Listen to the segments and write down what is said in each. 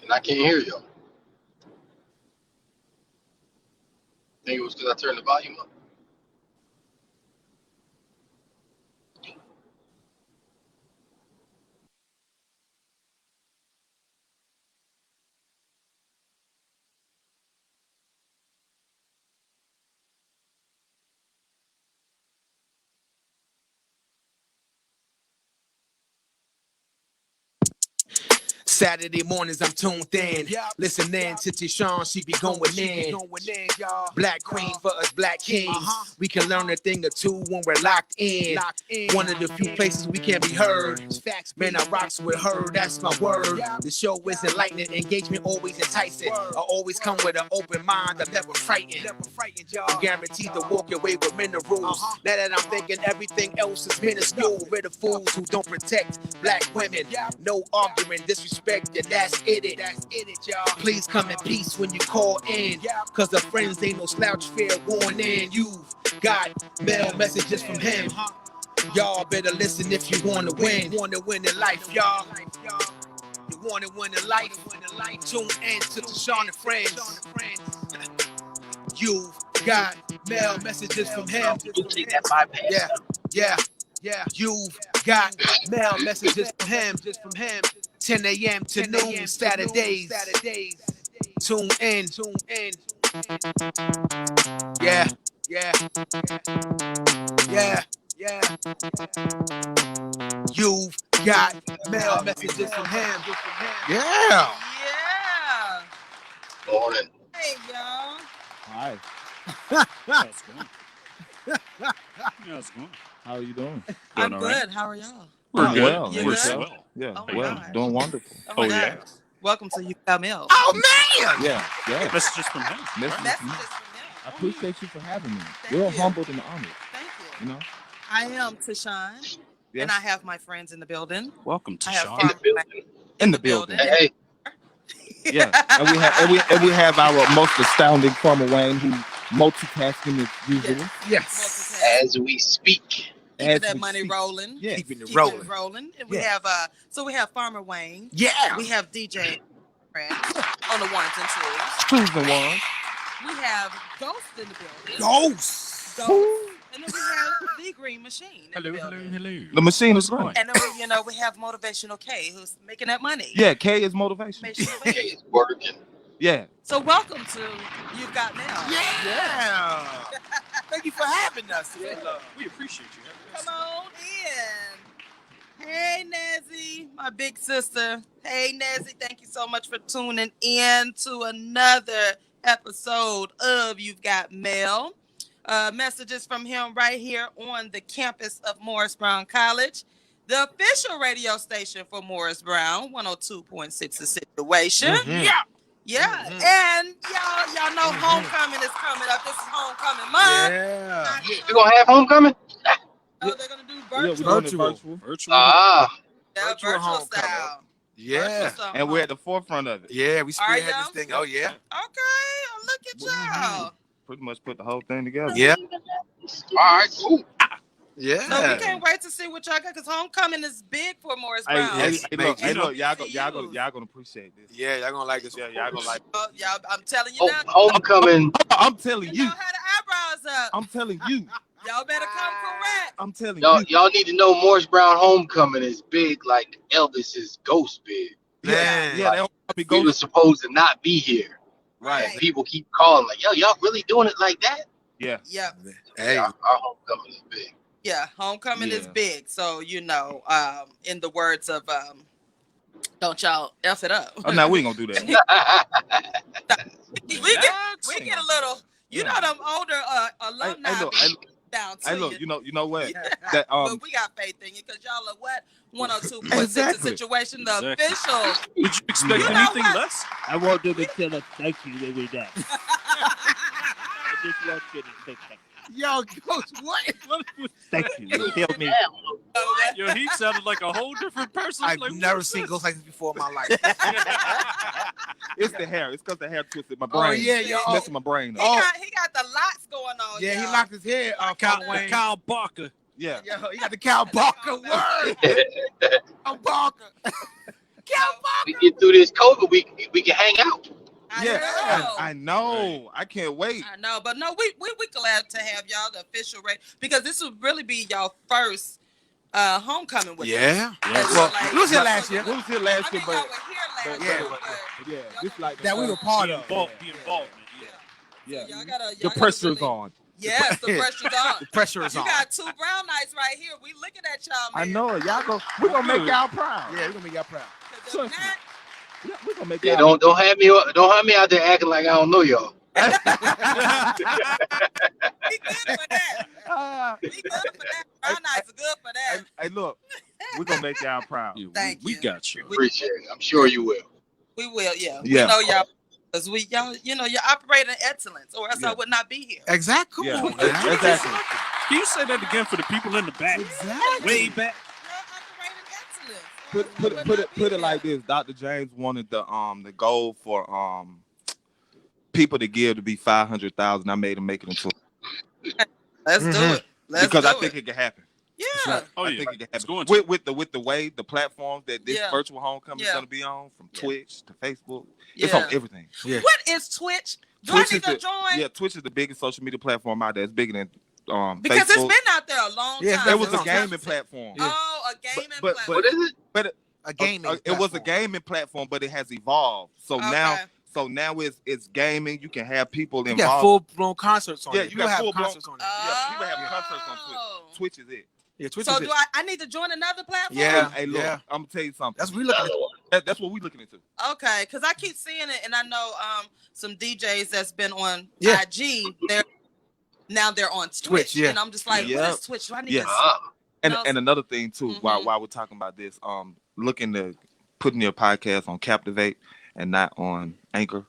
and I can't hear y'all. Think it was because I turned the volume up. Saturday mornings, I'm tuned in. Listening to TaShon, she be going in. Black queen for us black kings. We can learn a thing or two when we're locked in. One of the few places we can be heard. Man, I rocks with her, that's my word. The show is enlightening, engagement always enticing. I always come with an open mind, I'm never frightened. I'm guaranteed to walk away with minerals. Now that I'm thinking everything else is minuscule. Rid of fools who don't protect black women. No arguing, disrespect, and that's it, y'all. Please come in peace when you call in. Cause the friends ain't no slouch, fair warning. You've got mail messages from him. Y'all better listen if you wanna win. Wanna win in life, y'all. You wanna win in life. Tune in to TaShon Friends. You've got mail messages from him. Take that bypass. Yeah. You've got mail messages from him. 10 a.m. to noon, Saturdays. Tune in. Yeah. You've got mail messages from him. Yeah. Morning. Hey, y'all. Hi. How's it going? How are you doing? I'm all good. right? How are y'all? We're good. Well. You We're good? swell. Yeah. Oh my well, gosh. doing wonderful. Oh, my Oh, God. yeah? Welcome to You Got Mail. Oh, man. Yeah. Messages from him. Messages That's from you. just from I them. appreciate you for having me. Thank Real you. humbled and honored. Thank you. You know. I am TaShon, Yes. and I have my friends in the building. Welcome to I have Sean. In the Farmer building. In the building. Hey, Yeah. And we have our most astounding Farmer Wayne, who multitasking as usual. Yes. as we speak. Keeping As that we money speak. rolling. Yeah. Keeping it Keeping rolling. it rolling. And we Yeah. have we have Farmer Wayne. Yeah. We have DJ Friends on the ones and twos. Twos and ones. We have Ghost in the building. Ghosts. Ghost. And then we have the Green Machine in the Hello. building. The machine is How's it great. going? And then we have MotivationalK, who's making that money. Yeah. K is motivation. Motivational Hey, Wayne. it's working. Yeah. So welcome to You've Got Mail. Yeah. Thank you for having us. We appreciate you. Come on in. Hey, Nezzy, my big sister. Hey, Nezzy, thank you so much for tuning in to another episode of You've Got Mail. Messages from him right here on the campus of Morris Brown College, the official radio station for Morris Brown, 102.6 The Situation. Mhm. Yeah. Mhm. And y'all know homecoming is coming up. This is homecoming month. Yeah. You gonna have homecoming? Oh, they're gonna do Yeah, virtual. we're doing it Virtual. Virtual. Ah, Yeah, Virtual virtual homecoming. style. Yeah. Virtual style And we're at home. the forefront of it. Yeah, we Are spearhead this y'all? thing. Oh, yeah. Okay, oh, look at y'all. Pretty much put the whole thing together. Yeah. all right, cool. Yeah. So we can't wait to see what y'all got, because homecoming is big for Morris Hey, Brown. hey, Yes, hey, thank look, you. y'all gonna appreciate this. Yeah, y'all gonna like this. Yeah, y'all gonna like. Oh, y'all, I'm telling you Oh, now. homecoming. I'm telling You you. know how the eyebrows up. I'm telling you. Y'all better come correct. I'm telling Y'all, you. y'all need to know Morris Brown homecoming is big like Elvis's ghost big. Man. Yeah, they don't be We going. were supposed to not be here. Right. And people keep calling like, yo, y'all really doing it like that? Yeah. Yep. Hey. Yeah, our homecoming is big. Yeah, homecoming is Yeah. big. So, in the words of, don't y'all F it up. Oh, no, we ain't gonna do that. we get a little, them older alumni Hey, down to hey, look, you. you know what? That But we got faith in you, because y'all are what? 102.6 The Exactly. Situation, the Exactly. official. Did you expect You know anything what? less? I want them to tell us thank you every day. I just want you to say thank Yo, Ghost, what? you. Thank you. Tell me. Yo, he sounded like a whole different person. I've Like, never what's seen this? Ghost like this before in my life. It's the hair. It's because the hair twisted my Oh, brain. yeah, It's yo. messing my brain He up. got the lots going on. Yeah, he y'all. locked his head Count Wayne. Kyle Barker. Yeah. Yo, he got the Cal Barker word. I'm Barker. We get through this COVID, we can hang out. I know. I can't wait. I know, but no, we glad to have y'all the official rate because this will really be y'all first homecoming with us. Yeah. Well, we was here last year. We was here last I mean, year, y'all but were here last yeah, year, this like That we were part of. The involvement. Yeah. Y'all gotta, The pressure's on. Yes, the pressure's on. The pressure is You on. got 2 brown nights right here. We looking at y'all, man. I know it. We're gonna make y'all proud. Yeah, we're gonna make y'all proud. 'Cause if not, Yeah, we're gonna make Yeah, y'all don't have me out there acting like I don't know y'all. we good for that. We good for that. Brown nights are good for that. Hey, look, we're gonna make y'all proud. Yeah, Thank we you. got you. Appreciate it. I'm sure you will. We will, yeah. Yeah. We know y'all. Because y'all, you operate in excellence, or else I would not be here. Exactly. Yeah, Come on, man. exactly. Can you say that again for the people in the back? Exactly. Way back. Y'all operate in excellence. Put it like this. Dr. James wanted the goal for people to give to be 500,000. I made him make it into Let's do it. because I think it can happen. Yeah. Oh I yeah. think it can It's happen. going to. with the way the platforms that this Yeah. virtual homecoming is Yeah. gonna be on, from Yeah. Twitch to Facebook, Yeah. it's on everything. Yeah. What is Twitch? Do Twitch I is need to join? Yeah, Twitch is the biggest social media platform out there. It's bigger than Because Facebook. it's been out there a long Yeah, time. It was It's a on gaming Twitch. platform. Yeah. Oh, a gaming But- platform. What is it? But A gaming. it was a platform. gaming platform, but it has evolved. So now it's gaming. You can have people You involved. got full blown concerts on Yeah, it. you People got have full-blown- concerts on it. Yeah, people have Oh. concerts on Twitch. Twitch is it. Yeah, Twitch So is do it. I need to join another platform? Yeah. Hey, look, yeah. I'm gonna tell you something. That's what we looking at. That's what we looking into. Okay, because I keep seeing it, and I know some DJs that's been on Yeah. IG. They're on Twitch, Twitch, yeah. and I'm just like, Yeah. what is Twitch? Do I need Yeah. to? And No, and another thing too, Mhm. while we're talking about this, looking to putting your podcast on Captivate and not on Anchor.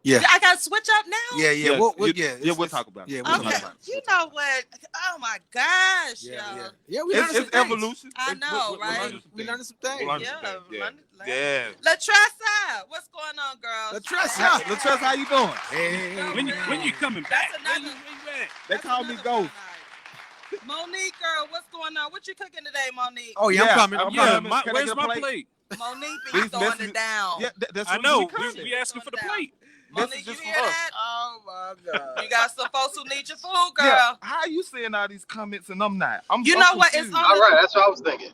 Yeah. I got to switch up now. Yeah. Yeah, We'll yeah, we'll talk about it. Yeah, We'll we'll talk Okay, talk about it. you know what? Oh my gosh, Yeah, y'all. yeah. We learning some It's things. evolution. I know, We're right? learning some We things. learning some things. We're learning Yeah, some things. learning- Yeah. Latressa, what's going on, girl? Latressa. Latressa, how you doing? Hey. When you coming back? That's When another- you back? They That's call me another Ghost. brown eye. Monique, girl, what's going on? What you cooking today, Monique? Oh yeah, Yeah, I'm coming. I'm I'm Yeah, coming. coming. Can I where's get a my plate? plate? Monique These be throwing messages- it down. Yeah, that's I what know. we coming. We asking for the plate. This Monique, is you just hear for us. that? Oh my god. You got some folks who need your food, girl. Yeah. How you seeing all these comments and I'm not? I'm You I'm know what? It's confused. on All right, that's what I was thinking.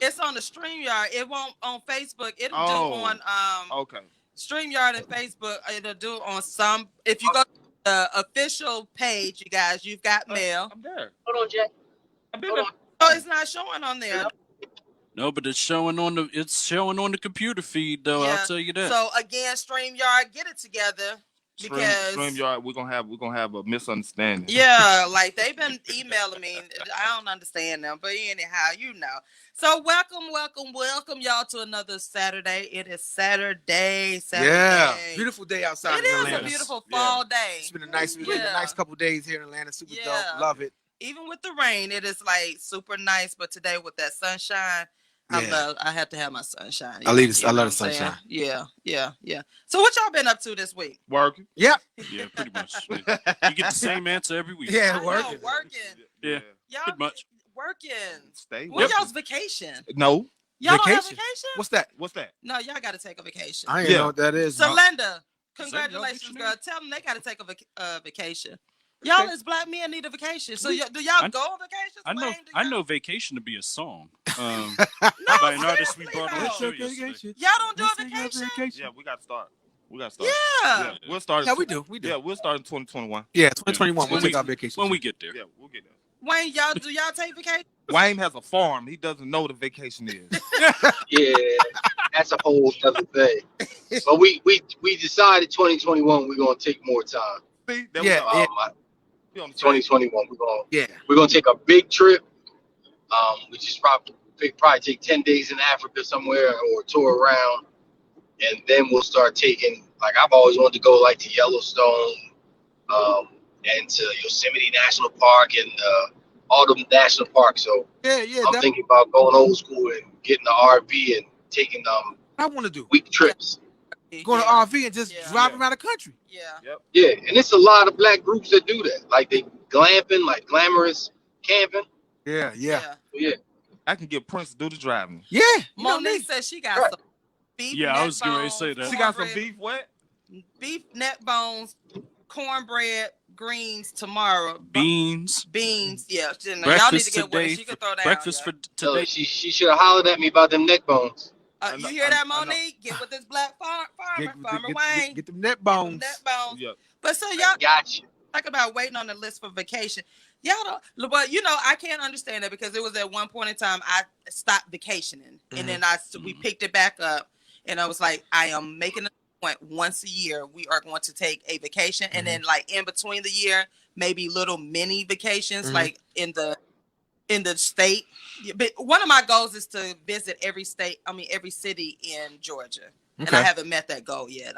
It's on the StreamYard. It won't on Facebook. It'll do Oh. on Okay. StreamYard and Facebook. It'll do on some. If you go to the official page, you guys, you've got mail. I'm there. Hold on, Jack. I've been Hold there. on. Oh, it's not showing on there. No, but it's showing on the computer feed though. Yeah. I'll tell you that. So again, StreamYard, get it together because StreamYard, we're gonna have a misunderstanding. yeah, like they've been emailing me. I don't understand them, but anyhow, you know. So welcome, y'all to another Saturday. It is Saturday. Yeah. Beautiful day outside It in is Atlanta. a beautiful fall day. It's been a nice couple days here in Atlanta. Super Yeah. dope. Love it. Even with the rain, it is like super nice. But today with that sunshine, Yeah. I had to have my sunshine. I love the know what I'm sunshine. saying? Yeah. So what y'all been up to this week? Working. Yeah, pretty much. You get the same answer every week. Yeah, I know, working. Yeah. Y'all Pretty much. working. Stay When working. y'all's vacation? No. Y'all don't have Vacation? vacation? What's that? What's that? No, y'all got to take a vacation. I ain't Yeah. know what that is. So, no. Linda, y'all congratulations, vacation? girl. Tell them they got to take a vacation. Y'all as black men need a vacation. So, do y'all go on vacations? I know. Wayne? Do I y'all- know "Vacation" to be a song No, by an artist we seriously, brought on the though. show yesterday. Y'all don't do a vacation? Yeah, we got to start. Yeah. Yeah. We'll start. Yeah, we do. We do. Yeah, we'll start in 2021. Yeah, 2021. We'll When take we- our vacation. When we get there. Yeah, we'll get there. Wayne, do y'all take vacation? Wayne has a farm. He doesn't know what a vacation is. Yeah, that's a whole other thing. But we decided 2021 we're gonna take more time. See? That Yeah, was, yeah. we on the same- 2021 Yeah. we're gonna take a big trip. We just probably take 10 days in Africa somewhere or tour around, and then we'll start taking. Like I've always wanted to go like to Yellowstone, and to Yosemite National Park and all the national parks. So Yeah. I'm thinking about going old school and getting the RV and taking I want to do. week trips. Go to RV and just Yeah. drive around the country. Yeah. Yeah, and it's a lot of black groups that do that. Like they glamping, like glamorous camping. Yeah. Yeah. I can get Prince to do the driving. Yeah. You know me. Monique says she got Right. some beef. Yeah, I neck was getting ready to bones, say that. She got some cornbread- beef. What? Beef neck bones, cornbread, greens tomorrow. Beans. Beans. Yeah. Y'all need Breakfast to get with her. today. She can throw down. Breakfast yeah. for Tell her today. she should have hollered at me about them neck bones. You hear that, I know. Monique? Get with this black farmer Wayne. Get them net Get them bones. neck bones. Yeah. But so I y'all got you. talk about waiting on the list for vacation. Y'all don't, but I can't understand that because it was at one point in time I stopped vacationing and then we picked it back up and I was like, I am making a point once a year we are going to take a vacation and then like in between the year maybe little mini vacations like in the state. But one of my goals is to visit every city in Georgia, and I haven't met that goal yet.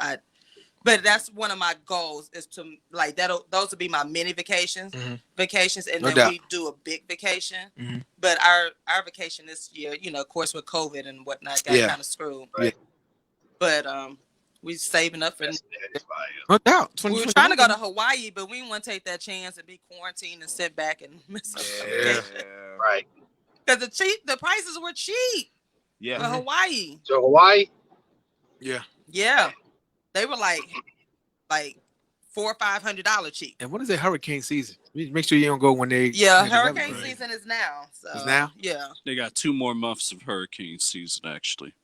But that's one of my goals is to like those will be my mini vacations, and then we do a big vacation. But our vacation this year, of course with COVID and whatnot, got kind of screwed. Right. But we saving up for. No doubt. We were trying to go to Hawaii, but we didn't want to take that chance and be quarantined and sit back and miss our vacation. Right. Because the prices were cheap for Hawaii. So Hawaii? Yeah. They were like $400 or $500 cheap. And what is it? Hurricane season. Make sure you don't go when they. Yeah, hurricane season is now. So it's now? Yeah. They got 2 more months of hurricane season actually,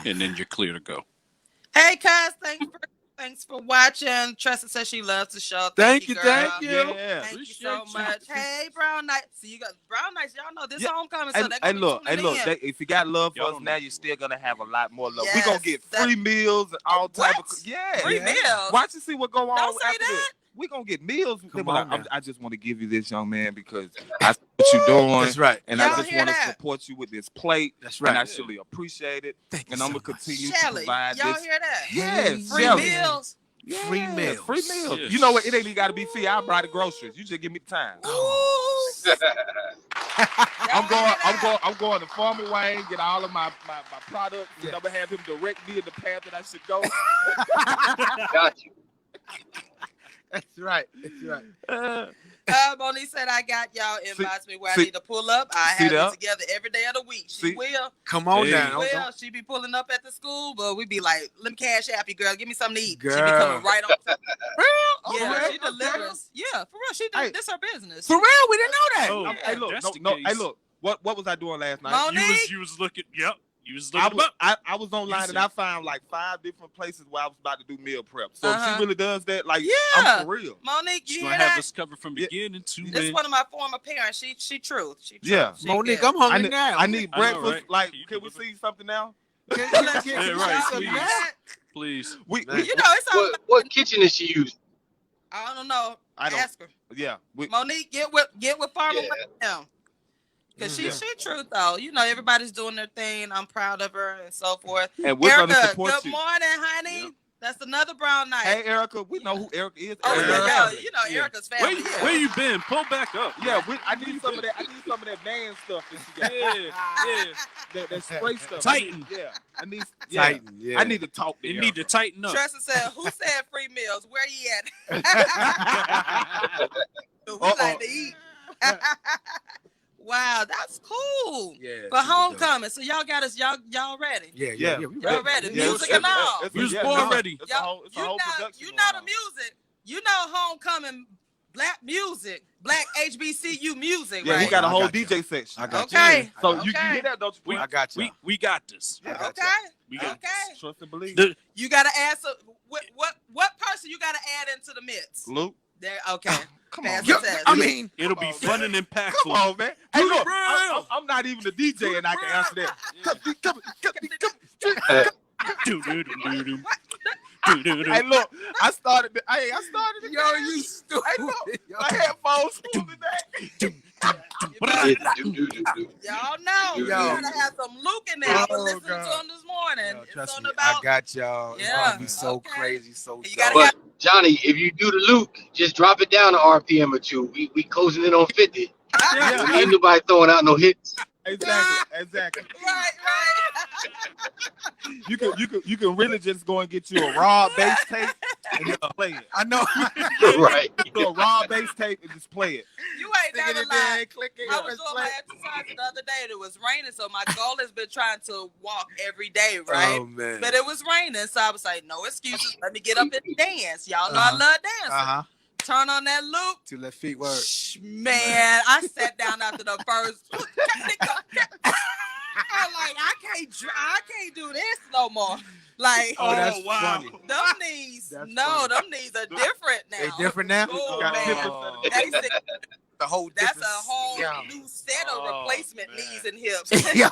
and then you're clear to go. Hey, Cuz, thanks for watching. Tressa says she loves the show. Thank you, girl. thank you. Yeah. Thank you so much. Hey, Brown Knight. So you got Brown Knights. Y'all know this homecoming. So And look, if you got love for us now, you're still gonna have a lot more love. We're gonna get free meals and all type of free meals. Watch and see what go on. Don't say after that. this. We're gonna get meals. Come on I just want to give you this, young man, because I see what you're doing. That's right. And Y'all I just hear want to that? support you with this plate. That's right. And I surely appreciate it. Thank you And so I'm gonna much. continue Shelly, to provide y'all this. hear that? Yes, Free Shelly. meals. Yeah, Free meals. Free meals. Yes. You know what? It ain't even got to be free. I'll buy the groceries. You just give me the time. Ooh. I'm going to Farmer Wayne, get all of my products, and I'm gonna have him direct me in the path that I should go. Got you. That's right. Monique said I got y'all invites me where I need to pull up. I have it together every day of the week. She will. Come on Hey. down. Well, she be pulling up at the school, but we be like, let me cash app you, girl. Give me something to eat. Girl. She be coming right on time. Yeah, Okay, she delivers. Yeah, for real. She Hey. this her business. For real, we didn't know that. Oh, Hey, look, that's the hey, case. look. What was I doing last night? Monique? You was looking. Yep. You was I looking was, up. I was online and I found like 5 different places where I was about to do meal prep. So if Uh-huh. she really does that, like, Yeah. I'm for real. Monique, She's you gonna hear have that? us covered from beginning to This is end. one of my former parents. She true. She true. Yeah. She Monique, good. I'm hungry I need, now. I need I know, breakfast. right? Like, You can we deliver. see something now? Can Yeah, you right, see please. that? Please. We Man. You know, it's all What kitchen is she using? I don't know. I don't- Ask her. yeah. Monique, get with Farmer Yeah. now. Cause Yeah. she true though. You know, everybody's doing their thing. I'm proud of her and so forth. And we're gonna Erica, support good you. morning, honey. Yep. That's another Brown Knight. Hey, Erica, we know who Erica is. oh Erica. yeah, you know Yeah. Erica's family. Where you been? Pull back up. Yeah, I need some of that. I need some of that man stuff that she got. Yeah. That spray stuff. Tighten. I need. Yeah. Tighten, yeah. I need to talk to You Erica. need to tighten up. Tressa said, "Who said free meals? Where you at? We like to eat." Wow, that's cool. Yeah. For homecoming, so y'all got us. Y'all ready? Yeah. Y'all ready? Yeah, Music and all. We was born ready. It's a whole production. You know the music. You know homecoming, black music, black HBCU music, Yeah, right? we got a I whole got you. DJ section. I got you. Okay. So okay. you hear that, don't you? I got you. We got this. I got Okay. We got Okay. Trust and believe. The- You gotta add some. What person you gotta add into the mix? Luke, There. Okay. come Pass on. the man. test. I mean, It'll be fun and impactful. Come on, man. Hey, Do look, the real. I'm not even a DJ and I can answer that. Do-do-do-do-do. Hey, Do-do-do. look, I started. Yo, you stupid. Hey, look, my headphones school today. Y'all know. You Yo. gotta have some Luke in there. I was Oh, listening God. to him this morning. Yo, It's trust on me, about. I got y'all. It's Yeah, gonna be so okay. crazy, so You dope. gotta have. But Johnny, if you do the Luke, just drop it down to RPM or two. We closing in on 50. Yeah. Ain't nobody throwing out no hits. Exactly. Right. You can really just go and get you a raw bass tape play it. I know. Right. So a raw bass tape and just play it. You ain't Stick it never in there, lied. click it. I was doing my exercise the other day and it was raining, so my goal has been trying to walk every day, right? Oh man. But it was raining, so I was like, no excuses. Let me get up and dance. Y'all know I love dancing. Turn on that loop. 2 left feet work. Man, I sat down after the first. I'm like, I can't do this no more. Like, That's wow. funny. them knees, That's no, funny. them knees are different now. They different now? Oh, Got man. 10% They said The whole that's a difference. whole Yeah. new set of Oh, replacement man. knees and hips. Yeah.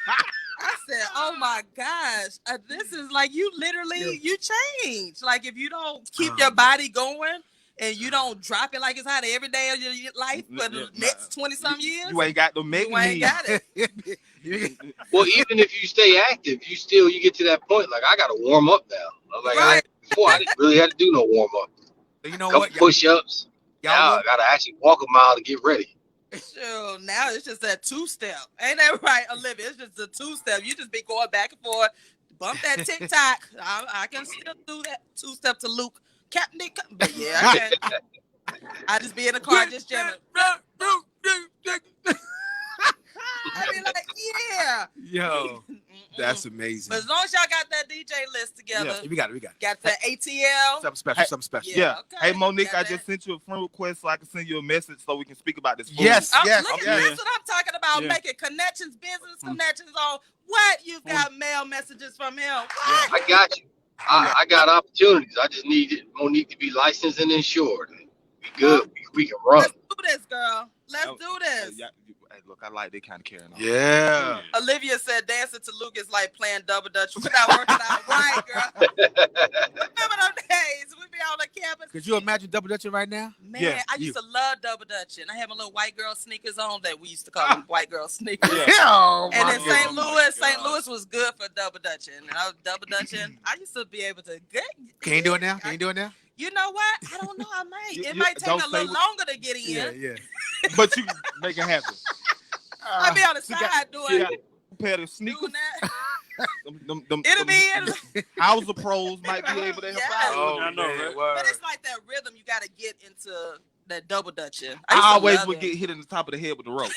I said, oh my gosh, this is like you literally, you change. Like if you don't keep your body going and you don't drop it like it's hot every day of your life for the next 20-some years, You ain't got the you Megan ain't knees. got it. Well, even if you stay active, you get to that point. Like I got to warm up now. I'm like, Right. before I didn't really have to do no warm up. You know Couple what? push-ups. Now Y'all I gotta actually walk a mile to get ready. Sure, now it's just that 2-step. Ain't that right, Olivia? It's just a 2-step. You just be going back and forth, bump that TikTok. I can still do that 2-step to Luke. Captain Dick. But yeah, I can't. I just be in the car just jamming. I be like, yeah. Yo, that's amazing. But as long as y'all got that DJ list together, Yeah, we got it. got the ATL. Something special. Yeah. Okay. Hey, Monique, Got I that. just sent you a friend request so I can send you a message so we can speak about this food. Yes. Look at that's what I'm talking about. Yeah. Making connections, business connections on what? You've got mail messages from him. What? I got you. I got opportunities. I just need Monique to be licensed and insured. We good. We can run. Let's do this, girl. Let's do this. Hey, look, I like they kind of carrying on. Yeah. Olivia said dancing to Luke is like playing double dutch without working out. Right, girl. Remember those days? We be on the campus. Could you imagine double dutching right now? Man, Yeah, I used to love double dutching. I had my little white girl sneakers on that we used to call them white girl sneakers. Oh, And my in God. St. Louis was good for double dutching. And I was double dutching. I used to be able to Can you do it now? Can you do it now? You know what? I don't know. I might. It You might take don't a little say longer to get in. Yeah. But you can make it happen. I'll be on the She side got doing a pair of sneakers. doing that. Them It'll be in. House of Pros might be able to help Yes. out. Oh, I know, right? But it's like that rhythm you got to get into that double dutching. I used to always love would it. get hit in the top of the head with the rope.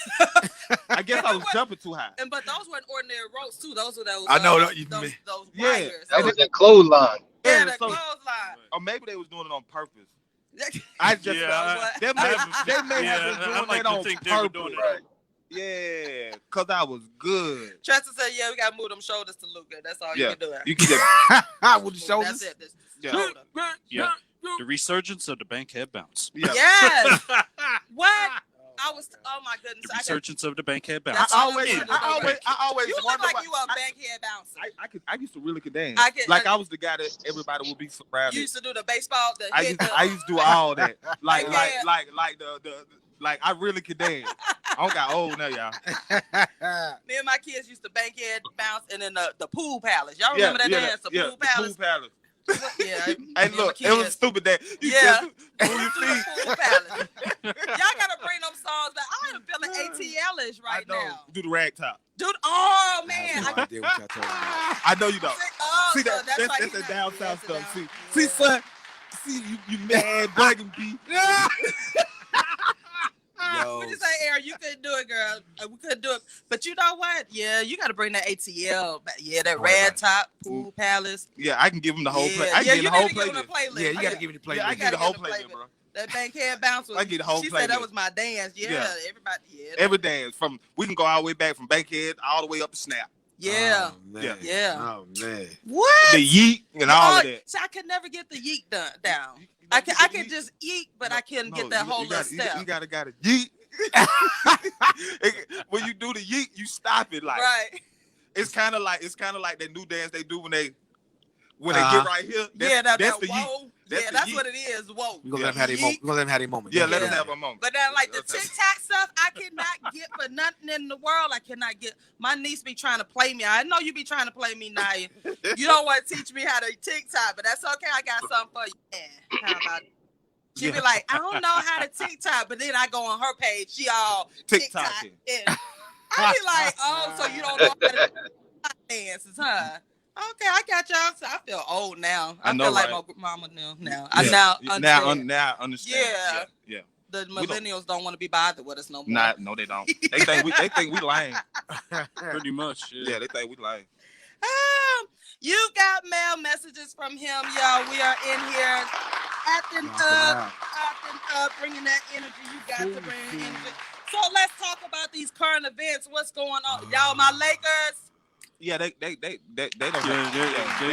I guess I was jumping too high. But those weren't ordinary ropes too. Those were those. I know, those you- Yeah. wires. That was that clothesline. Yeah, Yeah, that so- clothesline. Or maybe they was doing it on purpose. That- I just Yeah, they may have been I doing like it to on think they were purpose. doing it. Right. Yeah, cause I was good. Tressa said, "Yeah, we got to move them shoulders to Luca. That's all Yeah. you can do. You can just With the shoulders. That's it. This Yeah. shoulder. Yeah. The resurgence of the bankhead bounce. yeah. Yes. What? I was. Oh my goodness. The I could, resurgence of the bankhead That's bounce. I all always I'm doing. You look wonder like why- you a bankhead bouncer. I used to really could dance. I could- like I was the guy that everybody would be surrounded. You used to do the baseball. The I hit used, the, I used to do all that. Like Yeah. like I really could dance. I don't got old now, y'all. Me and my kids used to bankhead bounce, and then the pool palace. Y'all remember that dance? The pool palace. Pool palace. Yeah. Hey, me and my look, it was kids. stupid that you Yeah. just move your feet. Pool palace. Y'all gotta bring them songs back. I am feeling ATL-ish right I know. now. Do the rag top. Dude, oh man. I have no idea what y'all talking about. I know you don't. Oh, See so that? That's why you the not- down yeah, south that's the stuff. down- See, son. See you mad bugging me. Yo, What'd you say, Aaron? You couldn't do it, girl. We couldn't do it. But you know what? Yeah, you got to bring that ATL back. Yeah, that Don't worry red about it. top, pool palace. Yeah, I can give him the whole play. Yeah, I yeah, can you give the whole need to give them playlist. a playlist. yeah, you got to give me the play. Yeah, I You can give the gotta whole get the playlist, playlist. bro. That bankhead bounce was. I get the whole She said that playlist. was my dance. Yeah, Yeah. everybody. Yeah, Every dance from we can go all the way back from Bankhead all the way up to Snap. yeah. Oh, man. Yeah. Oh man. What? The yeet and all of Oh, that. See, I could never get the yeet down. I can just eat, but I couldn't get that whole little step. You gotta yeet. When you do the yeet, you stop it like Right. it's kind of like that new dance they do when they get right here. That's That's that the yeet. whoa. That's Yeah, the that's yeet. what it is. Whoa. We're gonna let them have their moment. We're gonna let them have their moment. Yeah, let Yeah. us have a moment. But then, like the Let's have- TikTok stuff, I cannot get for nothing in the world. I cannot get. My niece be trying to play me. I know you be trying to play me, Naya. You don't want to teach me how to TikTok, but that's okay. I got something for you. Yeah. How about it? She be like, I don't know how to TikTok, but then I go on her page. She all TikTok. TikToking. And I be like, oh, so you don't know how to dances, huh? Okay, I got y'all. So I feel old now. I I know, feel like right? my mama knew now. Yeah. Now now understand. I understand. Yeah. Yeah. The We don't- millennials don't want to be bothered with us no more. Nah, no, they don't. They think we lame. Pretty much. Yeah. Yeah, they think we lame. You got mail messages from him, y'all. We are in here acting up, bringing that energy. You got to bring energy. So let's talk about these current events. What's going on, y'all? My Lakers. Yeah, they don't. Yeah, they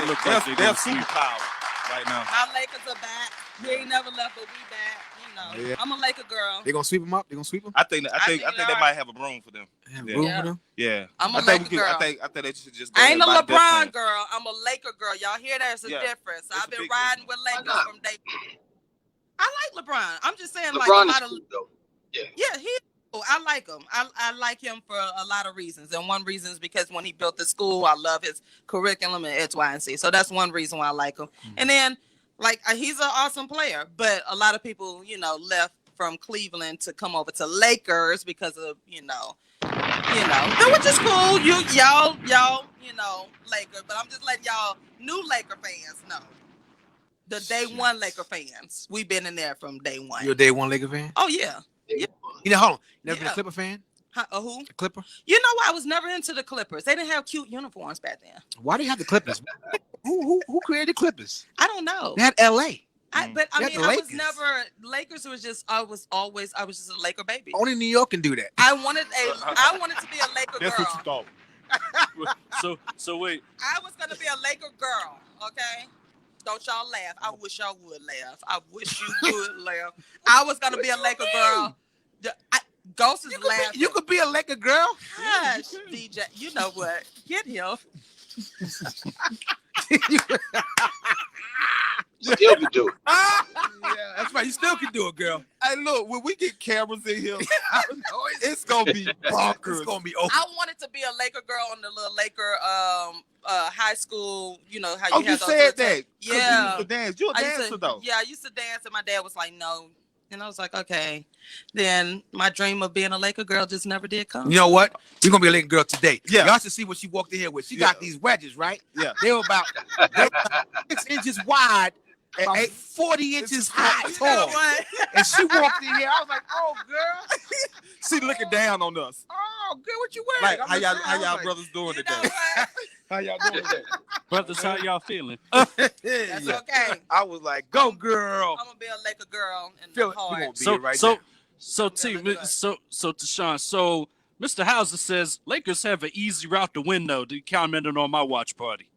look they're, like they're gonna sweep. superpowers right now. My Lakers are back. We ain't never left, but we back. You know, Yeah. I'm a Laker girl. They gonna sweep them up. They gonna sweep them. I think think they they are. might have a room for them. Have Yeah. room Yeah. for them. Yeah, I'm a I think Laker girl. I think they should just go I ahead ain't a and buy the best LeBron plan. girl. I'm a Laker girl. Y'all hear there's a Yeah. difference. It's I've a been big riding difference. with Lakers not? from day. I like LeBron. I'm just saying, like, LeBron a is lot of cool, though. yeah, he. I like him. I like him for a lot of reasons, and one reason is because when he built the school, I love his curriculum and X, Y, and Z. So that's one reason why I like him. And then, like, he's an awesome player, but a lot of people, left from Cleveland to come over to Lakers because of which is cool. Y'all, Lakers, but I'm just letting y'all new Laker fans know. The day one Laker fans, we've been in there from day one. You a day one Laker fan? Oh yeah. You know, hold on. You never been Yeah. a Clipper fan? Who? A Clipper? You know what? I was never into the Clippers. They didn't have cute uniforms back then. Why do you have the Clippers? who created the Clippers? I don't know. They had L.A. But I They had mean, the I was Lakers. never Lakers. Was just I was just a Laker baby. Only New York can do that. I wanted to be a Laker That's girl. what you thought. So wait. I was gonna be a Laker girl. Okay. Don't y'all laugh. I wish y'all would laugh. I wish you would laugh. I was gonna be a Laker girl. Ghost is laughing. You could be a Laker girl. Gosh, DJ. You know what? Get him. Still can do it. Yeah, that's right. You still can do it, girl. Hey, look, when we get cameras in here, it's it's gonna be bonkers. It's gonna be over. I wanted to be a Laker girl on the little Laker high school. You know how you Oh, have you those said little that? 'Cause you Yeah. used to dance. You a I used dancer to, though. Yeah, I used to dance, and my dad was like, "No," and I was like, "Okay." Then my dream of being a Laker girl just never did come. You know what? You're gonna be a Laker girl today. Yeah. Y'all should see what she walked in here with. She got these wedges, right? Yeah. They were about 6 inches wide, about 40 inches high, You know tall. what? And she walked in here. I was like, "Oh, girl. She looking down on us. Oh, girl, what you wearing?" Like, I'm how like, y'all brothers doing You today? know what? How y'all doing today? Brothers, how y'all feeling? That's Yeah. okay. I was like, "Go, girl." I'm gonna be a Laker girl in Feel the it. You heart. gonna be it right there. So TaShon, so Mr. Hauser says Lakers have an easy route to win though. They commented on my watch party.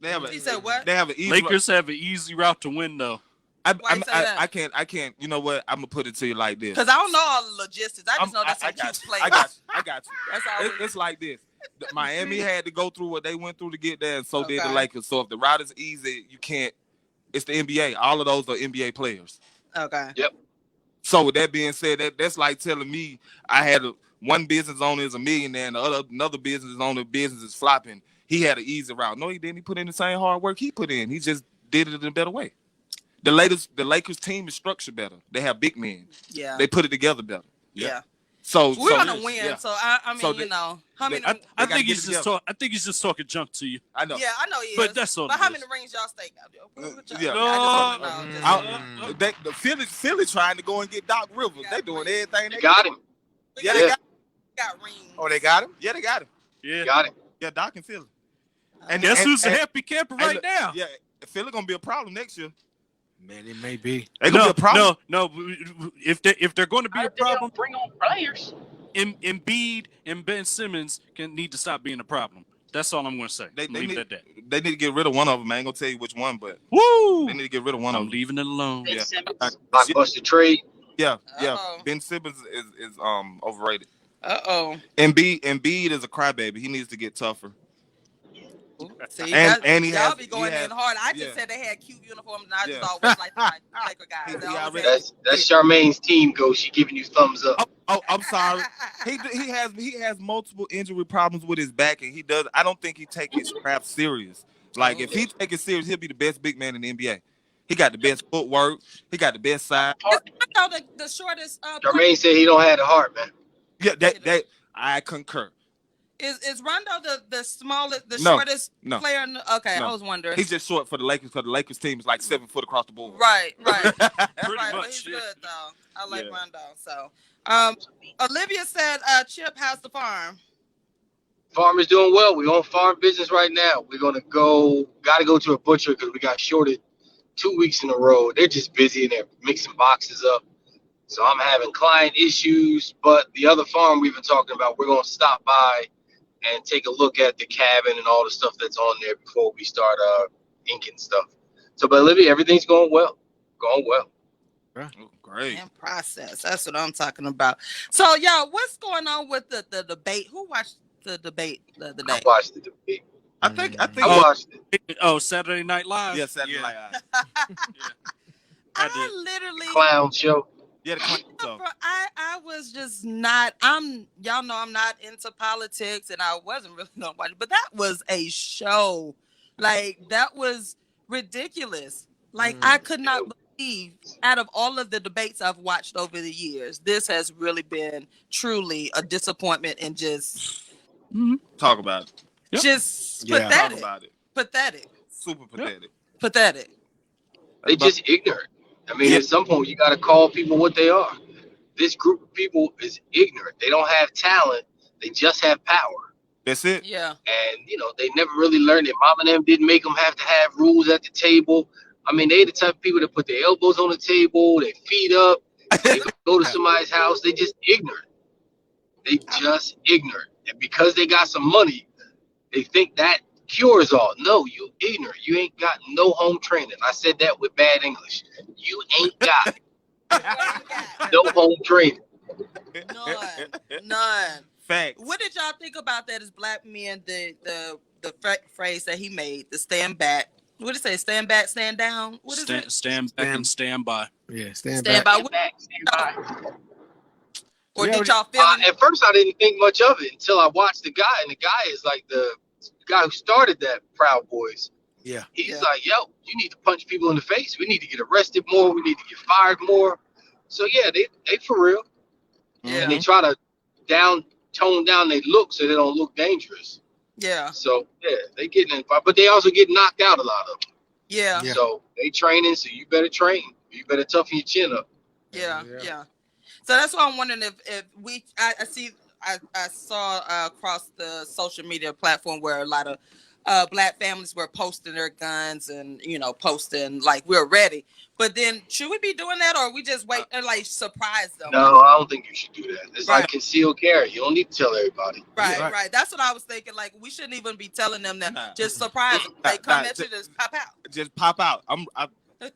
They have He said what? They have an easy. Lakers have an easy route to win though. Why you say that? I can't. You know what? I'm gonna put it to you like this. Because I don't know all the logistics. I just know that's some cute players. I got you. That's all. It's like this. Miami had to go through what they went through to get there, and so did the Okay. Lakers. So if the route is easy, you can't. It's the NBA. All of those are NBA players. Okay. So with that being said, that's like telling me I had one business owner is a millionaire, and another business owner business is flopping. He had an easy route. No, he didn't. He put in the same hard work he put in. He just did it in a better way. The Lakers team is structured better. They have big men. Yeah. They put it together better. Yeah. So We're gonna win. yeah. So I mean, So how many? I gotta think get he's it just together. I think he's just talking junk to you. I know. Yeah, I know he is. But that's all. But it how is. many rings y'all stake out there? Yeah. I The Philly trying to go and get Doc Rivers. They doing everything. They got him. just, Yeah, we they got, got. got rings. Oh, they got him? Yeah, they got him. Yeah. Got him. Yeah, Doc and Philly. Guess who's a and- happy camper and right look, now? Yeah, Philly gonna be a problem next year. Man, it may be. They gonna be a problem. No. If they're going to be a problem, Bring on players. Embiid and Ben Simmons need to stop being a problem. That's all I'm going to say. They Leave need, it at that. they need to get rid of one of them. I ain't gonna tell you which one, but Woo! they need to get rid of one of I'm them. leaving it alone. Yeah. Blockbuster trade. Yeah. Uh-oh. Ben Simmons is overrated. Uh-oh. Embiid is a crybaby. He needs to get tougher. See, And he y'all has- be going he has- in hard. I just yeah. said they had cute uniforms, and I just Yeah. always like the Laker guys. He They always already- had- That's Charmaine's team goal. She giving you thumbs up. Oh, I'm sorry. He has multiple injury problems with his back, and he does. I don't think he take his craft serious. Like if he take it serious, he'll be the best big man in the NBA. He got the best footwork. He got the best size. No, the shortest. Charmaine said he don't have the heart, man. Yeah, that I concur. Is Rondo the smallest, the No, shortest no, player? Okay, no. I was wondering. He's just short for the Lakers because the Lakers team is like 7 foot across the board. Right. Pretty Right, but much. he's Yeah. good though. I like Yeah. Rondo. So, Olivia said, Chip, how's the farm? Farmers doing well. We're on farm business right now. We're gonna gotta go to a butcher because we got shorted 2 weeks in a row. They're just busy and they're mixing boxes up. So I'm having client issues. But the other farm we've been talking about, we're gonna stop by and take a look at the cabin and all the stuff that's on there before we start inking stuff. So, but Olivia, everything's going well. Going well. Oh, great. And process. That's what I'm talking about. So, y'all, what's going on with the debate? Who watched the debate the other day? I watched the debate. I think. I watched it. Oh, Saturday Night Live. Yeah, Saturday Night Live. I I literally Clown show. Yeah, the clown show. I was just not. Y'all know I'm not into politics, and I wasn't really gonna watch it. But that was a show. Like, that was ridiculous. Like, I could not believe, out of all of the debates I've watched over the years, this has really been truly a disappointment and just Talk about it. Yep. just Talk pathetic. about it. Pathetic. Super pathetic. Pathetic. They just ignorant. I mean, at some point, you got to call people what they are. This group of people is ignorant. They don't have talent. They just have power. That's it. Yeah. And, they never really learned it. Mom and them didn't make them have to have rules at the table. I mean, they the type of people that put their elbows on the table, their feet up. They go to somebody's house. They just ignorant. They just ignorant. And because they got some money, they think that cures all. No, you ignorant. You ain't got no home training. I said that with bad English. You ain't got no home training. None. Facts. What did y'all think about that as black men? The phrase that he made, the stand back. What did it say? Stand back, stand down. What is it? Stand back and stand by. Yeah, stand Stand back. by. Stand by. Or Yeah, did y'all feel it? At first, I didn't think much of it until I watched the guy, and the guy is like the guy who started that Proud Boys. Yeah. He's like, yo, you need to punch people in the face. We need to get arrested more. We need to get fired more. So yeah, they for real. Yeah. And they try to tone down their look so they don't look dangerous. Yeah. So yeah, they getting in fight, but they also get knocked out a lot of them. Yeah. Yeah. So they training, so you better train. You better toughen your chin up. Yeah. So that's why I'm wondering if I saw across the social media platform where a lot of black families were posting their guns and posting like we're ready. But then should we be doing that, or we just wait and like surprise them? No, I don't think you should do that. It's Right. like concealed carry. You don't need to tell everybody. Right. That's what I was thinking. Like, we shouldn't even be telling them that. Nah. Just surprise them. They come Nah, at you, just pop out. Just pop out.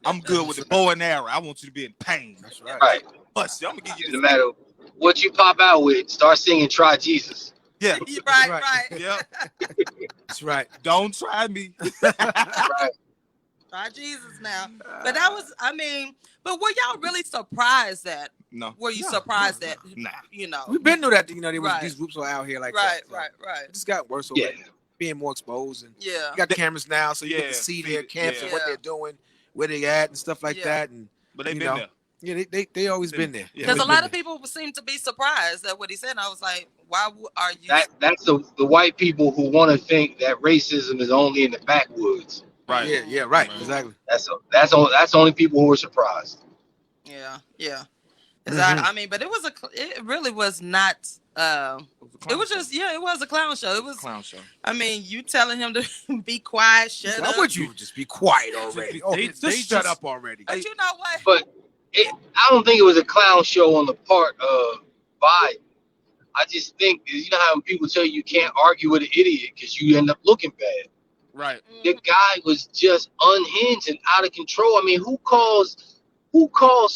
I'm good with the bow and arrow. I want you to be in pain. That's right. Right. Bust you. I'm gonna give you No this. matter what you pop out with, start singing "Try Jesus." Yeah. Right. Yeah. That's right. Don't try me. Right. Try Jesus now. But that was, but were y'all really surprised that? No. Were you surprised that? Nah. We've been through that. There was Right. these groups were out here like Right. that. So it just got worse over Yeah. being more exposed, and Yeah. you got cameras now, so you get Yeah. to see their camps and Yeah. what they're doing, where they at, and stuff like Yeah. that. And But they've You been know. there. yeah, they always been there. Yeah. Because a Always lot been of people seem to be surprised at what he said. And I was like, why are you? That's the white people who want to think that racism is only in the backwoods. Right. there. Yeah, right, exactly. That's only people who are surprised. Yeah. 'Cause Mhm. but it really was not. It was just, it was a clown show. It was, clown show. you telling him to be quiet, shut Why up. would you just be quiet already? They Shut up already. But you know what? But I don't think it was a clown show on the part of Biden. I just think, you know how people tell you can't argue with an idiot because you end up looking bad. Right. The guy was just unhinged and out of control. I mean, who calls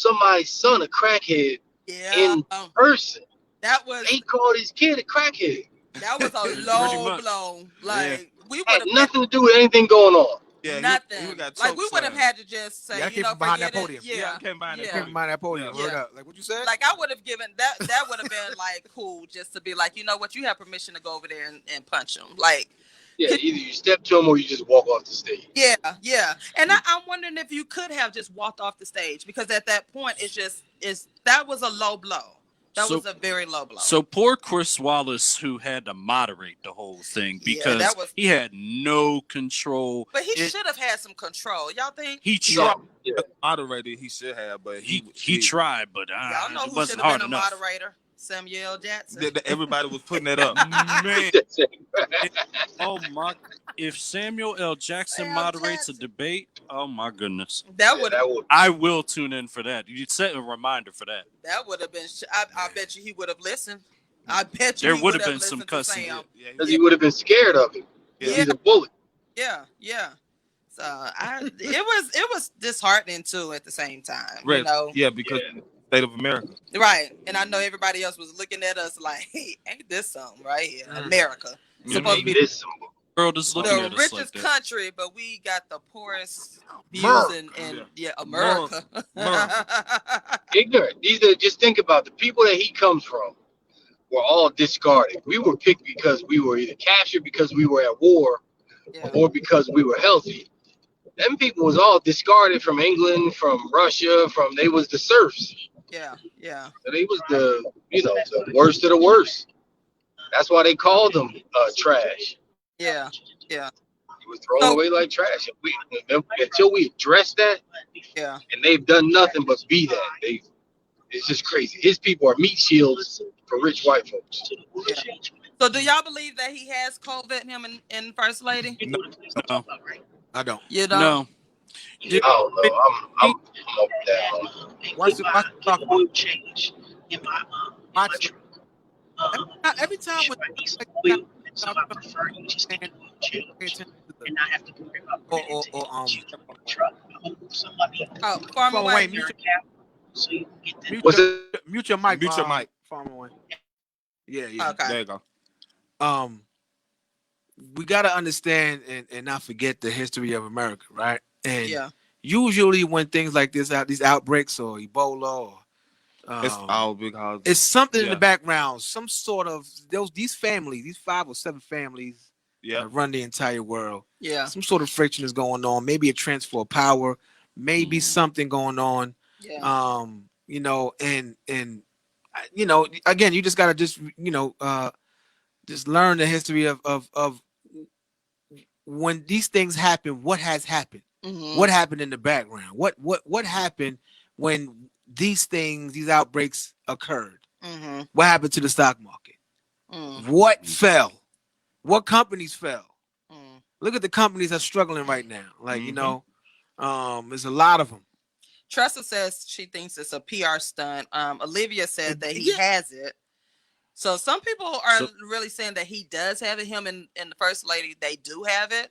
somebody's son a crackhead Yeah. in person? That was He called his kid a crackhead. a low much. blow. Like, we would Had have nothing to do with anything going on. Yeah. nothing. got Like, we would have chokeslammed. had to just say, Yeah, I came from behind forget that it. podium. Yeah. I came behind that Yeah. Keep in mind that podium. Yeah. Word up. Like what you said? Like, I would have given that would have been like cool just to be like, you know what, you have permission to go over there and punch him. Like, Yeah, either you step to him or you just walk off the stage. yeah. And I'm wondering if you could have just walked off the stage, because at that point that was a low blow. That was a very low blow. So poor Chris Wallace, who had to moderate the whole thing because he had no control. But he should have had some control. Y'all think? He tried. Yeah, moderated. He should have, but He tried, but y'all know it who wasn't should have hard been a enough. moderator? Samuel L. Jackson. Everybody was putting that up. Man, oh my! If Samuel L. Jackson moderates a debate, oh my goodness, I will tune in for that. You set a reminder for that. That would have been. I bet you he would have listened. I bet you there would have been some cussing. Because he would have been scared of it. Yeah. He's a bully. Yeah. So it was disheartening too at the same time. Right. You know? Yeah, because state of America. Right. And I know everybody else was looking at us like, hey, ain't this something right here? America. Supposed to be this world is looking at the us richest like that. country, but we got the poorest views in America. Ignorant. These are, just think about the people that he comes from were all discarded. We were picked because we were either captured because we were at war or because we were healthy. Them people was all discarded from England, from Russia, they was the serfs. Yeah. So they was the the worst of the worst. That's why they called them trash. Yeah. He was thrown away like trash. Until we address that, and they've done nothing but be that. It's just crazy. His people are meat shields for rich white folks. Yeah. So do y'all believe that he has COVID, him and First Lady? No, I don't. You don't? no. I don't know. I'm over that. Watch the talk about change in my every time when Farmer Wayne. Mute your mic. Mute your mic. Farmer Wayne. Yeah. Okay. There you go. We got to understand and not forget the history of America, right? And Yeah. usually when things like this, these outbreaks or Ebola or It's all big houses. it's something in the background, some sort of these families, these 5 or 7 families run the entire world. Yeah. Some sort of friction is going on, maybe a transfer of power, maybe something going on. Yeah. And again, you just gotta just learn the history of when these things happen, what has happened, what happened in the background, what happened when these outbreaks occurred, what happened to the stock market, what fell, what companies fell. Look at the companies that are struggling right now. Like, there's a lot of them. Tressa says she thinks it's a PR stunt. Olivia said that he has it. So some people are really saying that he does have it. Him and the First Lady, they do have it.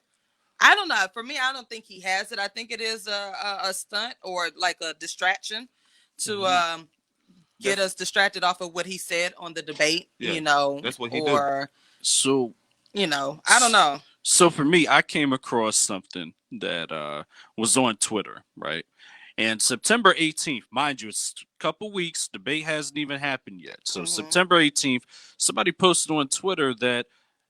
I don't know. For me, I don't think he has it. I think it is a stunt or like a distraction to get us distracted off of what he said on the debate. Yeah, that's what he did. So I don't know. So for me, I came across something that was on Twitter, right? And September 18th, mind you, it's a couple weeks. Debate hasn't even happened yet. So September 18th, somebody posted on Twitter that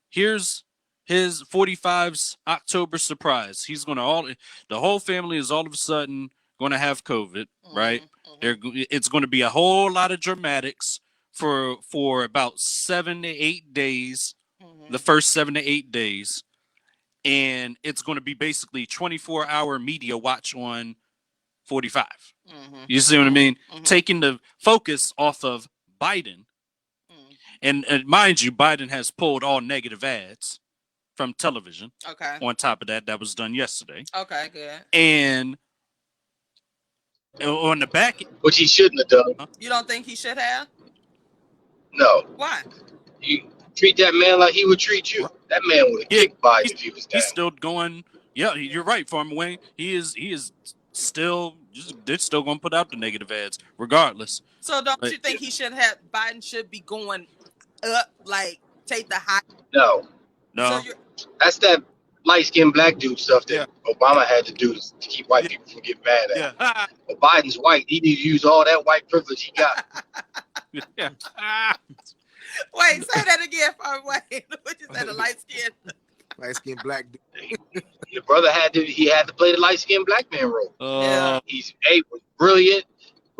here's his 45's October surprise. He's going to the whole family is all of a sudden going to have COVID, right? It's going to be a whole lot of dramatics for about 7 to 8 days, the first 7 to 8 days. And it's going to be basically 24-hour media watch on 45. You see what I mean? Taking the focus off of Biden. And mind you, Biden has pulled all negative ads from television. Okay. On top of that was done yesterday. Okay, good. And on the back, which he shouldn't have done. You don't think he should have? No. Why? You treat that man like he would treat you. That man would have kicked Biden if he was down. He's still going. Yeah, you're right, Farmer Wayne. He is still. They're still going to put out the negative ads, regardless. So don't you think Biden should be going up, like take the high? No. So that's that light-skinned black dude stuff that Obama had to do to keep white people from getting mad at him. But Biden's white. He needs to use all that white privilege he got. Wait, say that again, Farmer Wayne. What you said, the light-skinned black dude. Your brother had to play the light-skinned black man role. He's was brilliant,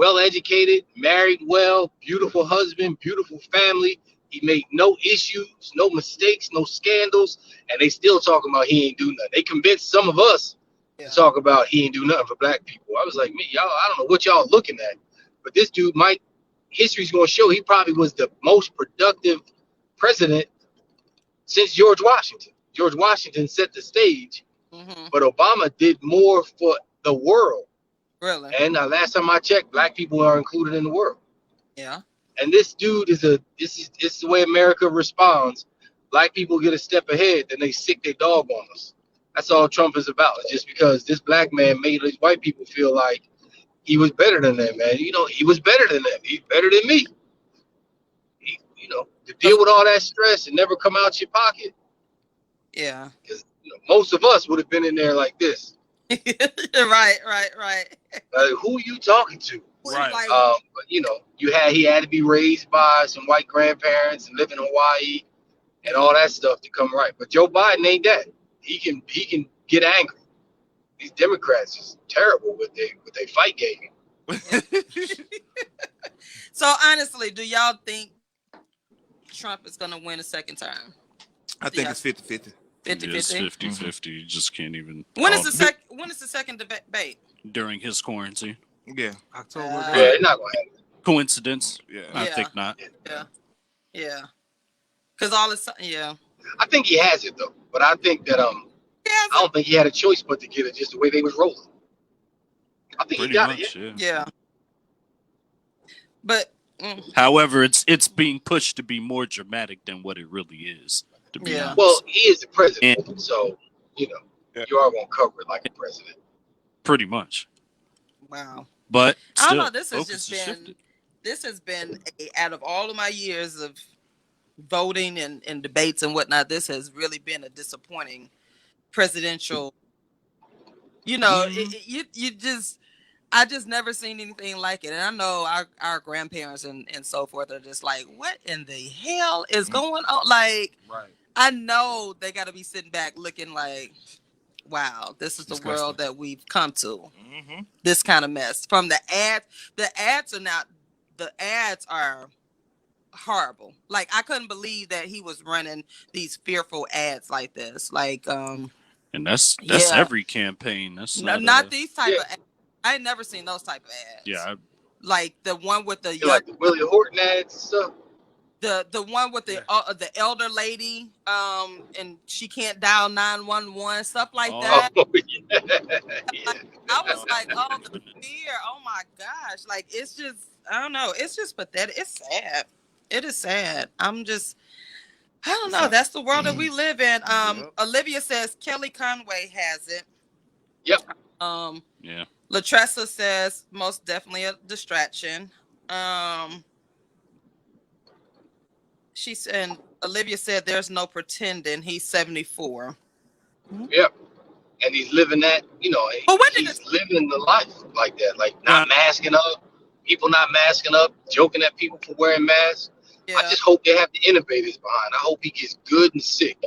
well educated, married well, beautiful husband, beautiful family. He made no issues, no mistakes, no scandals, and they still talking about he ain't do nothing. They convinced some of us to talk about he ain't do nothing for black people. I was like, man, y'all, I don't know what y'all looking at, but this dude might. History's going to show he probably was the most productive president since George Washington. George Washington set the stage, but Obama did more for the world. Really? And last time I checked, black people are included in the world. Yeah. And this dude this is the way America responds. Black people get a step ahead, then they sick their dog on us. That's all Trump is about. It's just because this black man made these white people feel like he was better than them, man. You know, he was better than them. He's better than me. To deal with all that stress and never come out your pocket. Yeah. Because most of us would have been in there like this. Right. Like, who you talking to? Right. Like, But he had to be raised by some white grandparents and live in Hawaii and all that stuff to come right. But Joe Biden ain't that. He can get angry. These Democrats is terrible with their fight game. So honestly, do y'all think Trump is gonna win a second time? I think it's 50-50. 50-50? It's 50-50. You just can't even. When is the second debate? During his quarantine. Yeah, October. Yeah, they're not gonna have it. Coincidence? Yeah. I think not. Yeah. Because all this, yeah. I think he has it though, but I think that I don't think he had a choice but to get it just the way they was rolling. I think Pretty he got much, it. Yeah. But however, it's being pushed to be more dramatic than what it really is. To be honest. Well, he is the president, so you are gonna cover it like the president. Pretty much. wow. But still, I don't know. This has focus just is been. shifted. This has been out of all of my years of voting and debates and whatnot. This has really been a disappointing presidential. I just never seen anything like it. And I know our grandparents and so forth are just like, what in the hell is going on? Like, Right. I know they got to be sitting back looking like, wow, this is the world that we've come to. This kind of mess. From the ads are horrible. Like, I couldn't believe that he was running these fearful ads like this. Like, And that's every campaign. That's not these type of ads. I ain't never seen those type of ads. Yeah. Like the one with the like the Willie Horton ads and stuff. The one with the elder lady, and she can't dial 911, stuff like that. Oh, yeah. I was like, oh, the fear. Oh my gosh. Like, it's just, I don't know. It's just pathetic. It's sad. It is sad. I don't know. That's the world that we live in. Olivia says Kelly Conway has it. Yep. Yeah. Latressa says most definitely a distraction. She said, Olivia said there's no pretending. He's 74. Yep. And he's living that, he's living the life like that, like not masking up, people not masking up, joking at people for wearing masks. Yeah. I just hope they have the innovators behind. I hope he gets good and sick.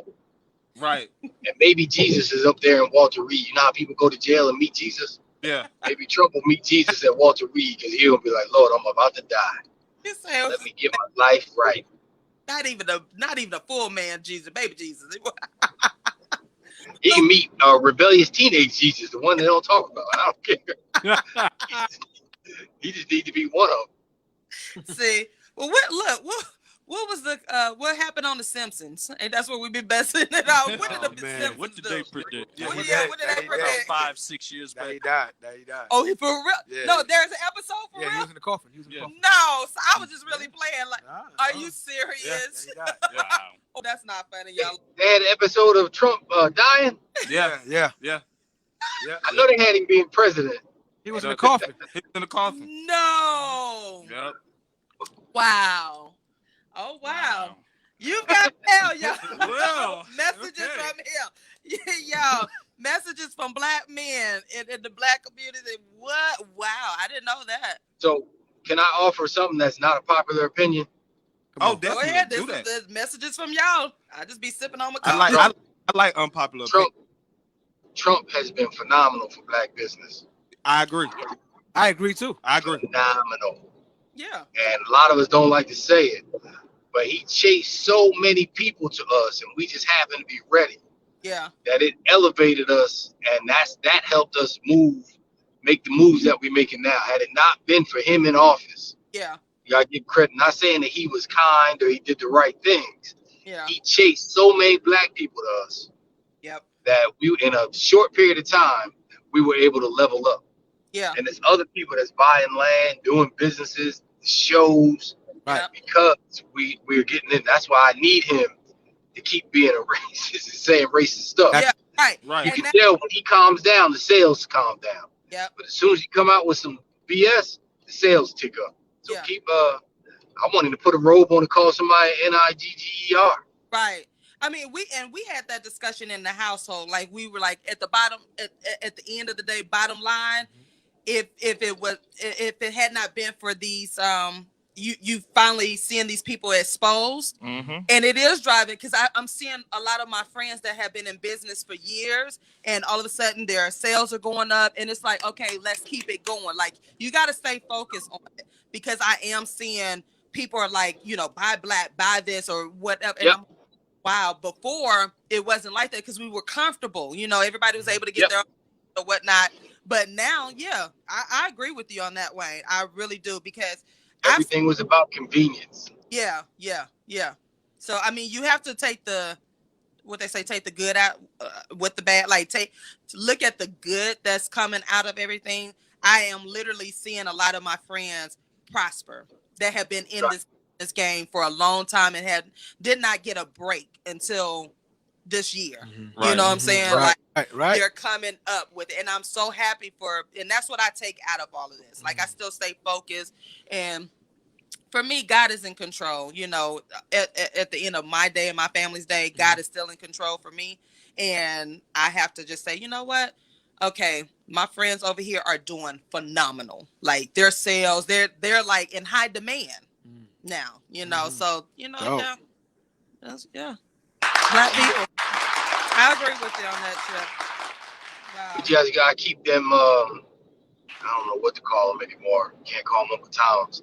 Right. And maybe Jesus is up there in Walter Reed. You know how people go to jail and meet Jesus? Yeah. Maybe Trump will meet Jesus at Walter Reed because he'll be like, Lord, I'm about to die. Let me get my life right. Not even a full man Jesus, baby Jesus. He can meet rebellious teenage Jesus, the one they don't talk about. I don't care. He just needs to be one of them. See, well, what was what happened on The Simpsons? And that's what we've been besting it out. What did the Simpsons What did they predict? What did they predict? 5-6 years back. He died. Oh, for real? Yeah. No, there's an episode for real? He was in the coffin. No, so I was just really playing. Like, are you serious? Yeah, he died. Wow. Oh, that's not funny, y'all. They had an episode of Trump dying. Yeah. I know they had him being president. He was in the coffin. He was in the coffin. No. Yep. Wow. Oh, wow. You've got mail, y'all. Well, Messages from him. Y'all, messages from black men in the black community. What? Wow, I didn't know that. So, can I offer something that's not a popular opinion? Oh, Go definitely. ahead. Do This that. is the messages from y'all. I just be sipping on my I coffee. like unpopular. Trump has been phenomenal for black business. I agree. I agree too. I agree. Phenomenal. Yeah. And a lot of us don't like to say it, but he chased so many people to us, and we just happened to be ready. Yeah. That it elevated us, and that helped us make the moves that we're making now. Had it not been for him in office, Yeah. you gotta give credit. Not saying that he was kind or he did the right things. Yeah. He chased so many black people to us Yep. that we, in a short period of time, we were able to level up. Yeah. And there's other people that's buying land, doing businesses, shows, Right. Yep. because we're getting in. That's why I need him to keep being a racist and saying racist stuff. Yeah. Right. Right. You And can tell when he calms down, the sales calm down. Yep. But as soon as you come out with some BS, the sales tick up. So Yeah. keep I wanted to put a robe on to call somebody Nigger. Right. I mean, we had that discussion in the household. Like we were like at the bottom, at the end of the day, bottom line, if it had not been for these you finally seeing these people exposed, Mm-hmm. and it is driving, because I'm seeing a lot of my friends that have been in business for years, and all of a sudden their sales are going up, and it's like, okay, let's keep it going. Like, you got to stay focused on it, because I am seeing people are like, buy black, buy this or whatever. And Yep. I'm, wow, before it wasn't like that, because we were comfortable, everybody was able to get Yep. their own or whatnot. But now, yeah, I agree with you on that, Wayne. I really do, because Everything was about convenience. yeah. So I mean, you have to take the good out with the bad. Like, look at the good that's coming out of everything. I am literally seeing a lot of my friends prosper that have been in this game for a long time and did not get a break until this year. Mm-hmm. You know what I'm saying? Right. Right. They're coming up with it, and I'm so happy and that's what I take out of all of this. Like, I still stay focused, and for me, God is in control. At the end of my day and my family's day, God is still in control for me, and I have to just say, you know what? Okay, my friends over here are doing phenomenal. Like, their sales, they're like in high demand now. So Dope. yeah, black people. I agree with you on that, Trip. Wow. But you gotta keep them. I don't know what to call them anymore. Can't call them Uncle Toms.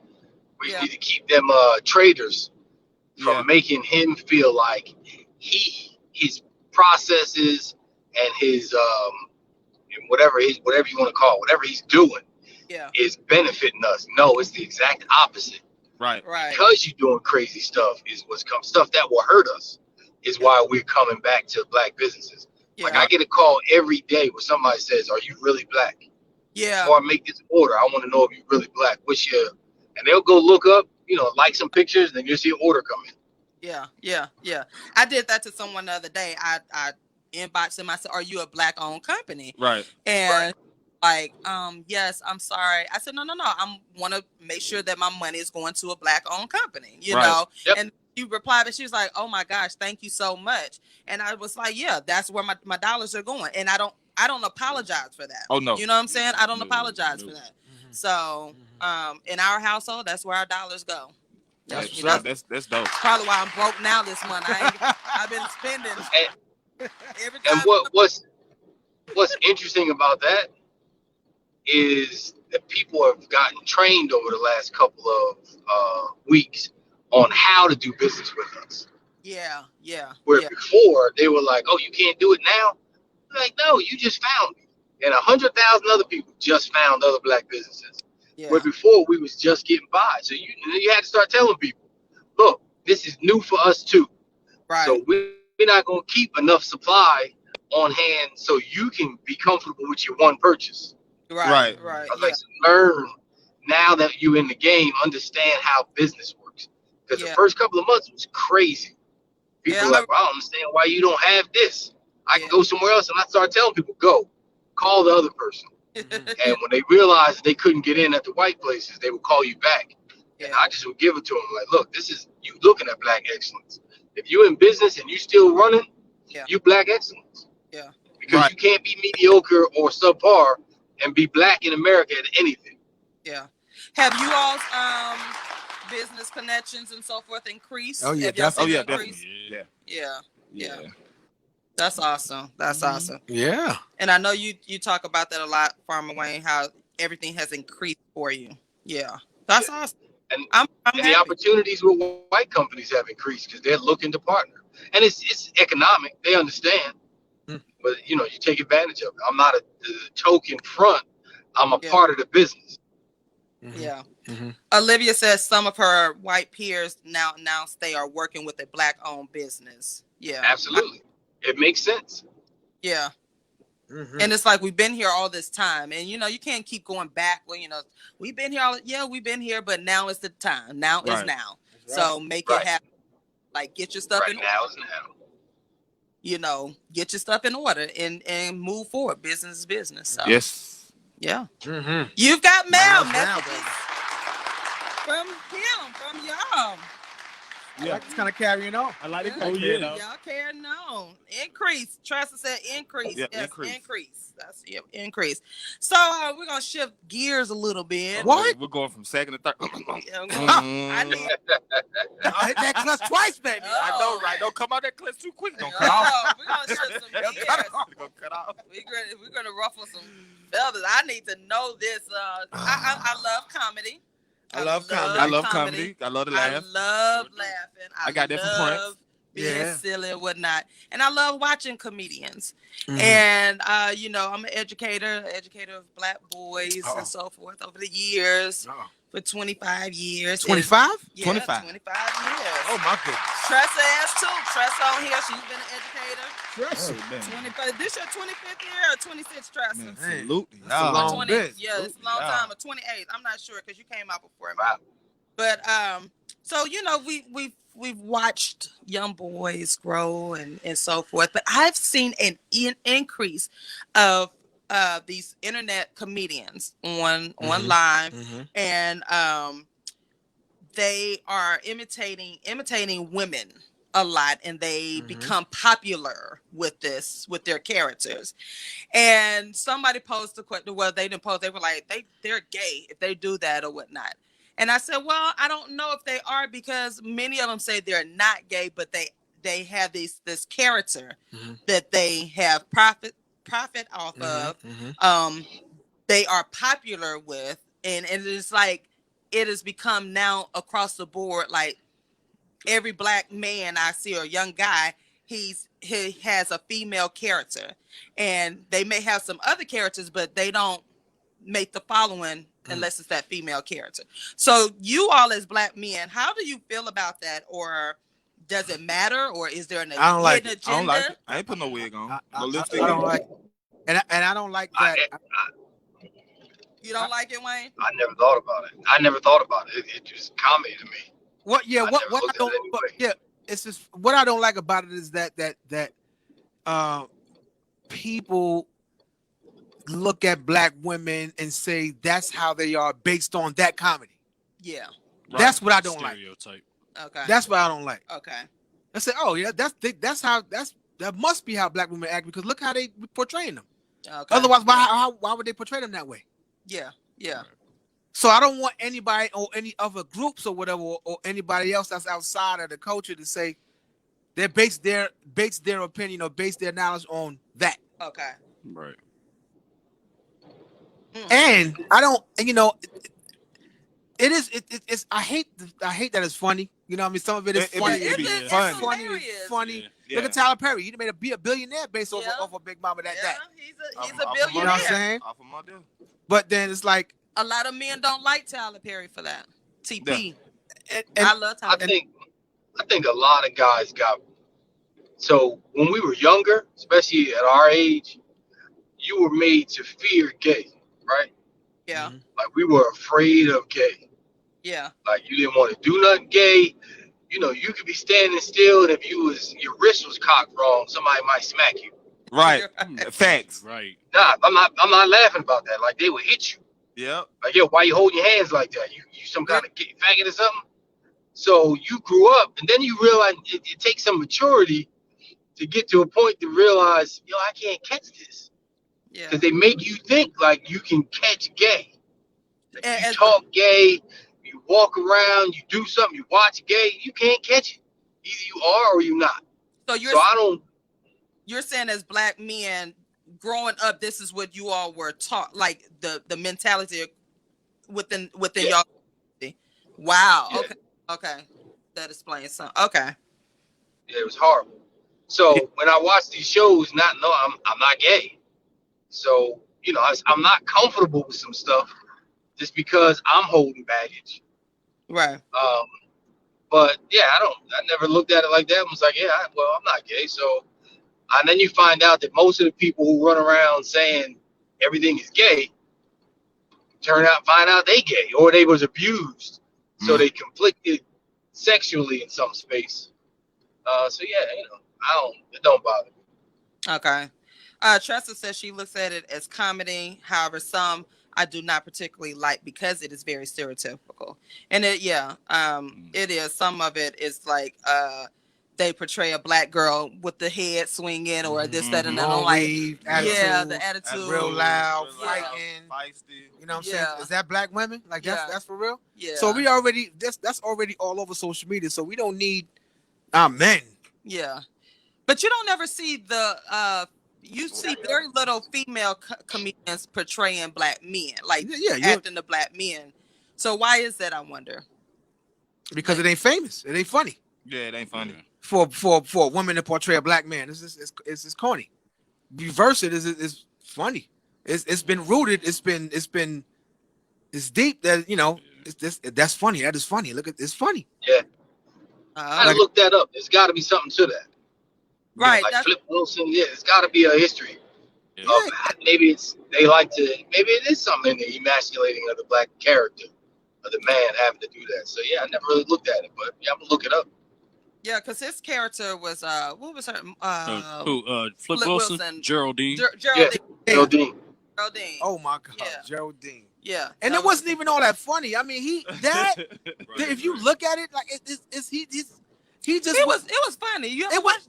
We need to keep them traders from making him feel like his processes and his and whatever you want to call it, whatever he's doing is benefiting us. No, it's the exact opposite. Right. Because you're doing crazy stuff is what's come stuff that will hurt us is why we're coming back to black businesses. Yeah. Like, I get a call every day where somebody says, "Are you really black?" Yeah. Or I make this order. I want to know if you're really black. What's your? And they'll go look up, like some pictures, and then you'll see an order come in. Yeah. I did that to someone the other day. I inboxed him. I said, "Are you a black-owned company?" Right. And like, yes, I'm sorry. I said, no. I want to make sure that my money is going to a black-owned company. You know. Yep. And she replied, and she was like, "Oh my gosh, thank you so much." And I was like, "Yeah, that's where my dollars are going." And I don't apologize for that. Oh no. You know what I'm saying? I don't apologize for that. So, in our household, that's where our dollars go. That's dope. Probably why I'm broke now this month. I've been spending every time. And what's interesting about that is that people have gotten trained over the last couple of weeks on how to do business with us. Yeah. Where before they were like, "Oh, you can't do it now." Like, no, you just found me, and 100,000 other people just found other black businesses. Yeah. Where before we was just getting by. So you had to start telling people, "Look, this is new for us too." Right. So we're not gonna keep enough supply on hand so you can be comfortable with your one purchase. Right. I was like, so learn now that you're in the game, understand how business works. Because the first couple of months was crazy. People were like, "Well, I don't understand why you don't have this. I can go somewhere else." And I started telling people, "Go, call the other person." And when they realized they couldn't get in at the white places, they would call you back. And I just would give it to them like, "Look, this is you looking at black excellence. If you're in business and you still running, you black excellence. Yeah. Because you can't be mediocre or subpar and be black in America at anything." Yeah. Have you all's business connections and so forth increased? Oh yeah, Have y'all definitely. seen it increase? Yeah. That's awesome. That's awesome. Yeah. And I know you talk about that a lot, Farmer Wayne, how everything has increased for you. Yeah, that's awesome. And I'm and the happy. opportunities with white companies have increased because they're looking to partner, and it's economic. They understand, but you take advantage of it. I'm not a token front. I'm a Yeah. part of the business. Yeah. Olivia says some of her white peers now announce they are working with a black-owned business. Yeah. Absolutely, it makes sense. Yeah. And it's like we've been here all this time, and you can't keep going back. Well, we've been here we've been here, but now is the time. Now is now. So make it happen. Like get your stuff in order. Now is now. Get your stuff in order and move forward. Business is business. So Yes. yeah. You've got mail messages from y'all. Yeah, it's kind of carrying on. I like it. Yeah. Oh, yeah. Y'all carrying on. Increase. Tressa said increase. Yeah, Yes, increase. increase. That's increase. So we're gonna shift gears a little bit. What? We're going from second to third. I need. I hit that clutch twice, baby. I know, right? Don't come out that clutch too quick. Don't cut Oh, off. we're gonna shift some Don't gears. cut off. We're gonna ruffle some feathers. I need to know this. I love comedy. I love comedy. I love comedy. I love to laugh. I love laughing. I got that from Prince. Being silly and whatnot. And I love watching comedians. Mhm. And I'm an educator of black boys and so forth over the years. For 25 years. 25? Yeah, 25. 25 years. Oh my goodness. Tressa has too. Tressa on here. She's been an educator. Tressa. 25. This your 25th year or 26th, Tressa? Man, absolutely. That's a long 20, bit. yeah, it's a long time. Or 28. I'm not sure because you came out before me. Wow. But so we've watched young boys grow and so forth. But I've seen an increase of these internet comedians online, and they are imitating women a lot, and they become popular with their characters. And somebody posed the question, well, they didn't post, they were like, they're gay if they do that or whatnot. And I said, well, I don't know if they are, because many of them say they're not gay, but they have this character that they have profit off of. They are popular with, and it's like it has become now across the board, like every black man I see or young guy, he has a female character, and they may have some other characters, but they don't make the following unless it's that female character. So you all as black men, how do you feel about that? Or does it matter? Or is there an hidden agenda? I don't like it. I ain't put no wig on. No lipstick. I don't like it. And I don't like that. You don't like it, Wayne? I never thought about it. It just comedy to me. What I never don't looked at it anyway. it's just what I don't like about it is that people look at black women and say that's how they are based on that comedy. Yeah. Right. That's what I don't Stereotype. Okay. That's what I don't like. Okay. I say, oh yeah, that must be how black women act, because look how they portraying them. Okay. Otherwise, why would they portray them that way? Yeah. Yeah. So I don't want anybody or any other groups or whatever, or anybody else that's outside of the culture to say they base their opinion or base their knowledge on that. Okay. Right. And I don't, it's I hate that it's funny. You know what I mean? Some of it is funny. It's funny. Yeah. Look at Tyler Perry. He made a billionaire based off of Big Mama that. He's a Off billionaire. You know what I'm saying? Off of my deal. But then it's like, A lot of men don't like Tyler Perry for that. TP. and I love Tyler Perry. I think a lot of guys got. So when we were younger, especially at our age, you were made to fear gay, right? Yeah. Like we were afraid of gay. Yeah. Like you didn't want to do nothing gay. You could be standing still, and if your wrist was cocked wrong, somebody might smack you. Right. Facts. Right. Nah, I'm not laughing about that. Like they would hit you. Yep. Like, yo, why you holding your hands like that? You some kind of faggot or something? So you grew up, and then you realize it takes some maturity to get to a point to realize, yo, I can't catch this. Yeah. Because they make you think like you can catch gay. Like, you And- talk gay, you walk around, you do something, you watch gay, you can't catch it. Either you are or you're not. So So I don't. you're saying as black men growing up, this is what you all were taught, like the mentality within Yeah. y'all. Wow. Yeah. Okay. That explains some. Okay. Yeah, it was horrible. So when I watch these shows, I'm not gay. So I'm not comfortable with some stuff just because I'm holding baggage. Right. But yeah, I never looked at it like that. I was like, yeah, I'm not gay. So, and then you find out that most of the people who run around saying everything is gay find out they gay or they was abused. So they conflicted sexually in some space. So yeah, it don't bother me. Okay. Tressa says she looks at it as comedy. However, some I do not particularly like because it is very stereotypical. And it is. Some of it is like they portray a black girl with the head swinging or this, that, and then I'm like, the attitude, real loud, yeah. feisty. You know what I'm saying? Is that black women? Like that's for real? Yeah. So we already that's already all over social media. So we don't need our men. Yeah. But you don't ever see you see very little female comedians portraying black men, like acting the black men. So why is that, I wonder? Because it ain't famous. It ain't funny. Yeah, it ain't funny. For a woman to portray a black man, it's corny. Reverse it is funny. It's been rooted. It's deep. That that's funny. That is funny. Look at it's funny. Yeah. I looked that up. There's got to be something to that. Right. Like Flip Wilson. Yeah, it's got to be a history. Yeah. Maybe it is something in the emasculating of the black character of the man having to do that. So yeah, I never really looked at it, but yeah, I'm gonna look it up. Yeah, because his character was what was her? Flip Wilson? Geraldine. Geraldine. Oh my God, yeah. Geraldine. Yeah, and it wasn't even all that funny. I mean, if you look at it, like it was funny.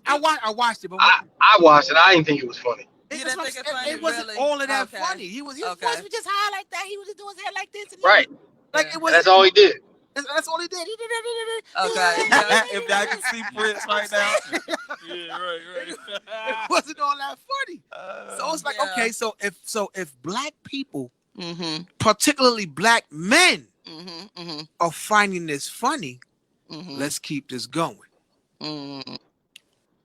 I watched it, but I watched it. I didn't think it was funny. It wasn't really all of that funny. He was just high like that. He was just doing his head like this. And right. Like it was. That's all he did. That's all he did. He did it. Okay. If I can see Prince right now. Yeah, right. It wasn't all that funny. So it's like, okay, so if black people, particularly black men, are finding this funny, let's keep this going.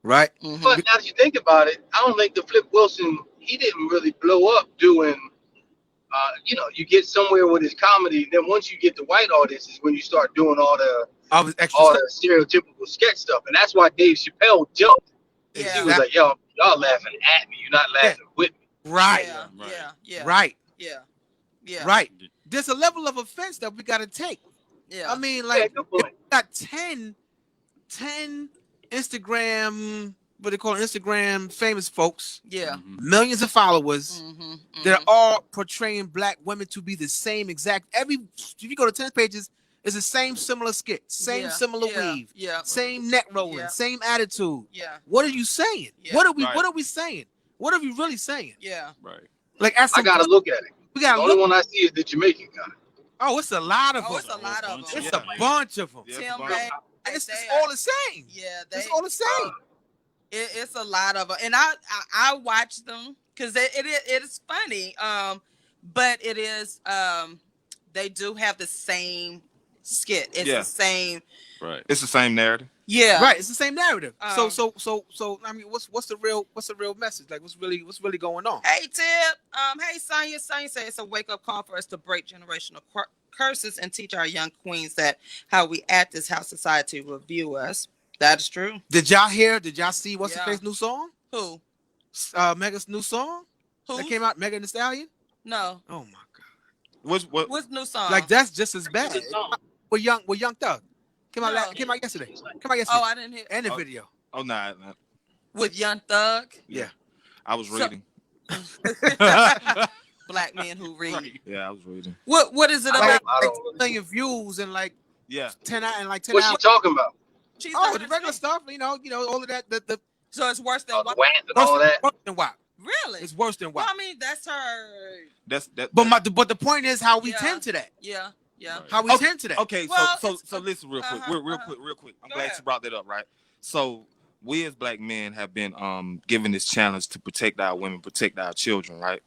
Right? But now that you think about it, I don't think the Flip Wilson, he didn't really blow up doing. You get somewhere with his comedy. Then once you get the white audience, is when you start doing all the stereotypical sketch stuff, and that's why Dave Chappelle jumped. Yeah. He was like, "Y'all laughing at me. You're not laughing with me." Right. Yeah. Right. Yeah. Right. There's a level of offense that we got to take. Yeah. I mean, like, good if we point. got 10 Instagram. What they call it, Instagram famous folks, millions of followers. They're all portraying black women to be the same exact. If you go to 10 pages, it's the same similar skit, similar weave, same neck rolling, same attitude. Yeah. What are you saying? Yeah. What are we saying? What are we really saying? Yeah. Right. Like I gotta look at it. We gotta the only one I see is the Jamaican guy. Oh, it's a lot of them. It's a lot of them. It's a bunch of them. It's all the same. Yeah, it's all the same. It's a lot of them, and I watch them because it is funny. But it is they do have the same skit. It's the same. Right. It's the same narrative. Yeah. Right. It's the same narrative. So I mean, what's the real message? Like, what's really going on? Hey Tip. Hey Sonya. Sonya said it's a wake up call for us to break generational curses and teach our young queens that how we act is how society will view us. That is true. Did y'all hear? Did y'all see what's the face new song? Who? Mega's new song. Who? That came out. Megan Thee Stallion. No. Oh my God. What's new song? Like that's just as bad. With Young Thug. Came out yesterday. Oh, I didn't hear. And the video. Oh, nah. With Young Thug. Yeah. I was reading. Black men who read. Right. Yeah, I was reading. What is it about? Like 2 million views and like 10 What's hours. she talking about? The regular stuff. You know, all of that. So it's worse than WAP and all that. Worse than WAP. Really? It's worse than WAP. Well, I mean, that's her. But the point is how we tend to that. Yeah. Yeah. How we tend to that. Okay, Well, so listen real quick. Real quick. I'm glad you brought that up, right? So we as black men have been given this challenge to protect our women, protect our children, right?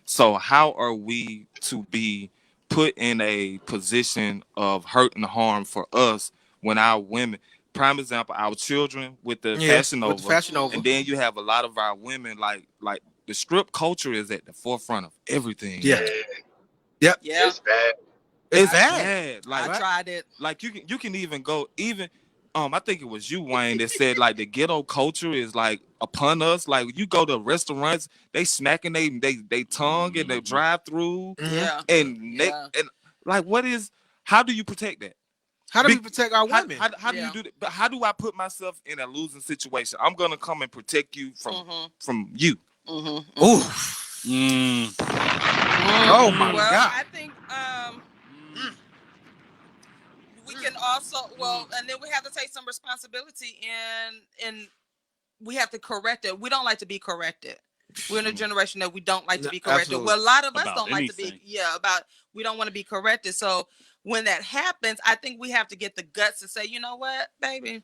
So how are we to be put in a position of hurt and harm for us when our women, prime example, our children with the Fashion with the Nova, Fashion Nova. and then you have a lot of our women like the strip culture is at the forefront of everything. Yeah. Yeah. It's bad. It's bad. Like I tried it. like you can even go even I think it was you, Wayne, that said like the ghetto culture is like upon us. Like you go to restaurants, they smacking they tongue in the drive through, Yeah. and they and like how do you protect that? How do we protect our women? How do you do that? But how do I put myself in a losing situation? I'm gonna come and protect you from you. Ooh. Oh my God. I think we can also and then we have to take some responsibility and we have to correct it. We don't like to be corrected. We're in a generation that we don't like to be corrected. Absolutely. Well, a lot of us About don't like to be we don't want to be corrected. So when that happens, I think we have to get the guts to say, you know what, baby,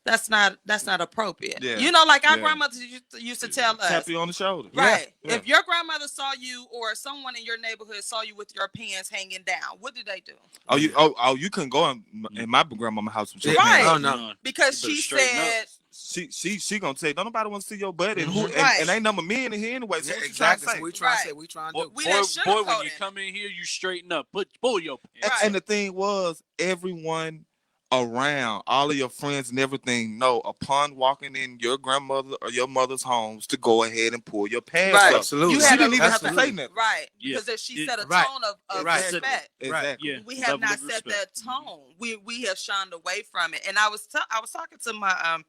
that's not appropriate. Yeah. You know, like our grandmothers used to tell us. Tap you on the shoulder. Right. Yeah. If your grandmother saw you or someone in your neighborhood saw you with your pants hanging down, what did they do? You couldn't go in my grandmama's house with your Right. pants. Oh no. Because she said she gonna say, don't nobody want to see your butt, and Right. and ain't number men in here anyway. So Yeah, what you exactly. trying to say? So we trying to say, we trying to do. We done Boy, when sugarcoat you it. come in here, you straighten up. Pull your pants. Right. And the thing was, everyone around, all of your friends and everything know upon walking in your grandmother or your mother's homes to go ahead and pull your pants Right. up. Absolutely. You She had didn't even have Absolutely. to say nothing. Right. Yeah. Because she set a Right. tone of Right. respect. Exactly. Yeah. We have Level not of set respect. that tone. We have shunned away from it. And I was talking to my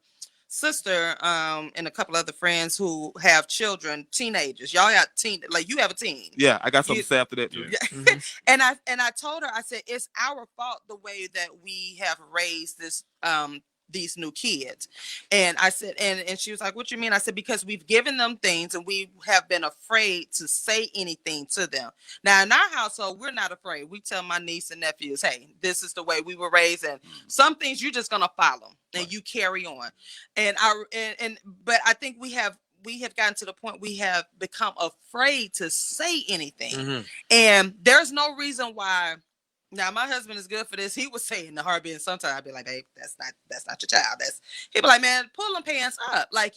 sister and a couple other friends who have children, teenagers. Y'all got you have a teen. Yeah, I got something to say after that too. Yeah. And I told her, I said, it's our fault the way that we have raised these new kids. And I said, and she was like, what you mean? I said, because we've given them things and we have been afraid to say anything to them. Now in our household, we're not afraid. We tell my niece and nephews, hey, this is the way we were raised, and some things you're just gonna follow and you carry on. But I think we have gotten to the point we have become afraid to say anything. And there's no reason why. Now my husband is good for this. He was saying the heartbeat, and sometimes I'd be like, babe, that's not your child. He'd be like, man, pull them pants up. Like,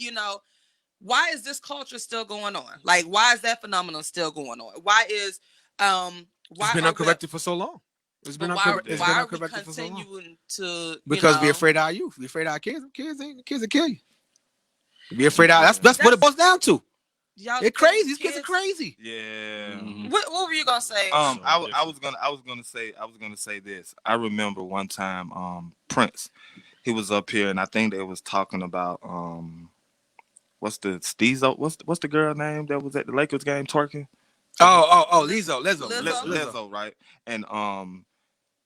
why is this culture still going on? Like, why is that phenomenon still going on? Why is It's been uncorrected for so long. It's been uncorrected why for are we so long. continuing to Because we're afraid of our youth. We're afraid of our kids. Kids will kill you. We're afraid of that's what it boils down to. They're crazy. These kids are crazy. Yeah. What were you gonna say? I was gonna say this. I remember one time, Prince, he was up here, and I think they was talking about what's the girl name that was at the Lakers game twerking? Lizzo, right? And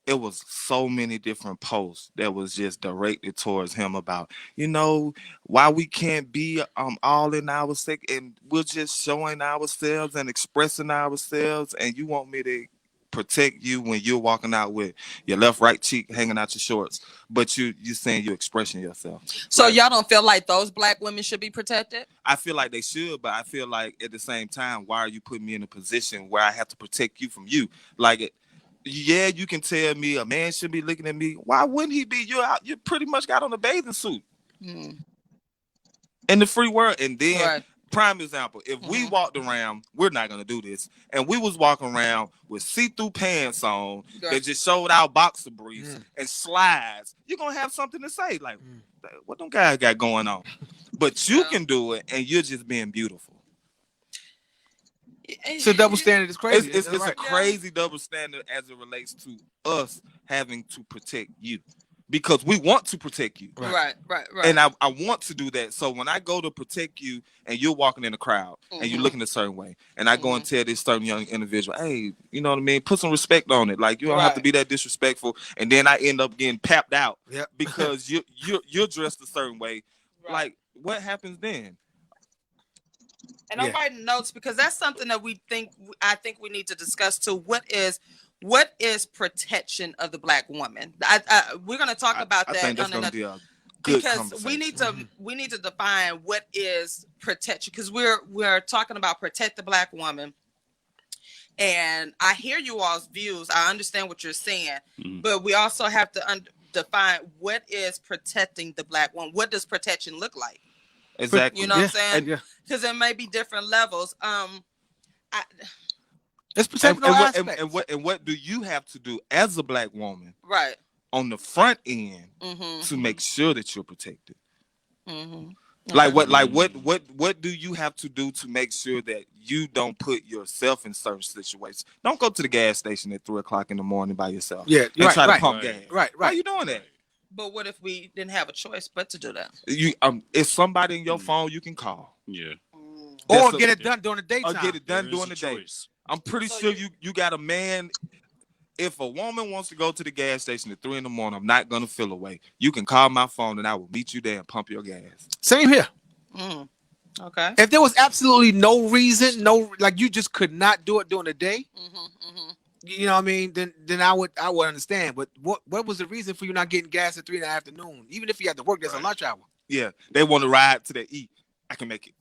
it was so many different posts that was just directed towards him about, why we can't be all in our sick, and we're just showing ourselves and expressing ourselves, and you want me to protect you when you're walking out with your right cheek hanging out your shorts, but you saying you're expressing yourself. So like, y'all don't feel like those black women should be protected? I feel like they should, but I feel like at the same time, why are you putting me in a position where I have to protect you from you? Yeah, you can tell me a man should be looking at me. Why wouldn't he be? You pretty much got on a bathing suit in the free world. And then, prime example, if we walked around, we're not going to do this, and we was walking around with see-through pants on that just showed our boxer briefs and slides, you're going to have something to say. Like, what them guys got going on? But you can do it, and you're just being beautiful. It's a double standard. It's crazy. It's a crazy double standard as it relates to us having to protect you, because we want to protect you. Right. And I want to do that. So when I go to protect you and you're walking in the crowd and you're looking a certain way, and I go and tell this certain young individual, hey, you know what I mean? Put some respect on it. Like, you don't have to be that disrespectful. And then I end up getting papped out because you're dressed a certain way. Right. Like, what happens then? And I'm writing notes because that's something that I think we need to discuss too. What is protection of the black woman? We're going to talk about that. I think that's going to be a good because conversation. we need to define what is protection, because we're talking about protect the Black woman. And I hear you all's views. I understand what you're saying, but we also have to define what is protecting the Black woman. What does protection look like? Exactly. You know what I'm saying? Yeah. Because there may be different levels. It's protecting all aspects. And what do you have to do as a Black woman, right, on the front end to make sure that you're protected? Like what do you have to do to make sure that you don't put yourself in certain situations? Don't go to the gas station at 3:00 in the morning by yourself. Yeah, and try to pump gas. Right. Why are you doing that? But what if we didn't have a choice but to do that? You if somebody in your phone you can call. Yeah. Or get it done during the daytime. Or get it done during the day. I'm pretty sure you got a man. If a woman wants to go to the gas station at 3 a.m, I'm not gonna feel away. You can call my phone and I will meet you there and pump your gas. Same here. Okay. If there was absolutely no reason, like you just could not do it during the day, you know what I mean? Then I would understand. But what was the reason for you not getting gas at 3 in the afternoon? Even if you had to work, there's a lunch hour. Yeah, they want to ride to the E. I can make it.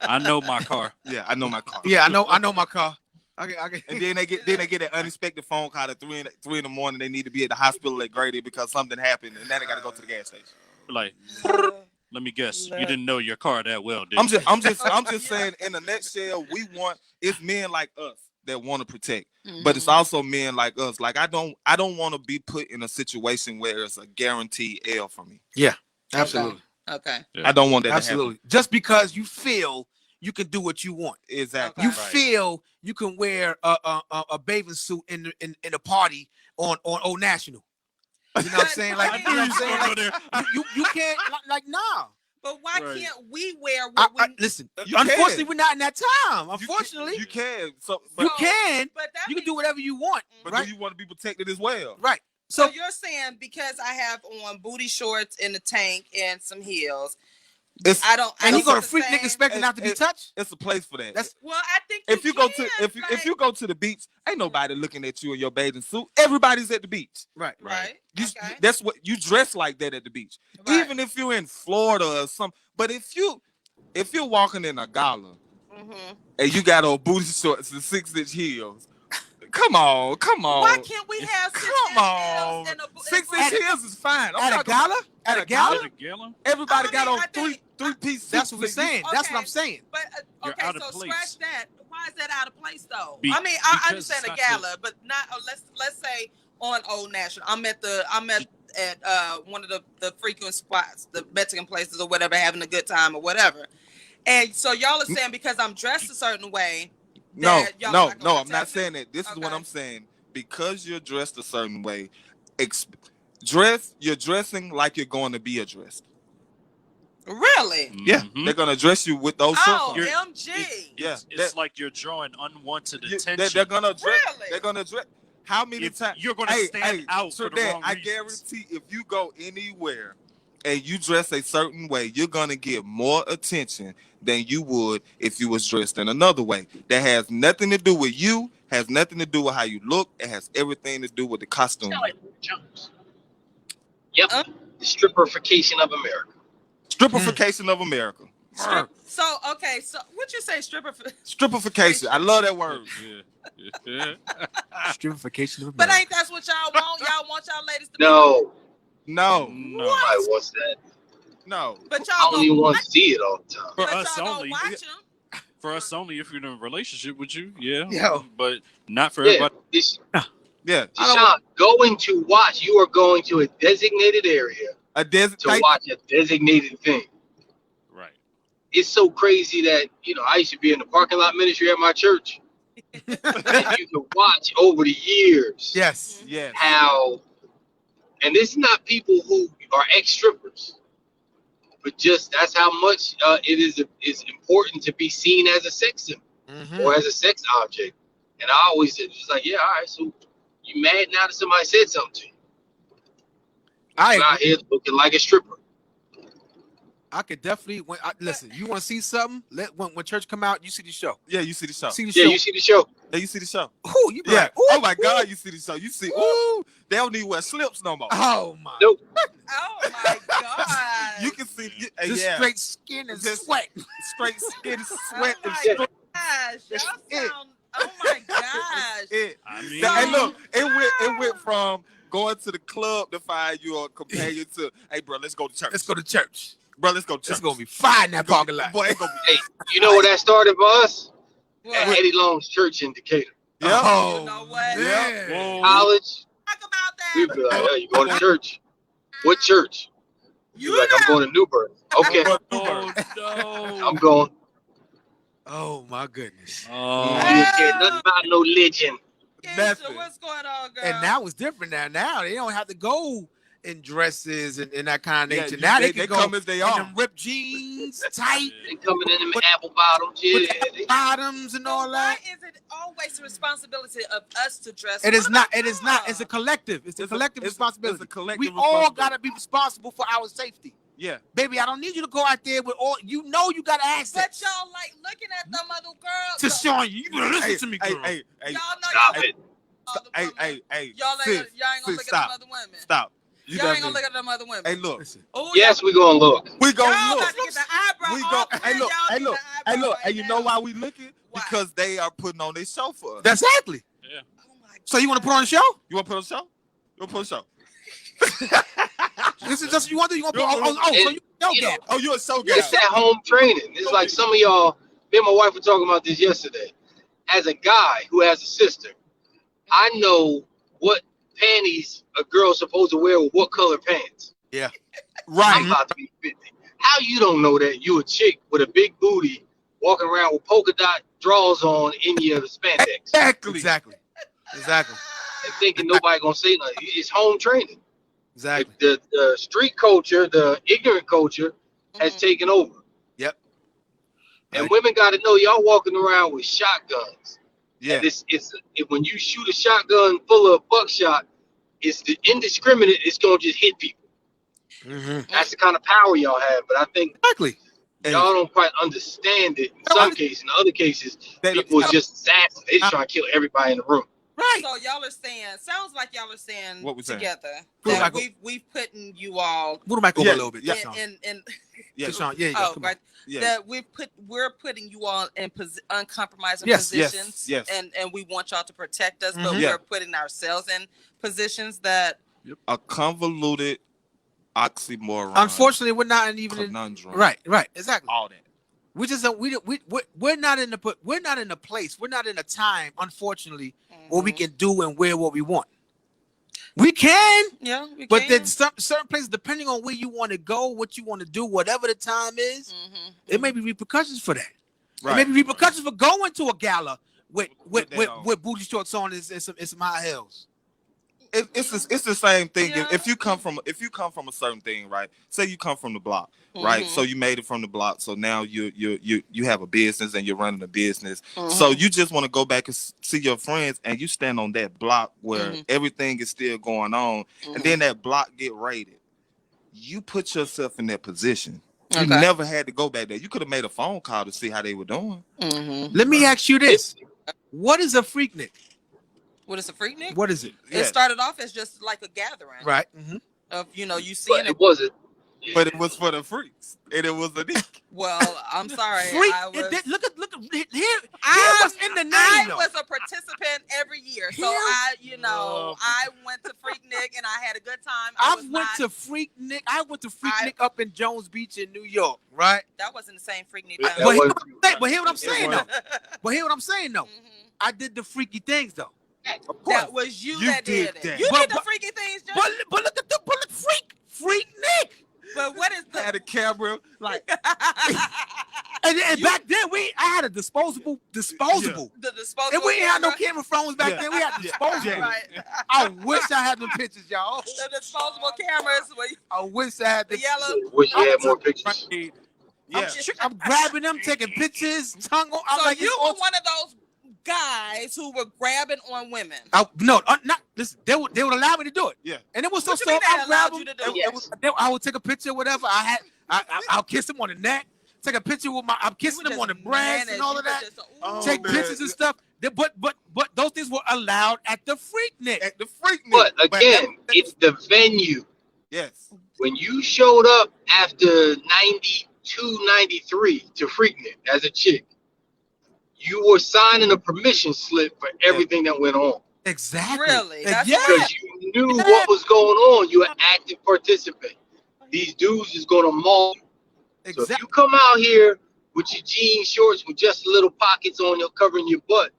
I know my car. Yeah, I know my car. Yeah, I know my car. Okay. And then they get an unexpected phone call at 3 in the morning. They need to be at the hospital at Grady because something happened, and now they got to go to the gas station. Like, let me guess, you didn't know your car that well, did you? I'm just saying. In a nutshell, it's men like us that want to protect, but it's also men like us. Like I don't want to be put in a situation where it's a guaranteed L for me. Yeah, absolutely. Okay. Yeah. I don't want that. Absolutely. Just because you feel you can do what you want. Exactly. You feel you can wear a bathing suit in a party on Old National. You know what I'm saying? Like, you know what I'm saying? Like, you can't like nah. But why can't we wear what we listen? You unfortunately, can. we're not in that time. Unfortunately, you can. So you can. But that You can do whatever you want. But right? do you want to be protected as well? Right. So you're saying because I have on booty shorts and a tank and some heels, I don't. And you go to the freak same- nigga expecting not to be touched? It's a place for that. Well, I think if you go to the beach, ain't nobody looking at you in your bathing suit. Everybody's at the beach. Right. Right. Okay. That's what you dress like that at the beach. Right. Even if you're in Florida or something. But if you're walking in a gala and you got on booty shorts and 6-inch heels, come on. Why can't we have 6-inch heels and a 6-inch heels is fine. At a gala? At a gala? Everybody got on three-piece suits. That's what we're saying. That's what I'm saying. But You're okay, out of so place. scratch that. Why is that out of place though? I understand a gala, but not. Let's say on Old National. I'm at one of the frequent spots, the Mexican places or whatever, having a good time or whatever. And so y'all are saying because I'm dressed a certain way. No, I'm not saying that. This is what I'm saying. Because you're dressed a certain way, you're dressing like you're going to be addressed. Really? Yeah, they're gonna dress you with those. Oh, shirts. MG. It's like you're drawing unwanted attention. They're gonna dress. Really? They're gonna dress. How many times you're gonna stand out for the wrong I reasons. guarantee if you go anywhere and you dress a certain way, you're gonna get more attention than you would if you was dressed in another way. That has nothing to do with you. Has nothing to do with how you look. It has everything to do with the costume. Yep. The stripperification of America. Stripperification of America. So okay, so what you say, Stripperification. I love that word. Yeah. Stripperification of But America. ain't that's what y'all want? Y'all want y'all ladies to No. Nobody wants that. No. But I y'all don't even gonna want watch to see it all the time. For but us y'all gonna only. watch them. For us only if you're in a relationship with you, yeah. Yo. But not for Yeah, everybody. Yeah. TaShon, going to watch. You are going to a designated area to watch a designated thing. Right. It's so crazy that, I used to be in the parking lot ministry at my church. And you can watch over the years Yes. Yes. how, and this is not people who are ex-strippers, but just that's how much it is important to be seen as a sex symbol or as a sex object. And I always said, just like, yeah, all right, so you mad now that somebody said something to you? You're out here looking like a stripper. I could definitely listen. You want to see something? When church come out, you see the show. Yeah, you see the show. See the show. Yeah, you see the show. Yeah, you see the show. Ooh, you be Yeah. like, ooh, Oh my ooh. God, you see the show. You see. Ooh, they don't need to wear slips no more. Oh my. Nope. Oh my gosh. You can see, Just yeah, straight skin and Just- sweat. straight skin, Oh sweat, and my straight. gosh. That's Y'all it. sound. Oh my gosh. It. I mean, Hey, look, it went from going to the club to find you a companion to, hey, bro, let's go to church. Let's go to church. Bro, let's go to church. It's gonna be fine in that parking lot. Boy, it's gonna Hey, you know where that started for us? What? At Eddie Long's church in Decatur. be. Yeah. Oh, You know what? man. Whoa. College, Talk about that. we'd be like, "Oh, you going to church? What church?" You like, "I'm going to Newburgh." Okay, Oh, no. I'm going. Oh my goodness. You Oh, didn't care nothing about no religion. Keisha, Nothing. what's going on, girl? And now it's different now. Now they don't have to go in dresses and that kind of Yeah, nature. you- now they can go come as they in are. them ripped jeans, tight They coming in them But- apple bottoms. Yeah, with they- bottoms and So all why that. is it always the responsibility of us to dress? It is What not. about It is not. It's a y'all? collective. It's a collective responsibility. It's a collective We all responsibility. gotta be responsible for our safety, Yeah. baby. I don't need you to go out there with all. You know you got But access. y'all like looking at them other girls. To Sean, you better listen Hey, to me, hey, girl. hey, hey, Y'all know Stop y'all it. other hey, women. hey, hey. Y'all sis, ain't gonna sis, look at stop, them other women. stop. You Y'all got ain't gonna me. look at them other women. Hey, look. Listen. Ooh, Yes, we gonna look. We gonna y'all look. about to get the eyebrow. We all go. three Hey, of look. y'all Hey, get look. the Hey, eyebrow look. right And you now. know why we looking? Why? Because they are putting on their show for us. That's exactly. Oh my So you want to put on a show? You want to put on a show? You want to put on a show? This is just what you want to do. You want to put? So you know You know, that. Oh, you a show guy. It's at home training. It's like some of y'all, me and my wife were talking about this yesterday. As a guy who has a sister, I know what panties a girl's supposed to wear with what color pants. I'm Right. about to be 50. How you don't know that you a chick with a big booty walking around with polka dot drawers on in your spandex Exactly. Exactly. Exactly. and thinking nobody gonna say nothing? It's home training. Exactly. The street culture, the ignorant culture, has taken over. Yep. And women got to know y'all walking around with shotguns. Yeah. And when you shoot a shotgun full of buckshot, it's the indiscriminate. It's gonna just hit people. Mm-hmm. That's the kind of power y'all have. But I think Exactly. y'all don't quite understand it. In some cases, in other cases, They don't- people is just assassins. They just trying to kill everybody in the room. Right. So y'all are saying, sounds like y'all are saying What we saying? together Who's that Michael? we've putting you all Move the mic over Yeah, a little bit. yeah. in Yeah. Sean, yeah, you go. oh Come on. right Yeah. that we're putting you all in uncompromising Yes, yes, positions yes. and we want y'all to protect us, but Mhm. Yeah. we're putting ourselves in positions that A convoluted oxymoron. Unfortunately, we're not even in, conundrum. right. Exactly. All that. We just don't. We're not in the. We're not in a place. We're not in a time. Unfortunately, where we can do and wear what we want. We can, yeah we but can. then certain places, depending on where you want to go, what you want to do, whatever the time is, there may be repercussions for that. There may Right. be repercussions for going to a gala with that on. booty shorts on and some high heels. It's the same thing. Yeah. If you come from a certain thing, right? Say you come from the block, right? So you made it from the block. So now you have a business and you're running a business. So you just want to go back and see your friends, and you stand on that block where everything is still going on, and then that block get raided. You put yourself in that position. You Okay. never had to go back there. You could have made a phone call to see how they were doing. Let me ask you this: what is a freaknik? What is a freaknik? What is it? It started off as just like a gathering Right. of you see But it wasn't. But it was for the freaks, and it was a dick. well I'm sorry Freak. I was Look at here. What's in the name? I though. was a participant every year, so Here- I went to Freaknik and I had a good time. I went to Freaknik up in Jones Beach in New York, right? That wasn't the same Freaknik. That though. But hear what I'm saying though. wasn't. But hear what I'm saying though. I did the freaky things though. That was you that did it. that. You But- did the but- freaky things, John. But look at the Freaknik. But what is Had the a camera, like And back then I had a disposable. the disposable? And we ain't had no camera? camera phones back then. We had disposable. Right. I wish I had them pictures, y'all. The disposable cameras where I wish I had the the yellow. Wish you had more pictures. yeah. I'm grabbing them, taking pictures, tongue on. I'm So like, you were one of those guys who were grabbing on women. no, not listen. They would allow me to do it. Yeah. And it was so What you mean soft. they I grab allowed you them. to do Yes. I would take a picture, whatever. I'll kiss them on the neck. Take a picture with I'm kissing them on the breast and all of that. Oh, Take man. pictures and stuff. But those things were allowed at the Freaknik. At the freak. But again, it's the venue. yes. When you showed up after 92, 93 to Freaknik as a chick, you were signing a permission slip for everything that went on. Exactly. Really? That's Yeah. Because you knew what was going on. You were an active participant. These dudes is going to maul you. So if Exactly. you come out here with your jean shorts with just little pockets on you covering your butt,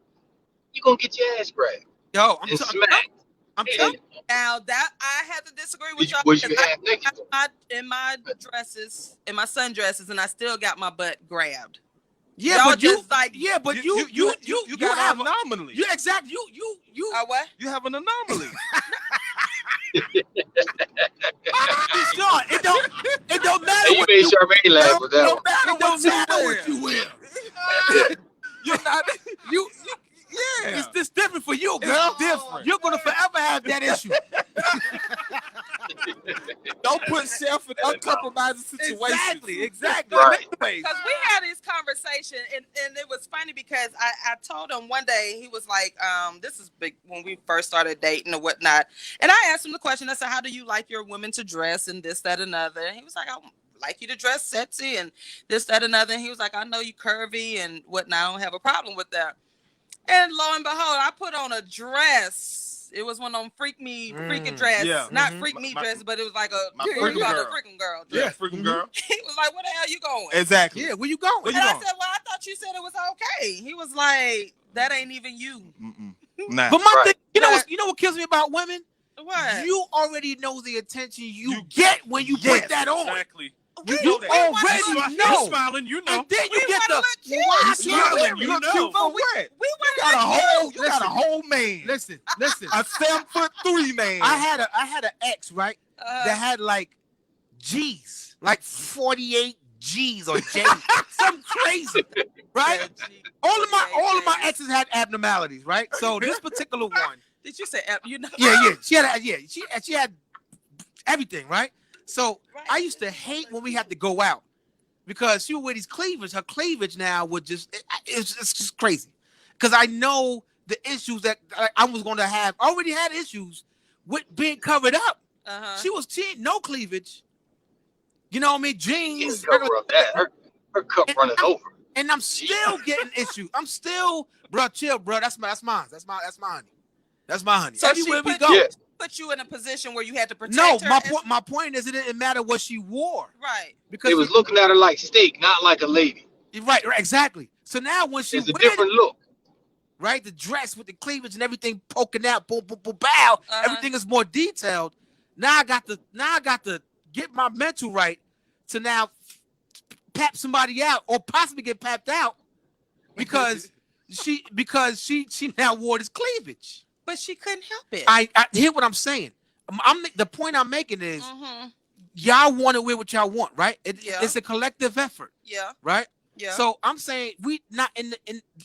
you're going to get your ass grabbed Yo, and smacked. I'm telling you. Now that I have to disagree with y'all. Was you because half naked? in my dresses, in my sundresses, and I still got my butt grabbed. Yeah, Y'all but you just like yeah, but you got have an anomaly. you exactly you what? You have an anomaly. Sean, it don't matter Hey, you what made Charmaine laugh with that one. it don't matter what you wear. You're not. You Yeah. it's this different for you, girl. different. You're gonna forever have that issue. Don't put self in uncompromising situations. Exactly. Right. Because we had this conversation, and it was funny because I told him one day, he was like, this is big when we first started dating or whatnot. And I asked him the question, I said, how do you like your women to dress and this, that, and other? And he was like, I like you to dress sexy and this, that, and other. And he was like, I know you curvy and whatnot. I don't have a problem with that. And lo and behold, I put on a dress. It was one of them freaking dress. Yeah. Not freak me dress, but it was like a freaking girl. freaking girl Yeah, dress. freaking girl. He was like, where the hell you going? Exactly. Yeah, where you going? Where And you I going? said, well, I thought you said it was okay. He was like, that ain't even you. Nah. But my Right. thing, you know what kills me about women? What? You already know the attention you get when you put that on. Exactly. We You we already wanna look know. You're smiling, you know. And then you We get wanna the look cute. why You smiling, you look know. cute But for we what? we You got a want whole, you got a whole man. Listen. A 7'3" man. I had an ex, right? That had like G's, like 48 G's or J's, something crazy, right? All of my exes had abnormalities, right? So this particular one, Did you say you know? yeah, she had everything, right? So Right. I used to hate when we had to go out because she would wear these cleavage. Her cleavage now would it's just crazy because I know the issues that I was going to have. I already had issues with being covered up. She ain't no cleavage. You know what I mean? You Jeans. can't cover up that. Her cup running over. And I'm still getting issues. I'm still, bro, chill, bro. That's mine. That's my honey. That's my honey. So Everywhere we she go. put, Yeah. put you in a position where you had to protect No, her. my point is it didn't matter what she wore. Right. Because They was looking at her like steak, not like a lady. right, exactly. So now when she It's a wears different look. right, the dress with the cleavage and everything poking out, boom, boom, boom, bow, everything is more detailed. Now I got to get my mental right to now pap somebody out or possibly get papped out because she now wore this cleavage. But she couldn't help it. I hear what I'm saying. The point I'm making is y'all want to wear what y'all want, right? It's a collective effort, Yeah. right? Yeah. So I'm saying we not in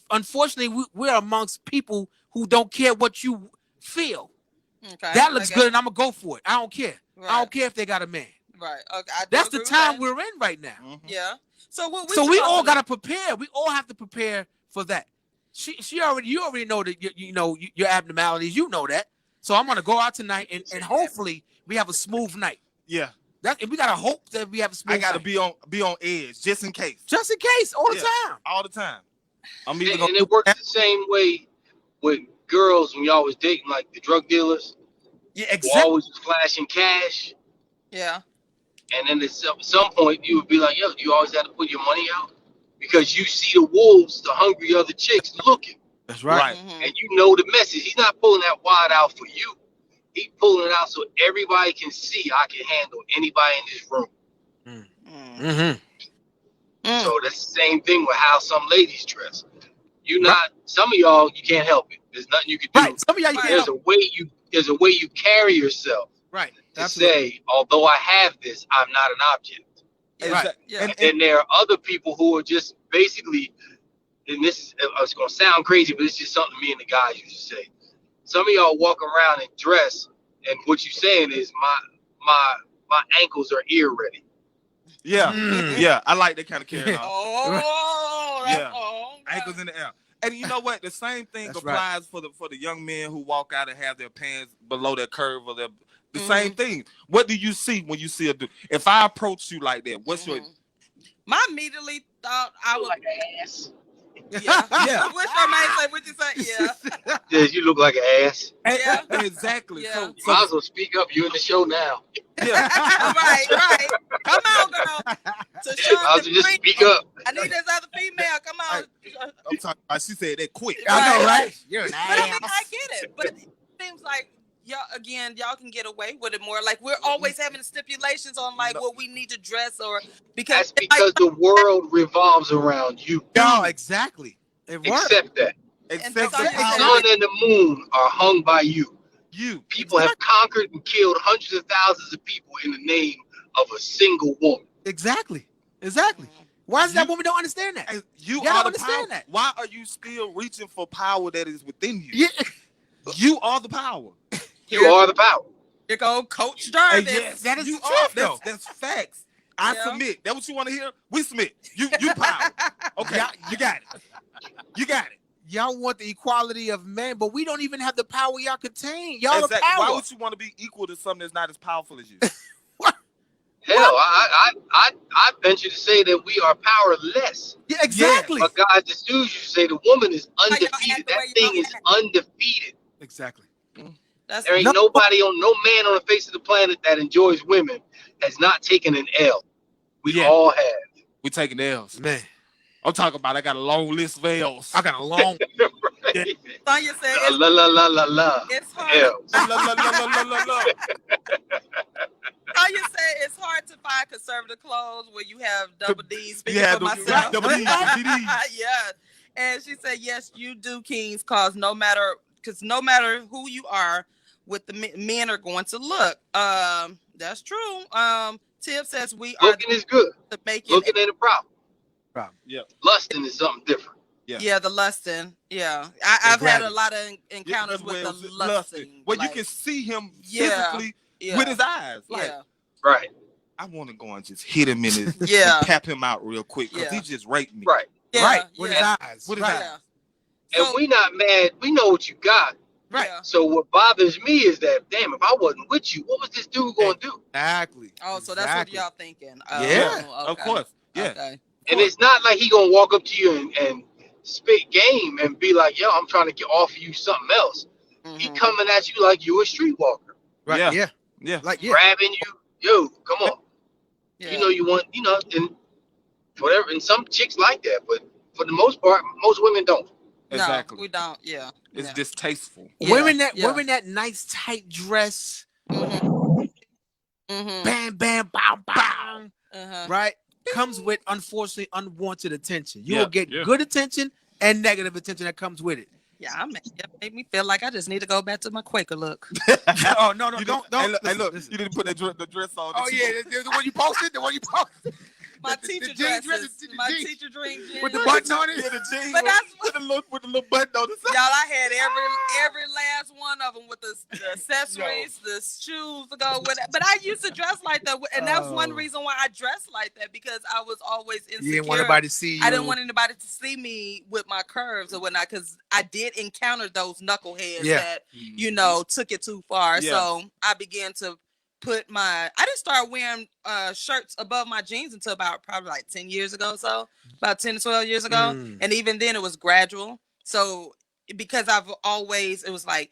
unfortunately we're amongst people who don't care what you feel. Okay. That looks good and I'm gonna go for it. I don't care. Right. I don't care if they got a man. Right. Okay. I do That's the agree with time that. we're in right now. Yeah. So what So we all gotta prepare. We all have to prepare for that. You already know that you know your abnormalities. You know that. So I'm gonna go out tonight and hopefully we have a smooth night. Yeah. And we gotta hope that we have a smooth I gotta night. be on edge just in case. Just in case, all the Yeah. time. All the time. I'm And, either and gonna it works the same way with girls when y'all was dating, like the drug dealers Yeah, who exactly. always was flashing cash. Yeah. And then at some point you would be like, yo, you always had to put your money out because you see the wolves, the hungry other chicks looking. That's right. Mhm. And you know the message. He's not pulling that wad out for you. He's pulling it out so everybody can see I can handle anybody in this room. Mm-hmm. So that's the same thing with how some ladies dress. Some of y'all, you can't help it. There's nothing you can do. Right. Some of y'all you can't help. There's a way you carry yourself Right. to say, although I have this, I'm not an object. Right. Yeah. And then there are other people who are just basically, and it's going to sound crazy, but it's just something me and the guys used to say. Some of y'all walk around and dress, and what you're saying is my ankles are ear ready. Yeah. Mm. Yeah. I like that kind of carrying on. Oh. That's Yeah. all. Ankles in the air. And you know what? The same thing That's applies for the young men who walk out and have their pants below their curve or their the same thing. What do you see when you see a dude? If I approach you like that, what's your My immediately thought I would like an ass. Yeah. Yeah. What's your man say? What you say? Yeah. Yeah, you look like an ass. Yeah. exactly? Yeah. Might as well speak up. You're in the show now. Yeah. right. Come on, girl. Might as well just speak up. I need this other female. Come on. I'm talking about, she said that quick. I know, right? You're an But I mean, ass. I get it. But it seems like y'all can get away with it more. Like we're always having stipulations on like what we need to dress or That's because the world revolves around you. No, exactly. It works. Accept that. Except that's for all The you say. sun and the moon are hung by you. you. People have conquered and killed hundreds of thousands of people in the name of a single woman. Exactly. Why is that woman don't understand that? And you Y'all are don't the power. understand that. Why are you still reaching for power that is within you? Yeah. You are the power. You are the power. Here go Coach Jarvis. Yes, that is you the truth, though. That's facts. I Yeah. submit. That what you want to hear? We submit. You power. Okay, you got it. You got it. Y'all want the equality of men, but we don't even have the power y'all contain. Y'all Exactly. the power. Why would you want to be equal to something that's not as powerful as you? Hell, I venture to say that we are powerless. Yeah, exactly. But God, the dudes you say the woman is y'all undefeated. act the That way thing y'all is act. undefeated. Exactly. That's There ain't No. nobody on no man on the face of the planet that enjoys women has not taken an L. We Yeah. all have. We taking L's. Man, I'm talking about I got a long list of L's. I got a long. Right? Sonya said La la la la la. it's hard. L's. La, la, la, la, la, la. Sonya said it's hard to find conservative clothes where you have double D's. Speaking Yeah, for myself. double D's, DDs. Yeah. And she said, yes, you do, Kings, because no matter who you are, what the men are going to look. That's true. Tiff says we are Looking is good. the making. Looking ain't a problem. Yeah. Lusting is something different. Yeah, the lusting. Yeah, I've had a lot of encounters with the lusting. Well, you like, can see him Yeah. physically yeah, with his eyes. Like, yeah, Right. I want to go and just hit him in his, Yeah. tap him out real quick because Yeah. he just raped me. Right. yeah, Right. With his yeah, eyes. With his right. eyes. yeah. And we not mad. We know what you got. Right. Yeah. So what bothers me is that, damn, if I wasn't with you, what was this dude going to do? Exactly. Oh, so that's what y'all thinking. Oh, Yeah, okay. Of course. Yeah. Okay. And it's not like he going to walk up to you and spit game and be like, yo, I'm trying to offer you something else. He Mhm. coming at you like you a streetwalker. Right. Yeah. Yeah. Yeah. Like yeah. Grabbing you. Yo, come on. Yeah. You know you want, and whatever. And some chicks like that. But for the most part, most women don't. Exactly. No, we don't. Yeah. It's yeah. distasteful. Yeah, Women yeah. that nice tight dress. Mhm. Mhm. Bam, bam, bow, bow. Uh-huh. Right. Comes with unfortunately unwanted attention. You Yeah, will get yeah. good attention and negative attention that comes with it. Yeah, it made me feel like I just need to go back to my Quaker look. Oh no, You don't. Hey, look, listen, look, listen. you didn't put the dress on. Oh yeah, the one you posted. The one you posted. My The teacher jean dresses. dresses, the My jeans. teacher dream jeans. With the button on it. Yeah, the jeans But that's with the little button on the Y'all, side. I had every last one of them with the accessories, the shoes to go with it. But I used to dress like that, and that's one Oh. reason why I dressed like that, because I was always insecure. You didn't want anybody to see you. I didn't want anybody to see me with my curves or whatnot, because I did encounter those knuckleheads Yeah. that, you know, took it too far. Yeah. So I began to I didn't start wearing shirts above my jeans until about probably like 10 years ago. So about 10 to 12 years ago. Mm. And even then it was gradual. So because it was like,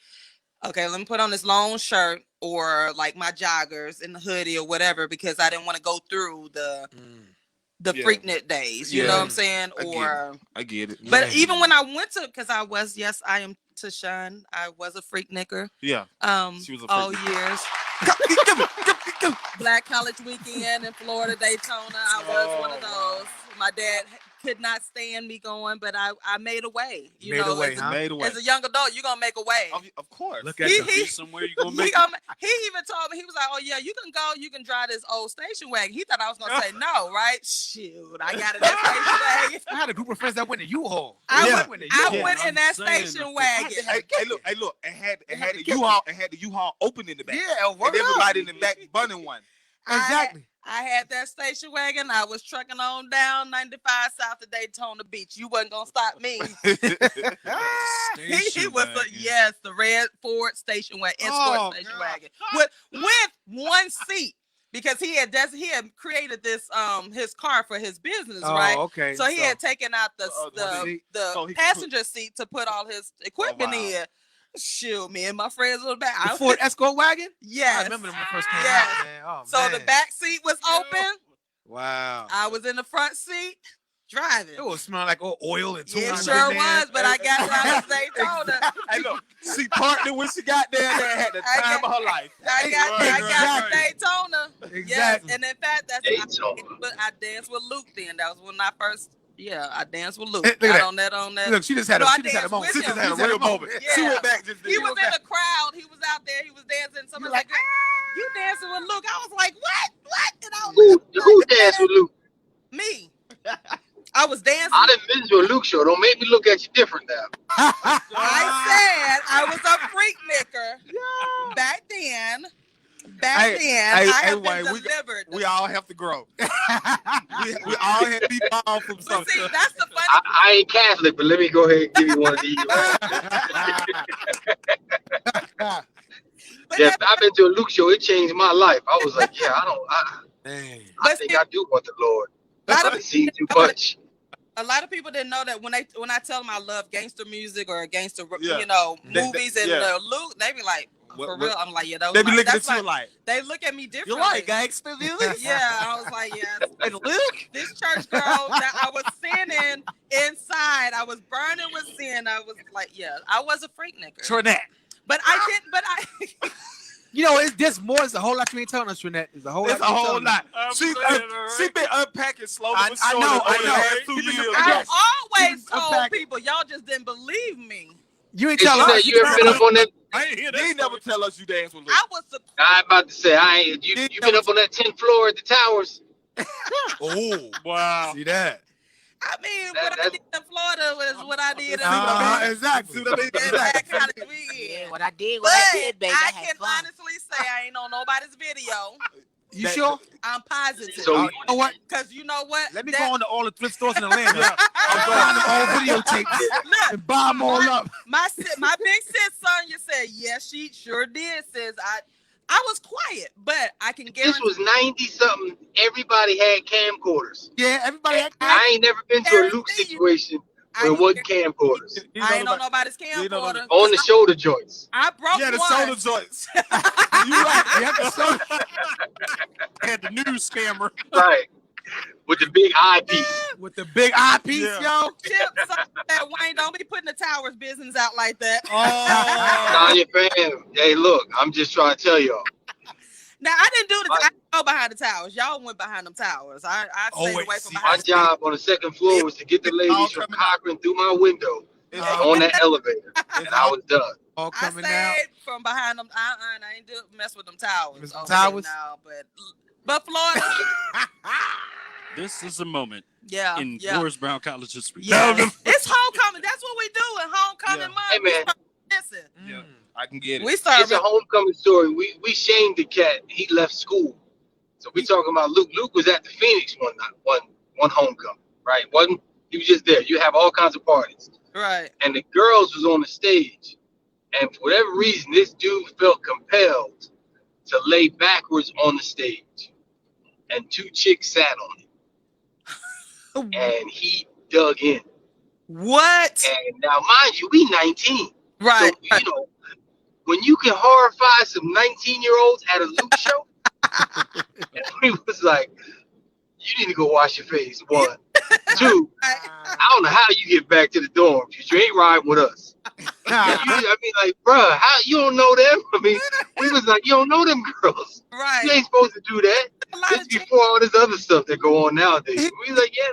okay, let me put on this long shirt or like my joggers and the hoodie or whatever, because I didn't want to go through the Yeah. Freaknik days, you know Yeah. what I'm saying? I get it. Or I get it. but Yeah. even when I went to, because I am TaShon, I was a freaknicker. Yeah. She was a all freaknik. years. Black College Weekend in Florida, Daytona. I was one of those. My dad could not stand me going, but I made a way. You Made a know, way, as, huh? Made away. as a young adult, you're gonna make a way. Of course. Look at He- them. he- somewhere you gonna He, make it. he even told me, he was like, "Oh yeah, you can go, you can drive this old station wagon." He thought I was gonna say no, right? Shoot, I got it that station wagon. I had a group of friends that went to U-Haul. I Yeah. went Yeah, in that I'm saying station the- wagon. Hey, look! It had had the to get U-Haul. It had the U-Haul open in the back. Yeah, And everybody in the back bunning one. Exactly. I had that station wagon. I was trucking on down 95 south of Daytona Beach. You wasn't gonna stop me. He was the red Ford station wagon, escort station wagon with one seat. Because he had created this his car for his business, right? Okay. So he had taken out the passenger seat to put all his equipment in. Shoot, me and my friends were back. The Ford Escort wagon? Yes. I remember when it first came out, man. Oh, so man. the back seat was open. Wow. I was in the front seat driving. It was smelling like oil and tuna. It sure was, but I got around to Daytona. Hey, look, she parked it when she got there and had the time of her life. I got to Daytona. Exactly. Yes, and in fact, Daytona. I danced with Luke then. That was when I first. Yeah, I danced with Luke. Look at that. On that. Look, she just had a moment. She just had a real moment. Yeah. She went back just then. He was in the crowd. He was out there. He was dancing. Somebody like, you dancing with Luke? I was like, what? And I was Who danced with Luke? Me. I was dancing. I didn't been to a Luke show. Don't make me look at you different now. I said I was a freak knicker back then. I have been delivered. We all have to grow. we all have to be born from But something. see, that's the funny. I ain't Catholic, but let me go ahead and give you one of these. Yes, I've been to a Luke show. It changed my life. I was like, yeah, I think I do want the Lord. I've seen too much. A lot of people didn't know that when I tell them I love gangster music or gangster, Yeah. movies and Luke, they be like, for real. I'm like, yeah, those. They be looking that's at you like, they look at me differently. you like gangster music? Yeah, I was like, yeah. And Luke? This church girl that I was sinning inside. I was burning with sin. I was like, yeah, I was a freak nigga. Trinette. But I didn't. But I. You know, it's more. It's a whole lot you ain't telling us, Trinette. It's a whole lot. She been unpacking slowly but I surely know. over the last 2 years. I always She's told unpacking. people, y'all just didn't believe me. You ain't telling us. You ever been up on that? I ain't hear that. You never tell us you dance with Luke. I was the. I'm about to say, you been up on that 10th floor at the towers? Oh, wow. See that? I mean, what I did in Florida was what I did in Exactly. that kind of weekend. What I did, baby. I can honestly say I ain't on nobody's video. You sure? I'm positive. So You know what? Because you know what? Let me go on to all the thrift stores in Atlanta. I'm buying the old videotapes and buy them all up. My big sis Sonya said, yes, she sure did. Says I was quiet, but I can guarantee. This was 90-something. Everybody had camcorders. Yeah, everybody. I ain't never been to a Luke situation where it wasn't camcorders. I ain't on nobody's camcorder. On the shoulder joints. I broke Yeah, the one. soda joints. You right. You have to show. Had the news scammer. Right. With the big eyepiece. With the big eyepiece, yo. Chip, that Wayne, don't be putting the towers business out like that. Tanya fan. Hey, look, I'm just trying to tell y'all. Now I didn't do this. I didn't go behind the towers. Y'all went behind them towers. I stayed away from My behind. job on the second floor was to get the ladies from Cochran through my window on that elevator, and I was done. All I coming out. stayed from behind them. I ain't mess with them towers. Mess with towers? No, but Florida. This is a moment Yeah. in yeah. Morris Brown College history. Yeah. It's homecoming. That's what we do in homecoming month. Hey, man. Listen, Yeah, I can get it. we started. It's a homecoming story. We shamed the cat. He left school, so we talking about Luke. Luke was at the Phoenix one homecoming, right? Wasn't he? Was just there. You have all kinds of parties, Right. and the girls was on the stage, and for whatever reason, this dude felt compelled to lay backwards on the stage, and two chicks sat on him, and he dug in. What? And now, mind you, we 19. Right. So, you know, when you can horrify some 19-year-olds at a Luke show, and we was like, you need to go wash your face, one. Two, I don't know how you get back to the dorm because you ain't riding with us. I mean, like, bruh, how you don't know them? I mean, we was like, you don't know them girls. Right. You ain't supposed to do that. A lot This of before all this other stuff that go on nowadays. We was like, yeah,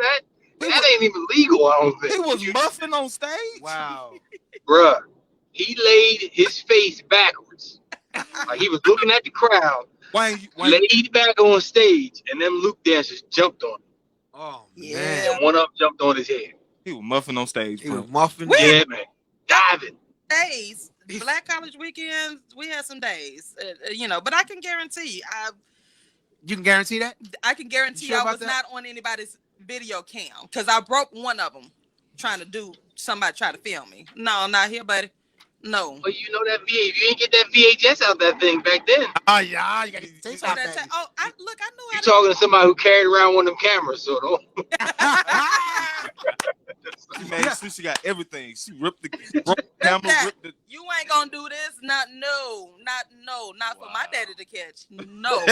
that ain't even legal, I don't think. He was muffing on stage. Wow. Bruh, he laid his face backwards. Like he was looking at the crowd, Wayne, laid back on stage, and them Luke dancers jumped on him. Oh, Yeah. man. And one up jumped on his head. he was muffing on stage, He bro. was muffin. Yeah, man. Diving. days. Black college weekends, we had some days, but I can guarantee you, You can guarantee that? I can guarantee You sure I about was that? not on anybody's video cam because I broke one of them trying to do somebody try to film me. No, not here, buddy. No. Well, you know that you didn't get that VHS out that thing back then. Oh yeah, you got to take So that oh, I knew You how to. talking to somebody who carried around one of them cameras, so don't. She made sure she got everything. She ripped the camera, ripped the. You ain't gonna do this. Not for my daddy to catch. No.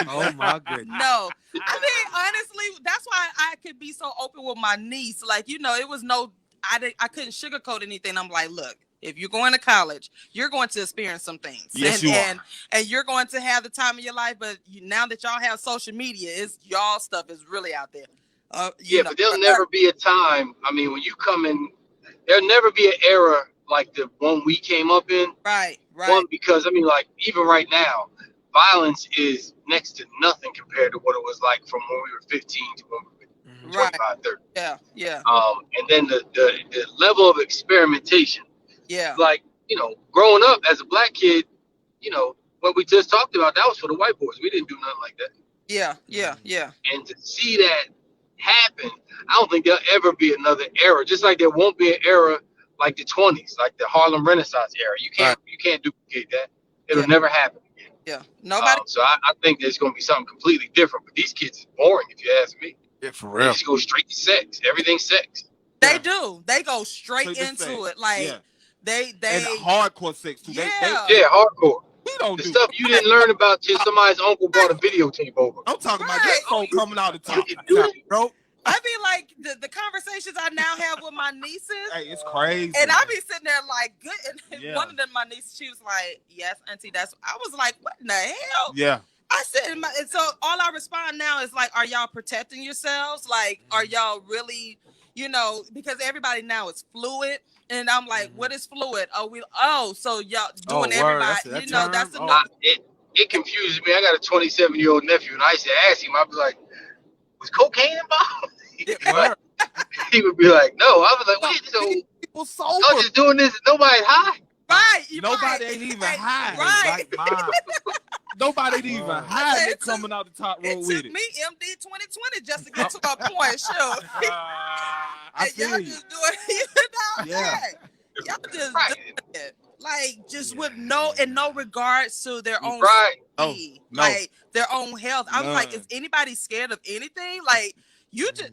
Oh my goodness. No. I mean, honestly, that's why I could be so open with my niece. Like, you know, it was I couldn't sugarcoat anything. I'm like, look, if you're going to college, you're going to experience some things. Yes, and you're going to have the time of your life. But now that y'all have social media, y'all stuff is really out there. Yeah, but there'll never be a time. I mean, when you come in, there'll never be an era like the one we came up in. Right. One, because I mean, like even right now, violence is next to nothing compared to what it was like from when we were 15 to when we were 25, 30. Yeah. And then the level of experimentation. Yeah. Like, you know, growing up as a black kid, you know, what we just talked about, that was for the white boys. We didn't do nothing like that. Yeah. And to see that happen, I don't think there'll ever be another era. Just like there won't be an era like the 20s, like the Harlem Renaissance era. You can't duplicate that. It'll never happen again. Yeah. Nobody. So I think there's going to be something completely different. But these kids is boring, if you ask me. Yeah, for They real. just go straight to sex. Everything's sex. They do. They go straight Straight to into sex. it. Like they And hardcore sex too. Yeah. Yeah, hardcore. We don't The do. stuff you didn't learn about till somebody's uncle brought a videotape over. I'm talking about Right. that folk coming out the top. Bro, I mean, like the conversations I now have with my nieces, Hey, it's crazy. and I be sitting there like, good. And Yeah. one of them, my niece, she was like, "Yes, auntie." I was like, "What in the hell?" Yeah. I said, and so all I respond now is like, "Are y'all protecting yourselves? Like, are y'all really, you know?" Because everybody now is fluid, and I'm like, "What is fluid? So y'all doing word. everybody? That's You know, term? that's the Oh. It confuses me. I got a 27-year-old nephew, and I used to ask him, I'd be like, was cocaine involved? He would be like, no. I was like, wait, so People y'all sober. just doing this and nobody's high? right. Nobody right. ain't even high. Right. like mine. Nobody ain't even high. said They it coming out the top road It with took it. me MD 2020 just to get to my point. Sure. I And y'all feel you. just doing it. Yeah. Y'all just Right. doing it. Like just with no regards to their own Right. safety, No. like their own health. I was like, None. is anybody scared of anything? Like you just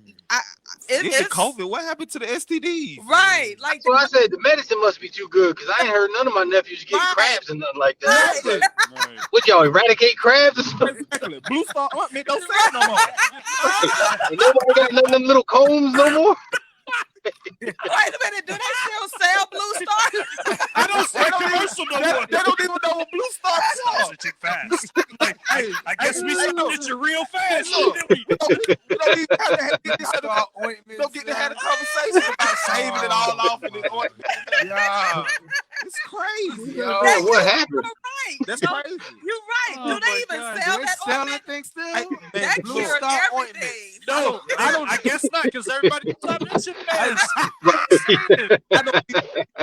It's the COVID. What happened to the STDs? Right. Like So I said the medicine must be too good because I ain't heard none of my nephews getting Right. crabs or nothing like that. Right. Right. What y'all eradicate crabs or something? Exactly. Blue Star Ointment don't say no more. Ain't nobody got none of them little combs no more? wait a minute, do they still sell Blue Star? I don't see commercial no more. They don't even know what Blue Star is. Switching fast. Like, hey, I guess we Hey, switched you real fast. Look. didn't we? You don't even have to get this Star ointment. don't get to have a conversation about shaving it all off in this ointment. Yeah. It's crazy. Yo. Yeah, what happened? Right. That's No, crazy. You're right. Oh do they my even God. sell Do they that sell ointment? that thing still? Hey, That Blue cured Star everything. ointment. No, I guess not, because everybody thought that shit fast.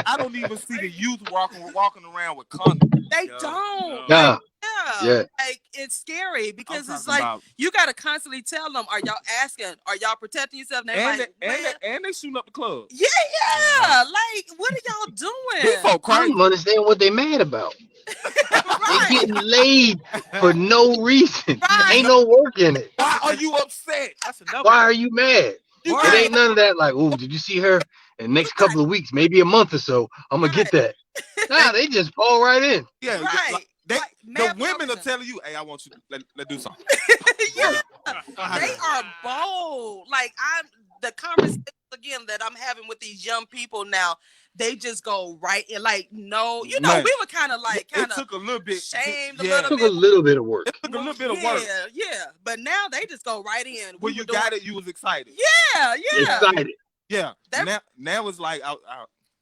I don't even see the youth walking around with condoms. They Yeah. don't. Nah. Yeah. Like it's scary I'm because it's talking like about- you gotta constantly tell them, are y'all asking? Are y'all protecting yourself? And, and, like, "Man, and they shooting up the club. yeah. Like, what are y'all doing? These folk I crazy. don't understand what they mad about. They right. getting laid for no reason. Right. Ain't no work in it. Why are you upset? That's another Why are you mad? Right. It ain't none of that like, oh, did you see her? In the next couple of weeks, maybe a month or so, I'm gonna get that. Nah, they just fall right in. Yeah, Right. like, Like, the mad women are promotion. telling you, "Hey, I want you. Let's do something." Yeah. They are bold. Like the conversation again that I'm having with these young people now, they just go right in. Like, no, you know, Man. we were kind of like It took a little bit. shamed a Yeah, little Took a little bit of work. it took a little bit of work. Yeah. But now they just go right in. When you got it, you was excited. Yeah. Excited. Yeah. That- Now it's like,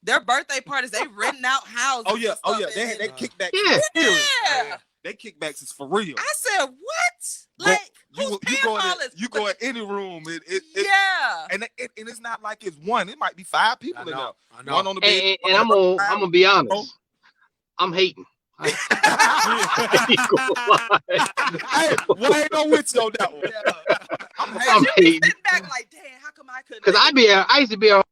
Their birthday parties, they renting out houses. oh yeah, and stuff, They and- kickbacks. Yeah. Yeah. They kickbacks is for real. I said, what? Like, who's You paying go for all in, this? you go in any room. Yeah. And it's not like it's one. It might be 5 people in there. I know. One on the bed. And I'm gonna be honest. I'm hating. I ain't gonna lie. Hey, why ain't no with you on that one? I'm You be hating. sitting back like, damn, how come I couldn't? Cause I used to be a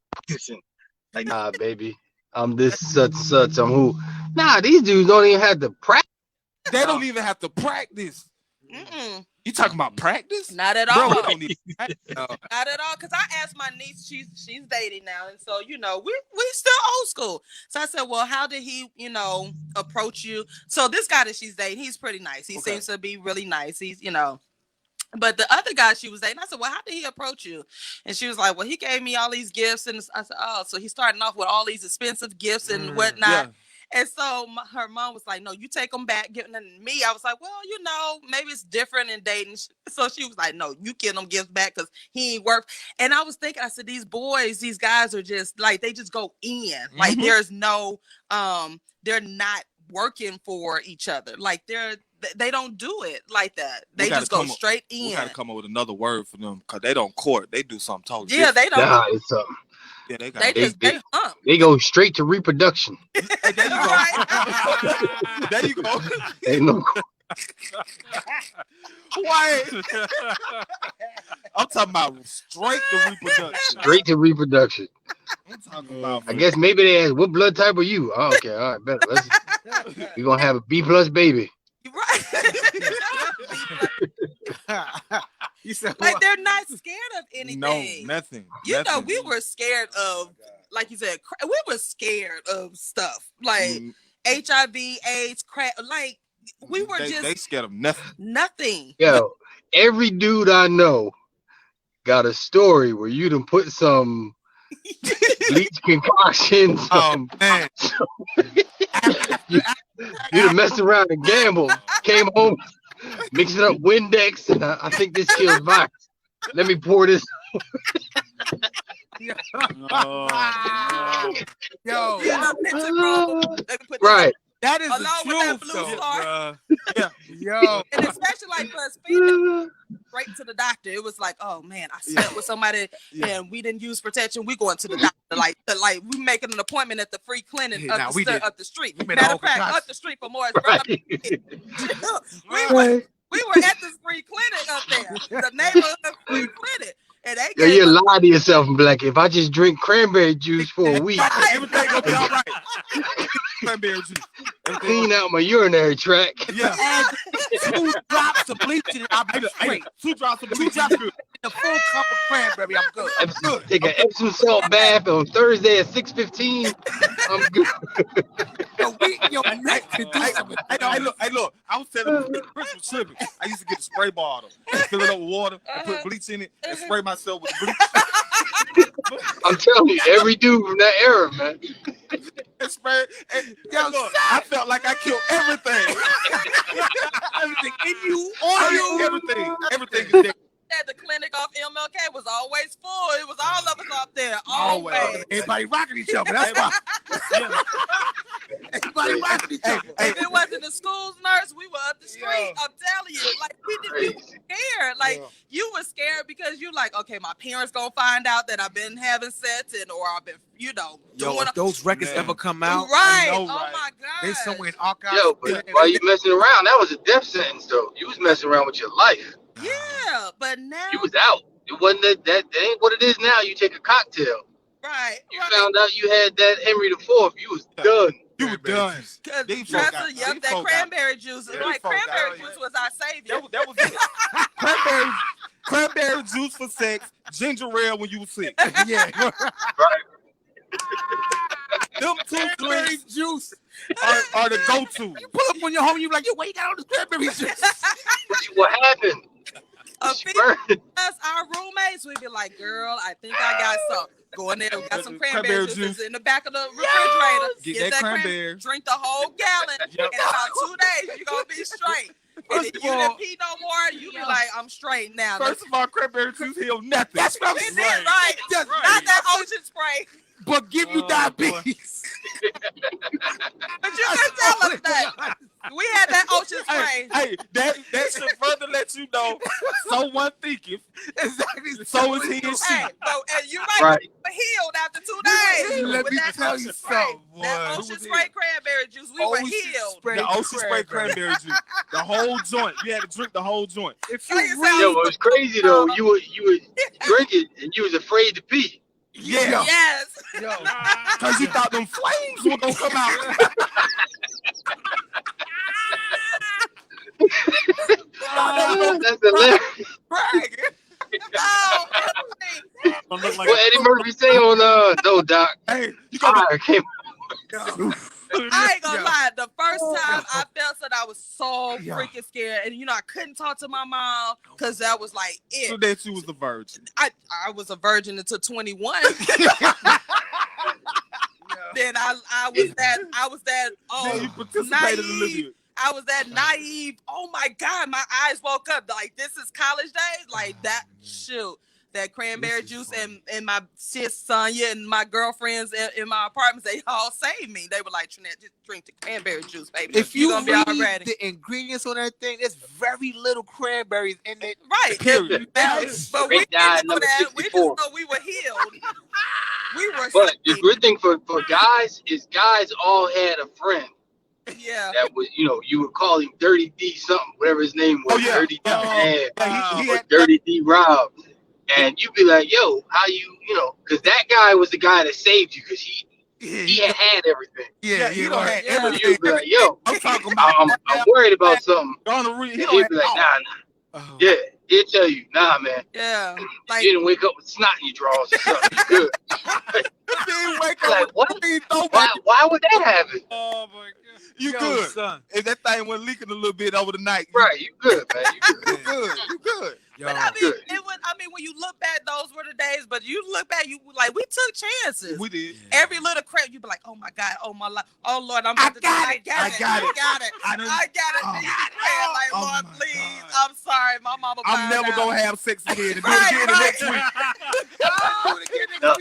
like, nah, baby, I'm this such. I'm who. Nah, these dudes don't even have to practice. They don't even have to practice. Mm-mm. You talking about practice? Not at Bro, all. we don't need practice. Not at all. Cause I asked my niece, she's dating now, and so we still old school. So I said, well, how did he, approach you? So this guy that she's dating, he's pretty nice. He seems to be really nice. He's, But the other guy she was dating, I said, well, how did he approach you? And she was like, well, he gave me all these gifts. And I said, oh, so he's starting off with all these expensive gifts and whatnot. Yeah. And so her mom was like, no, you take them back. Giving them to me. I was like, well, maybe it's different in dating. So she was like, no, you give them gifts back because he ain't worth. And I was thinking, I said, these guys are just like, they just go in. Like there's no, they're not working for each other. Like they don't do it like that. They just go straight in. We gotta come up with another word for them because they don't court. They do something totally different. different. They don't. Nah, it's Yeah, they hump. They go straight to reproduction. Hey, there you go. There you go. Ain't no. Why? I'm talking about straight to reproduction. Straight to reproduction. I'm talking about. I guess maybe they ask, what blood type are you? Oh, okay, all right, better. We're gonna have a B+ baby. Right. You said like they're not scared of anything. No, nothing. We were scared of, like you said, we were scared of stuff like HIV, AIDS, crack. Like we were they scared of nothing. Nothing. Yo, every dude I know got a story where you done put some bleach concoction. Oh man. You done messed around and gambled. Came home, mixing up Windex, and I think this kills virus. Let me pour this. Yo, Right. that is along the with that truth, blue though. star. Yeah. Yo, And especially like for us females, straight to the doctor. It was like, oh man, I slept with somebody and we didn't use protection. We going to the doctor. Like we making an appointment at the free clinic up the street. Matter of fact, up the street for more. Right. We were at this free clinic up there, the neighborhood free clinic. And they you lie to yourself and be like, if I just drink cranberry juice for a week, Everything gonna be all right. Cranberry juice. clean out my urinary tract. Yeah. and 2 drops of bleach and I'll be straight. 2 drops of bleach. A full cup of cranberry, I'm good. Take an Epsom salt bath on Thursday at 6:15. I'm good. Yo, your neck to do something. Hey, look. I was telling you, Chris was tripping. I used to get a spray bottle, fill it up with water, and put bleach in it, and spray myself with bleach. I'm telling you, every dude from that era, man. And spray. And, look, I felt like I killed everything. Everything in you, on you. Everything is there. at the clinic off MLK was always full. It was all of us up there, always. Everybody rocking each other. That's why. Everybody rocking each other. If it wasn't the school's nurse, we were up the street. I'm telling you, like we were scared. Like you were scared because you like, okay, my parents gonna find out that I've been having sex or I've been, doing if those records ever come out, right? know, Oh right. my god, they somewhere in archives. Yo, but while you messing around, that was a death sentence, though. You was messing around with your life. Yeah, but now You was out. It wasn't that ain't what it is now. You take a cocktail. right. You found out you had that Henry IV. You was done. You were done. Because These folk got- that these folk cranberry juice, Yeah, right? these folk got- Cranberry juice was our savior. That was it. Cranberry juice for sex, ginger ale when you was sick. Yeah, Them two cranberry drinks juice. are the go-to. You pull up on your home, you like, yo, why you got all this cranberry juice? What happened? A She few burned. of us, our roommates, we'd be like, girl, I think I got some. Go in there, we got some cranberry juice in the back of the refrigerator. Get that cranberry. Drink the whole gallon. In about 2 days, you're going to be straight. And if you didn't pee no more, you be like, I'm straight now. First of all, cranberry juice heal nothing. That's what I'm It saying. did, right? Just Not that ocean spray. but give you Oh, diabetes. But you can tell us that. We had that ocean spray. Hey, that should further let you know. So one thinketh. Exactly. So is he and she. Hey, and you're right. Right. We were healed after 2 days. Let with me that tell ocean you spray. something, That boy. ocean spray cranberry juice, we were Ocean healed. spray The ocean spray cranberry juice. The whole joint. You had to drink the whole joint. If Tell you yourself- read, Yo, it was crazy though. You would drink it and you was afraid to pee. Yeah. Yes. yo, Because you thought them flames were going to come out. That's hilarious. brag. Oh, Don't look like What Eddie Murphy say on No Doc? Hey, you got Fire came. I ain't gonna Yo. lie. The first time I felt that I was so Yo. freaking scared, and I couldn't talk to my mom because that was like so it. that you was a virgin. I was a virgin until 21. Then I was that Then you participated a little naive. bit. I was that naive. Oh my God, my eyes woke up like this is college days. Like that shoot. That cranberry juice and my sis Sonya and my girlfriends in my apartments, they all saved me. They were like, Trinette, just drink the cranberry juice, baby. If you gonna be read all ready. the ingredients on that thing, there's very little cranberries in it. Right. Period. But we Rick died didn't know number that. We just 64. know we were healed. We were But the saved. good thing for guys is guys all had a friend Yeah. that was, you would call him Dirty D something, whatever his name was. Oh, yeah. Dirty D Dad Yeah, he or had Dirty D Rob. And you'd be like, yo, how because that guy was the guy that saved you because he had everything. Yeah, he you don't know. have So everything. you'd be like, yo, I'm talking about. I'm worried about something. Gonna read. He And don't he'd be like, have nah. all. Yeah, he'll tell you, nah, man. Yeah. You Like didn't wake up with snot in your drawers or something. You good. Then wake Like, up what? with clean throw Why, back. why would that happen? Oh my god. You Yo, good. son. If that thing went leaking a little bit over the night, Right, you good, man. You good. you good. You good. Yo, but I mean, good. it was. I mean, when you look back, those were the days. But you look back, we took chances. We did. Every little crap, you be like, oh my God, oh my life, oh Lord, I'm I about to got I it. got I it. got I it. got it. I done- I got it. Oh, And you be praying like, oh Lord, my please, God. I'm sorry, my mama. I'm found never out. gonna have sex again and do Right, it again the right. next week. Oh, No.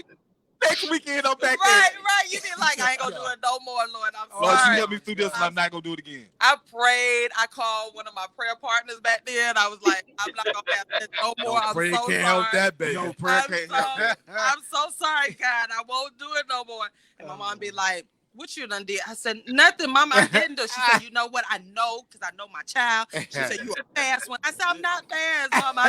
Next weekend I'm back right, there. right. You be like, I ain't gonna do it no more, Lord. I'm Lord, sorry. you help me through this and I'm not gonna do it again. I prayed. I called one of my prayer partners back then. I was like, I'm not gonna have this no more. I'm prayer so can't sorry. help that, baby. Yo, prayer I'm can't so, help that. I'm so sorry, God. I won't do it no more. And my mom be like, what you done did? I said, nothing, Mama, I didn't do. She said, you know what? I know, because I know my child. She said, you a fast one. I said, I'm not fast, Mama.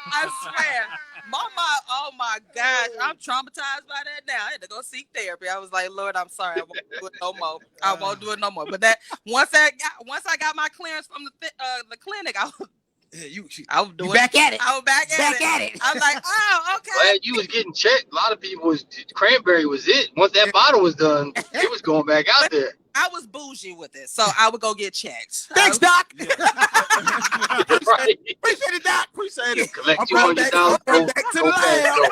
I swear. Mama, oh my gosh, I'm traumatized by that now. I had to go seek therapy. I was like, Lord, I'm sorry. I won't do it no more. I won't do it no more. But that once I got my clearance from the clinic, I was doing back at it. I was back at it. I was like, oh, okay. Glad you was getting checked. A lot of people was cranberry was it. Once that bottle was done, it was going back out there. I was bougie with it, so I would go get checked. Thanks, Doc. Right. Appreciate it, Doc. Appreciate it. Collect I'm going back, $200. I'm back to the lab.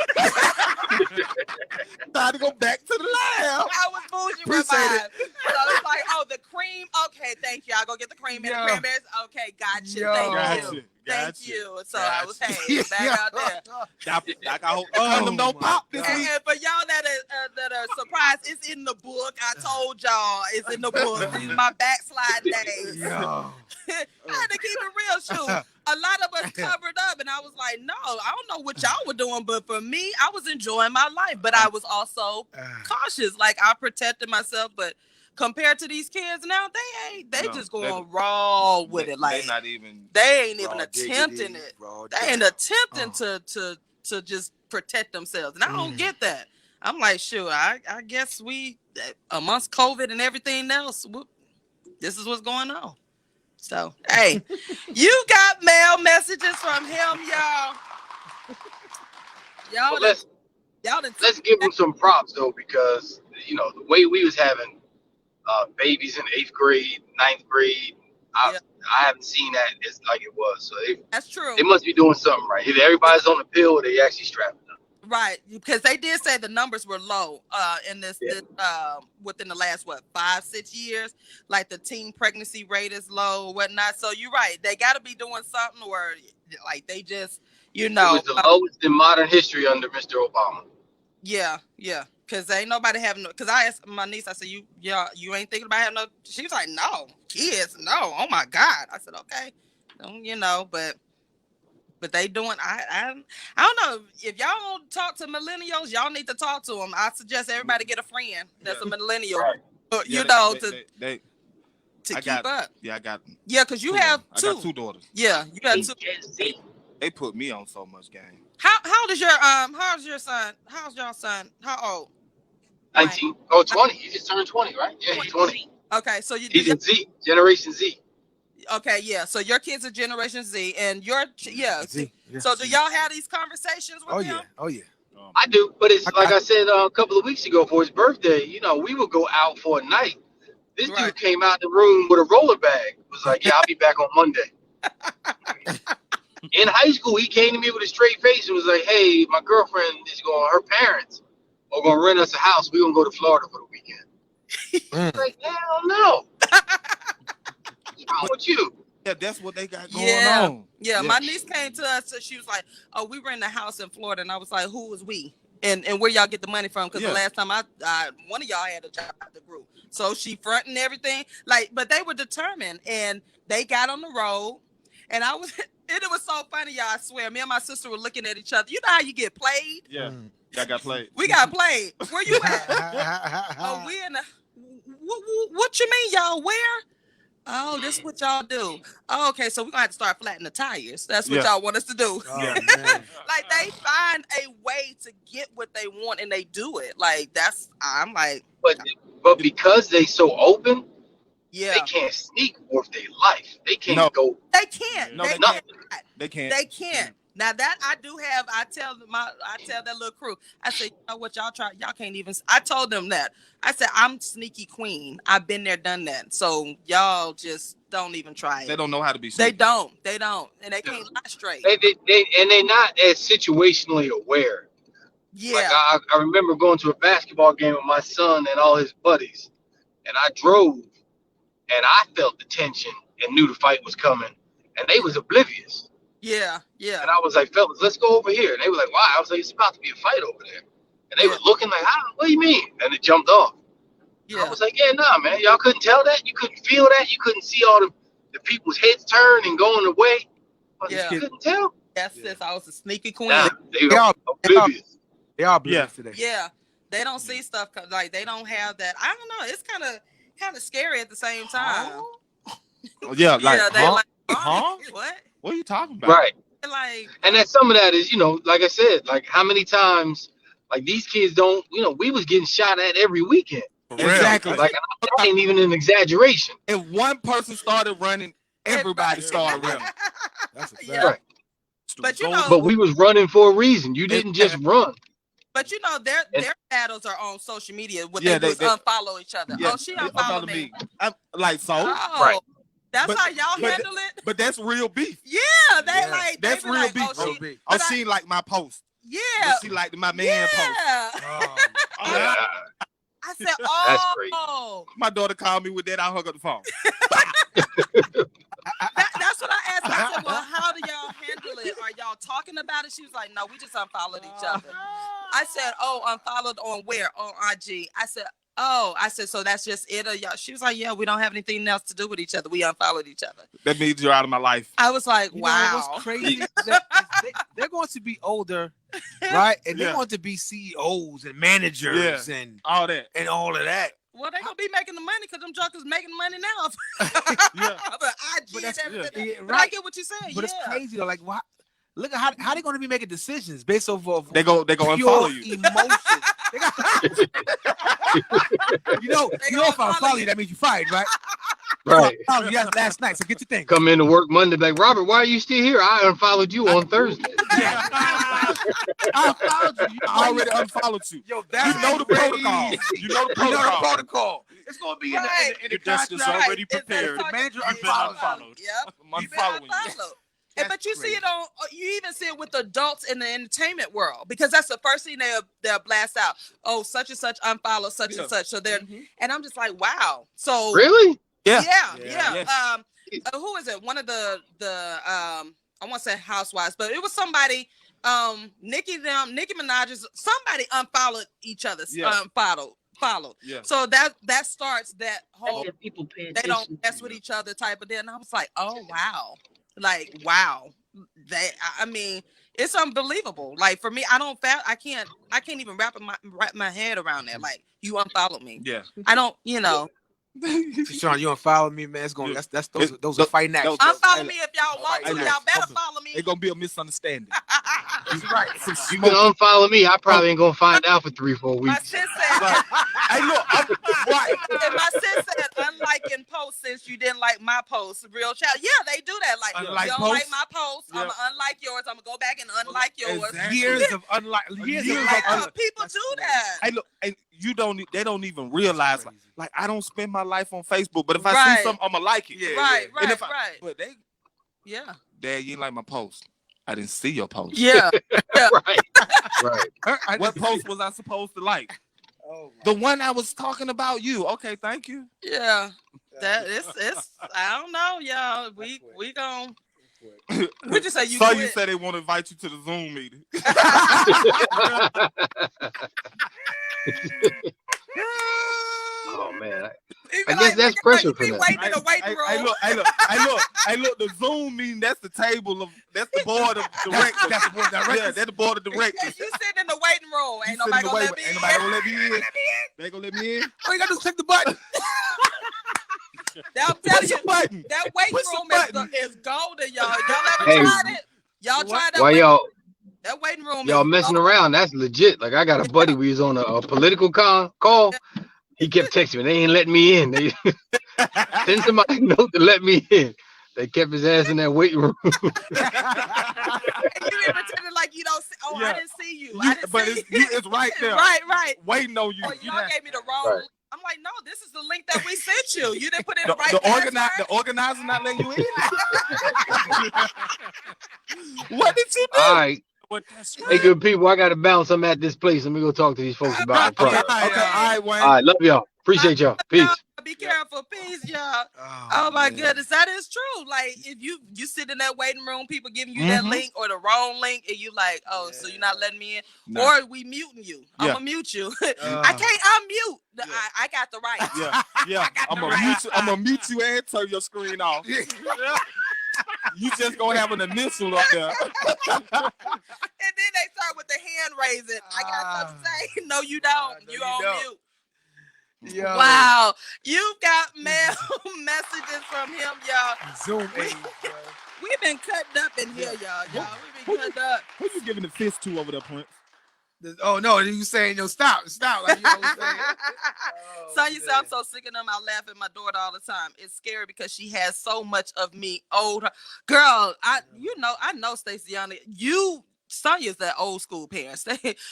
Time to go back to the lab. I was bougie with Appreciate mine. it. So it's like, oh, the cream. Okay, thank you. I'll go get the cream and the Yo. cranberries. Okay, gotcha. Yo. Thank Gotcha. you. Thank Gotcha. you. So I was Gotcha. hey, back out there. Doc, I hope condom don't my pop this God. week. And for y'all that are surprised, it's in the book. I told y'all it's in the book. These are my backslide days. Yo. I had to keep it real, shoot. A lot of us covered up, and I was like, no, I don't know what y'all were doing, but for me, I was enjoying my life, but I was also cautious. Like I protected myself, but compared to these kids now, they No, just going raw with it. Like they not even. they ain't even Raw attempting diggity, it. raw They ain't diggity. attempting to just protect themselves, and I don't get that. I'm like, sure, I guess we amongst COVID and everything else, this is what's going on. So, hey, you got mail messages from him, y'all. Y'all, Well, let's give him some props though, because the way we was having babies in 8th grade, 9th grade, I haven't seen that as like it was. So that's true. they must be doing something right. Either everybody's on the pill or they actually strapping up. Right, because they did say the numbers were low in this within the last 5-6 years. Like the teen pregnancy rate is low, whatnot. So you're right. They got to be doing something where like they just It was the lowest in modern history under Mr. Obama. Yeah. Because ain't nobody having no. Because I asked my niece, I said, you ain't thinking about having no. She was like, no kids, no. Oh my God. I said, okay. You know, but they doing. I don't know if y'all don't talk to millennials. Y'all need to talk to them. I suggest everybody get a friend that's a millennial. Right. You Yeah, know, they to I keep got, up. Yeah, I got. Yeah, because you two have of 'em. two. I got 2 daughters. Yeah, you got 2. They put me on so much game. How old is how's your son? How's your son? How old? 19. Oh, 20. He just turned 20, right? Yeah, he's 20. Okay, so you He's in Z, Generation Z. okay, yeah. So your kids are Generation Z, and your yeah. Z, yeah. So do y'all have these conversations with Oh them? yeah. Oh yeah. I do, but it's like I said a couple of weeks ago for his birthday. You know, we would go out for a night. This Right. dude came out the room with a roller bag. Was like, "Yeah, I'll be back on Monday." In high school, he came to me with a straight face and was like, "Hey, my girlfriend is going. Her parents are going to rent us a house. We're going to go to Florida for the weekend." I was like, hell no. What's wrong with you? Yeah, that's what they got going Yeah. on. Yeah, my niece came to us, so she was like, "Oh, we rent a house in Florida," and I was like, "Who was we? And where y'all get the money from?" Because the last time I one of y'all had a job at the group, so she fronting everything. Like, but they were determined, and they got on the road, and I was. It was so funny, y'all. I swear, me and my sister were looking at each other. You know how you get played? Yeah, y'all got played. We got played. Where you at? Oh, we in the. What you mean, y'all? Where? Oh, this is what y'all do. Oh, okay, so we're gonna have to start flattening the tires. That's what y'all want us to do. Oh, man. Like they find a way to get what they want and they do it. Like I'm like, but because they so open, yeah, they can't sneak worth their life. They can't go. they can't. No, they they can't. They can't. They can't. Now that I do have, I tell that little crew, I say, you know what, y'all can't even. I told them that. I said, I'm sneaky queen. I've been there, done that. So y'all just don't even try it. They don't know how to be sneaky. They don't, and they can't lie straight. They're not as situationally aware. Yeah. Like I remember going to a basketball game with my son and all his buddies, and I drove, and I felt the tension and knew the fight was coming, and they was oblivious. Yeah. And I was like, fellas, let's go over here. And they were like, why? I was like, it's about to be a fight over there. And they were looking like, what do you mean? And it jumped off. Yeah. I was like, yeah, nah, man. Y'all couldn't tell that? You couldn't feel that? You couldn't see all the people's heads turn and going away? You couldn't tell? That's this. I was a sneaky queen. Nah, they were oblivious. They are oblivious today. Yeah. They don't see stuff like they don't have that. I don't know. It's kind of scary at the same time. Yeah, like, they like, what? What are you talking about? Right. Like, and that some of that is, like I said, like how many times, like these kids don't, we was getting shot at every weekend. Exactly. Like that ain't even an exaggeration. If one person started running, everybody started running. That's a fact. Yeah. Right. But but we was running for a reason. You didn't just run. But their battles are on social media. They unfollow each other. Yeah, she unfollowed me. I'm like, so right. That's how y'all handle it. But that's real beef. Yeah, they that's real like, beef. She like my post. Yeah, but she like my man post. Yeah. I said, That's great. My daughter called me with that. I hung up the phone. That's what I asked. I said, well, how do y'all handle it? Are y'all talking about it? She was like, no, we just unfollowed each other. I said, oh, unfollowed on where? On IG. I said, so that's just it? Or y'all? She was like, yeah, we don't have anything else to do with each other. We unfollowed each other. That means you're out of my life. I was like, wow. You know what's crazy? They're going to be older, right? And they're going to be CEOs and managers and all that. And all of that. Well, they're going to be making the money because them jokers making money now. But IG and everything. But I get what you're saying. But it's crazy though. Like, look at how they're going to be making decisions based off of they go unfollow you. Emotions. If I follow you, that means you fired, right? Right. Oh, yeah, last night. So get your thing. Come into work Monday, like, Robert, why are you still here? I unfollowed you on Thursday. I unfollowed you. I already unfollowed you. Yo, that's the protocol. You know the protocol. It's going to be in the Your desk is already prepared. The manager unfollowed. Yep. I'm following you. But you see it you even see it with adults in the entertainment world because that's the first thing they'll blast out. Oh, such and such unfollow such and such. So they're and I'm just like, wow. So really? Yeah. Yes. Who is it? One of the I won't say housewives, but it was somebody. Nicki Minaj's somebody unfollowed each other. Followed. Yeah. So that starts that whole people pay they don't mess with each other type of deal. And I was like, oh wow. Like, wow. I mean, it's unbelievable. Like for me, I can't even wrap my head around that. Like, you unfollow me. Yeah. I don't, you know. TaShon, you don't follow me, man. It's going. Those are fighting actions. Unfollow me if y'all want to. Hey, Y'all better follow me. It's gonna be a misunderstanding. That's right. You can unfollow me. I probably ain't gonna find out for 3-4 My weeks. sis said, Hey, look, right. and my sis said, unliking posts since you didn't like my posts. Real child. Yeah, they do that. Like, Unlike you don't posts? like my posts, Yeah. I'm gonna unlike yours. I'm gonna go back and unlike yours. Exactly. Years of unlike. Years of Yeah, people do that. Hey, look, and they don't even realize. Like, I don't spend my life on Facebook, but if I Right. see something, I'ma like it. Yeah. Right, And right, if right. But they, Yeah. Dad, you ain't like my post. I didn't see your post. Yeah. Right. What post was I supposed to like? The one I was talking about you. Okay, thank you. Yeah. That it's I don't know, y'all. We gon' What'd you say? You So quit? you said they want to invite you to the Zoom meeting. Oh man. You I be guess that's look at pressure you for be them. waiting in the waiting room. Hey, look. The Zoom meeting, that's the board of directors. That's the board of directors? Yeah, that's the board of You directors. sitting in the waiting room. Ain't You nobody sitting in the gonna let me Ain't in. nobody gonna let me in. They gonna let me in. All you gotta do is click the button. I'm telling Push you, a button. that waiting Push a room button. is golden, y'all. Y'all ever Hey, tried it? Y'all tried that? Why That waiting room y'all is messing golden. around? That's legit. Like I got a buddy. We was on a political call. He kept texting me. They ain't letting me in. They send somebody a note to let me in. They kept his ass in that waiting room. And you be pretending like you don't see. Oh, I Yeah. didn't see you. I didn't But see it's right there. Right. Waiting on you. Oh, y'all gave me the wrong. Right. I'm like, no, this is the link that we sent you. You didn't put in The, the right the, password. the organizer not letting you in. What did you do? All right. What that's Hey, good people. I got to bounce. I'm at this place. Let me go talk to these folks about my Okay, product. all right, Wayne. All right. Love y'all. Appreciate y'all. Peace. Be careful, peace, y'all. Oh my goodness, that is true. Like if you sit in that waiting room, people giving you that link or the wrong link, and you like, oh, so you're not letting me in, or we muting you. I'm gonna mute you. I can't unmute. I got the right. Yeah. I'm gonna mute you and turn your screen off. You just gonna have an initial up there. And then they start with the hand raising. I got something to say. No, you don't. You on mute. Yo. Wow, you've got mail messages from him, y'all. Zoom in. We've been cutting up in here, y'all. We've been cutting up. Who you giving the fist to over there, Prince? Oh no, you saying no? Stop! Like, you know what I'm saying? Sonya said, I'm so sick of them. I laugh at my daughter all the time. It's scary because she has so much of me. Old girl, I know Staceyana. Sonya's that old school parent.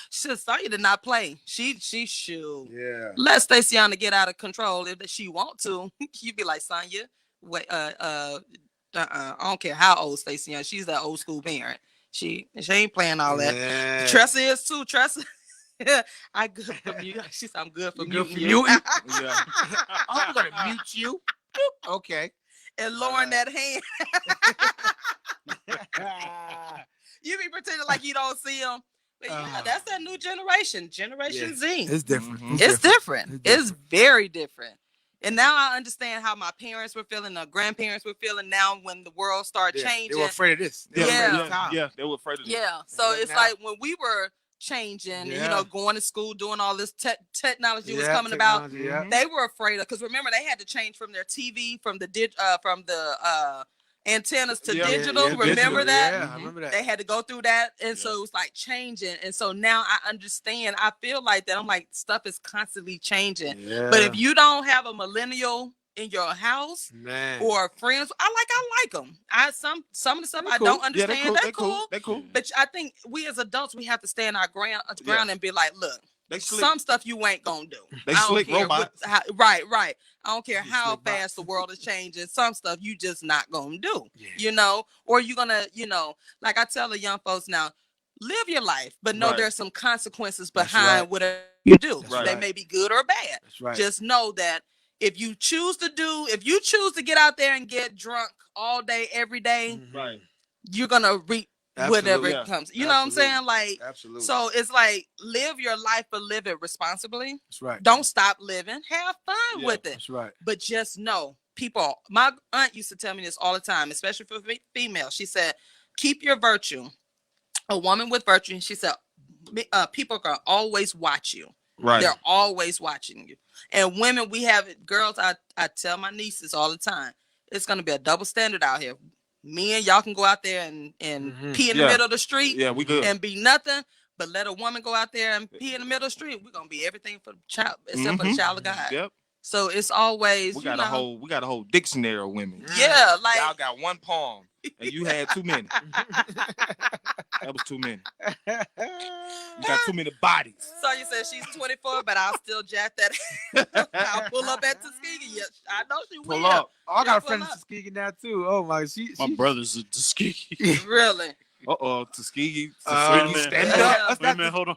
Sonya did not play. She should. Yeah. Let Staceyana get out of control if she want to. You be like, Sonya, wait, I don't care how old Staceyana. She's that old school parent. She ain't playing all that. Yeah. Tressa is too. Tressa. I good for mute. She said I'm good for Good muting for you. muting? Yeah. I'm gonna mute you. Okay. And lowering that hand. You be pretending like you don't see them. But yeah, that's that new generation. Generation Z. It's different. It's different. It's very different. And now I understand how my parents were feeling, the grandparents were feeling now when the world started changing. They were afraid of this. Yeah. They were afraid of this. Yeah. So it's like when we were changing, and, going to school, doing all this technology was coming about. Yeah. They were afraid of, because remember they had to change from their TV, from the antennas to digital. Remember that? Yeah, I remember that. They had to go through that, and so it was like changing. And so now I understand. I feel like that. I'm like, stuff is constantly changing. Yeah. But if you don't have a millennial in your house or friends, I like them. Some of the stuff I don't understand. They're cool. They're cool. But I think we as adults, we have to stand our ground and be like, look, slick. some stuff you ain't gonna do. They slick robots. Right. I don't care how fast the world is changing. Some stuff you just not gonna do. Or you're gonna, like I tell the young folks now, live your life, but know there's some consequences behind whatever you do. They may be good or bad. That's right. Just know that if you choose to get out there and get drunk all day, every day, you're gonna reap whatever it comes. You know what I'm saying? Like, absolutely. So it's like, live your life, but live it responsibly. That's right. Don't stop living. Have fun with it. That's right. But just know people, my aunt used to tell me this all the time, especially for females. She said, keep your virtue. A woman with virtue, she said, people are always watch you. Right. They're always watching you. And women, we have it. Girls, I tell my nieces all the time, it's going to be a double standard out here. Men, y'all can go out there and pee in the middle of the street we good. and be nothing. But let a woman go out there and pee in the middle of the street, we're going to be everything for the child, except for the child of God. Yep. So it's always, we got a whole dictionary of women. Yeah, like y'all got one palm and you had too many. That was too many. You got too many bodies. So you said she's 24, but I'll still jack that. I'll pull up at Tuskegee. Yeah, I know she will. Pull up. Oh, I got a friend in Tuskegee now too. Oh my, My brother's a Tuskegee. Really? Tuskegee. Wait a minute. Stand up. Wait a minute, hold on.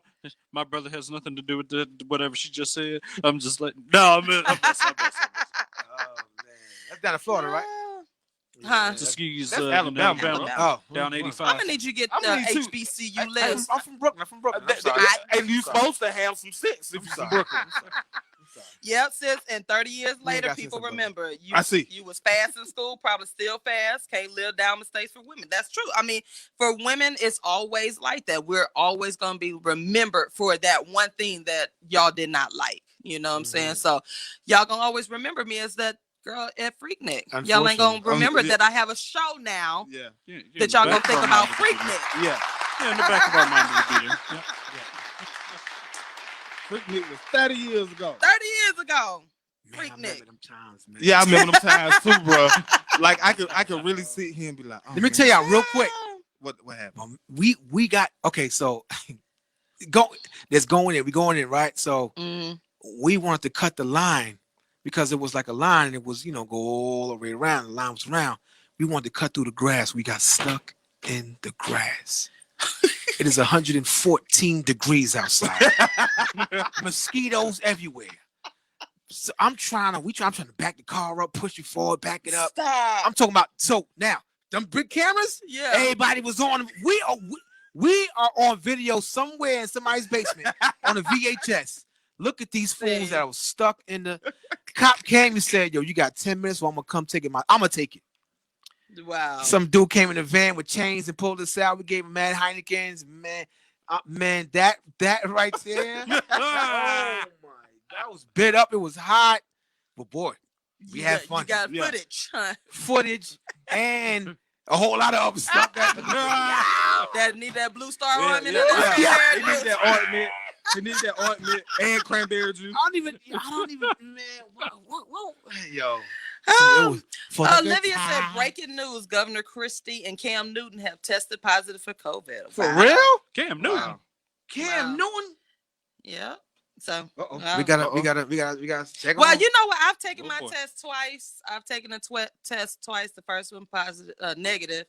My brother has nothing to do with whatever she just said. I'm just like, no, I'm messing. Oh man, that's down in Florida, right? Huh? Tuskegee's That's Alabama, Alabama. down 85. I'm gonna need you to get I'm gonna need you- HBCU list. I'm from Brooklyn. I'm sorry. And you supposed to have some sense if you're from Brooklyn. Yep, sis. And 30 years We ain't later, got people sense of remember you. I see. You was fast in school, probably still fast. Can't live down mistakes for women. That's true. I mean, for women, it's always like that. We're always gonna be remembered for that one thing that y'all did not like. You know what I'm saying? So y'all gonna always remember me as that girl at Freaknik. Y'all ain't gonna remember that I have a show now Yeah. that y'all gonna think about Freaknik. Yeah. Yeah, in the back of our mind will be there. Yeah. Freaknik was 30 years ago. 30 years ago. Man, I remember Freaknik. them times, man. Yeah, I remember them times too, bro. Like I could really sit here and be like, oh, Let me tell y'all real quick. what happened. We got okay. So we going in right. So we wanted to cut the line because it was like a line and it was go all the way around. The line was around. We wanted to cut through the grass. We got stuck in the grass. It is 114 degrees outside. Mosquitoes everywhere. So I'm trying to back the car up, push it forward, back it up. Stop. I'm talking about so now them big cameras. Yeah. Everybody was on. We are on video somewhere in somebody's basement on a VHS. Look at these fools that was stuck in the. Cop came and said, "Yo, you got 10 minutes, or I'm gonna come take it. I'm gonna take it." Wow. Some dude came in a van with chains and pulled us out. We gave him mad Heinekens. Man, that right there. Oh my, that was bit up. It was hot, but boy, we had fun. You got footage, huh? Footage and a whole lot of other stuff. That need that blue star ointment. Yeah. They need that ointment. They need that ointment and cranberry juice. I don't even, man. What? Yo. Olivia said, breaking news, Governor Christie and Cam Newton have tested positive for COVID. For real? Cam Newton. Wow. Cam Newton? Yeah. So we gotta check. Well, you know what? I've taken Go my for it. test twice. I've taken a test twice. The first one positive, negative.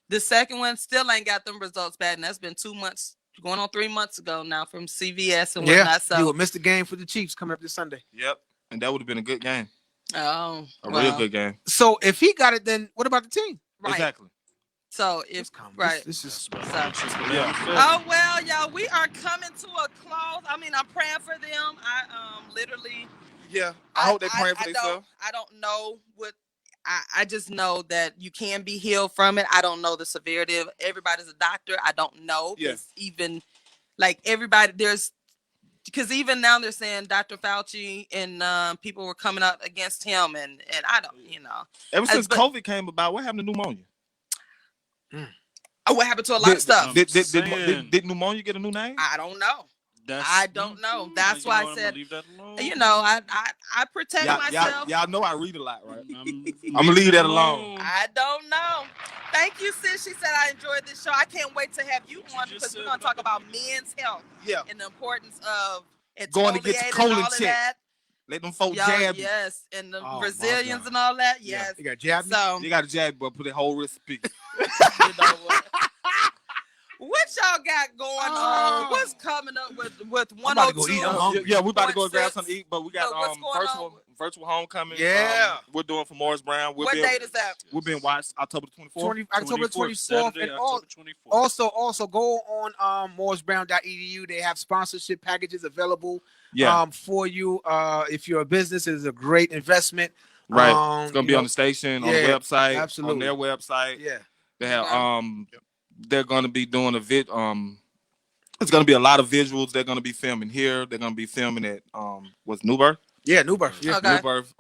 The second one still ain't got them results back, and that's been 2 months, going on 3 months ago now from CVS and whatnot. So you would miss the game for the Chiefs coming up this Sunday. Yep. And that would have been a good game. a Real good game. So if he got it, then what about the team? Right. Exactly. So if right. This is Yeah. Oh well, y'all, we are coming to a close. I mean, I'm praying for them. I literally. Yeah. I hope they're praying for themselves. I don't know what. I just know that you can be healed from it. I don't know the severity of. Everybody's a doctor. I don't know. Yeah. It's even like everybody. Because even now they're saying Dr. Fauci and people were coming out against him, and I don't, Ever since COVID came about, what happened to pneumonia? Oh, what happened to a lot of stuff? Did pneumonia get a new name? I don't know. I don't know. That's why I said, leave that alone. I protect myself. Y'all know I read a lot, right? I'm gonna leave that alone. I don't know. Thank you, sis. She said I enjoyed this show. I can't wait to have you on because we're gonna talk about men's health. Yeah. And the importance of Going to get the colon all of checked. that. Let them folk Y'all, jab you. yes, and the Oh, my Brazilians God. and all that. Yeah. Yes. you got jab. So You got to jab, but put a whole recipe. you know what y'all got going on? What's coming up with I'm about to go 102? eat. I'm hungry. Yeah, we about to go grab 106. something to eat, but we got So what's going on? virtual homecoming. Yeah. We're doing for Morris Brown. What date is that? We've been watched October 24th. October 24th, Saturday, and October 24th. also go on morrisbrown.edu. They have sponsorship packages available Yeah. for you. If you're a business, it is a great investment. Right. It's gonna You be know, on the station, on yeah, the website, absolutely. on their website. Yeah. They have Okay. they're gonna be doing it's gonna be a lot of visuals. They're gonna be filming here. They're gonna be filming at what's New Birth? Yeah, New Birth. Yeah. Okay. New Birth.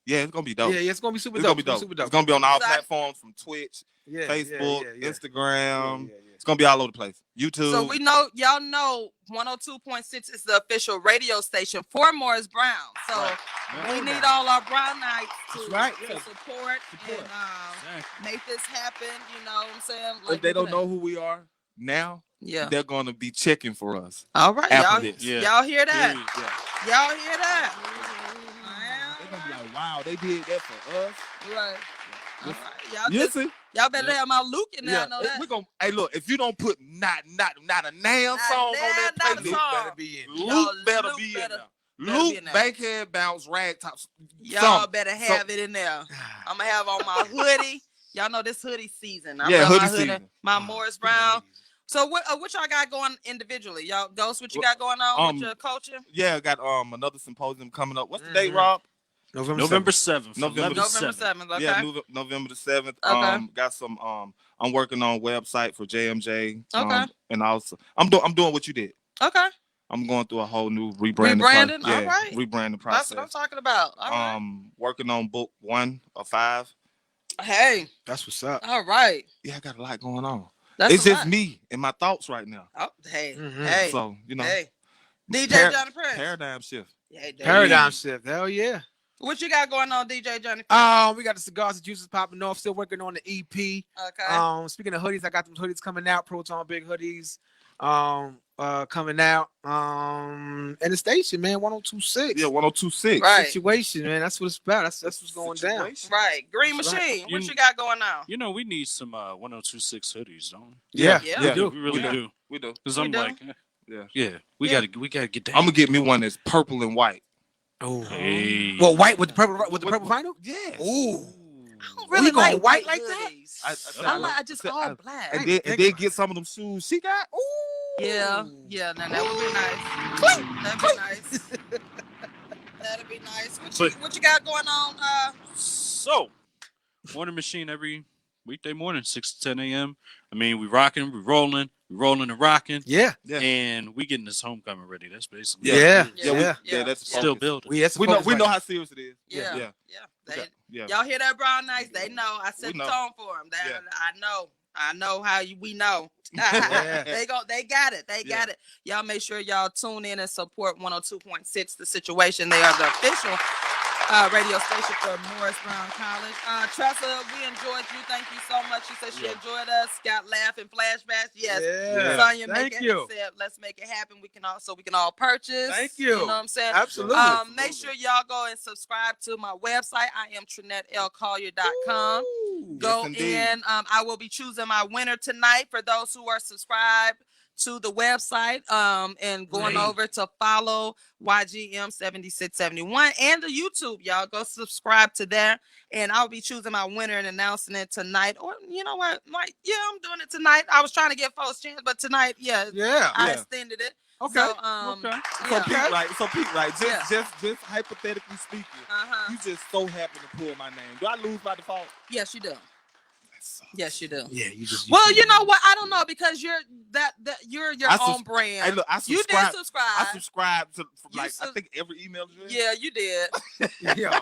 Yeah, it's gonna be dope. Yeah, it's gonna be super It's dope. gonna be dope. Super dope. It's gonna be on all So platforms from Twitch, Yeah, Facebook, yeah. Instagram. Yeah. It's gonna be all over the place. YouTube. So y'all know 102.6 is the official radio station for Morris Brown. So we need all our Brownites to support and make this happen. You know what I'm saying? If they don't know who we are now, they're gonna be checking for us. All right, after y'all. this. Y'all hear that? Yeah. Y'all hear that? They're gonna be like, wow, they did that for us. Right. All right. Listen. Y'all better have my Luke in there. I know that. We're gonna look, if you don't put not a damn song on that playlist, Luke better be in. Luke better be in there. Luke, Bankhead Bounce, Ragtop. Y'all better have it in there. I'm gonna have on my hoodie. Y'all know this hoodie season. Hoodie season. My Morris Brown. So what y'all got going individually? Y'all Ghost, what you got going on with your coaching? Yeah, I got another symposium coming up. What's the date, Rob? November 7th. November 7th. Okay. Yeah, November the 7th. Okay. Got some I'm working on a website for JMJ. Okay. And also I'm doing what you did. Okay. I'm going through a whole new rebranding. All right. Rebranding process. That's what I'm talking about. All right. Working on book 1 of 5. Hey. That's what's up. All right. Yeah, I got a lot going on. It's just me and my thoughts right now. Oh, hey. Mm-hmm. Hey. So, Hey. DJ Johnny Prince. Paradigm shift. Yeah, Paradigm shift. Hell yeah. What you got going on, DJ Johnny Prince? We got the cigars and juices popping off. Still working on the EP. Okay. Speaking of hoodies, I got them hoodies coming out. Proton big hoodies. Coming out. And the station, man, 1026. Yeah, 1026. Right. Situation, man. That's what it's about. That's what's going down. Right. Green Machine. What you got going on? You know, we need some 1026 hoodies, don't we? Yeah. We do. We really do. We do. Because I'm like, we gotta get that. I'm gonna get me one that's purple and white. Oh. Hey. Well, white with the purple vinyl? Yeah. Ooh. I don't really going like white like that? I just all black. And then get some of them shoes she got. Ooh. Yeah. Now that would be nice. That'd be nice. That'd be nice. What you got going on? So, Morning Machine every weekday morning, 6 to 10 a.m. I mean, we rocking, we rolling and rocking. Yeah. And we getting this homecoming ready. That's basically Yeah. That's still building. We know how serious it is. Yeah. Yeah. Y'all hear that, Brown Nights? They know. I set the tone for them. I know how we know. They got it. They got it. Y'all make sure y'all tune in and support 102.6 The Situation. They are the official radio station for Morris Brown College. Tressa, we enjoyed you. Thank you so much. She said she enjoyed us. Got laughing flashbacks. Yes. Sonya, let's make it happen. We can all purchase. Thank you. You know what I'm saying? Absolutely. Make sure y'all go and subscribe to my website. I am TrinetteLCollier.com. Go in. I will be choosing my winner tonight for those who are subscribed to the website and going over to follow YGM7671 and the YouTube. Y'all go subscribe to there, and I'll be choosing my winner and announcing it tonight. Or you know what? I'm doing it tonight. I was trying to get folks chance, but tonight, I extended it. Okay. So Pete, right? Just hypothetically speaking, you just so happen to pull my name. Do I lose by default? Yes, you do. Yes, you do. Yeah, you just. Well, you know what? I don't know because you're you're your own brand. Hey, look, you did subscribe. I subscribed to I think every email address. Yeah, you did. Yeah.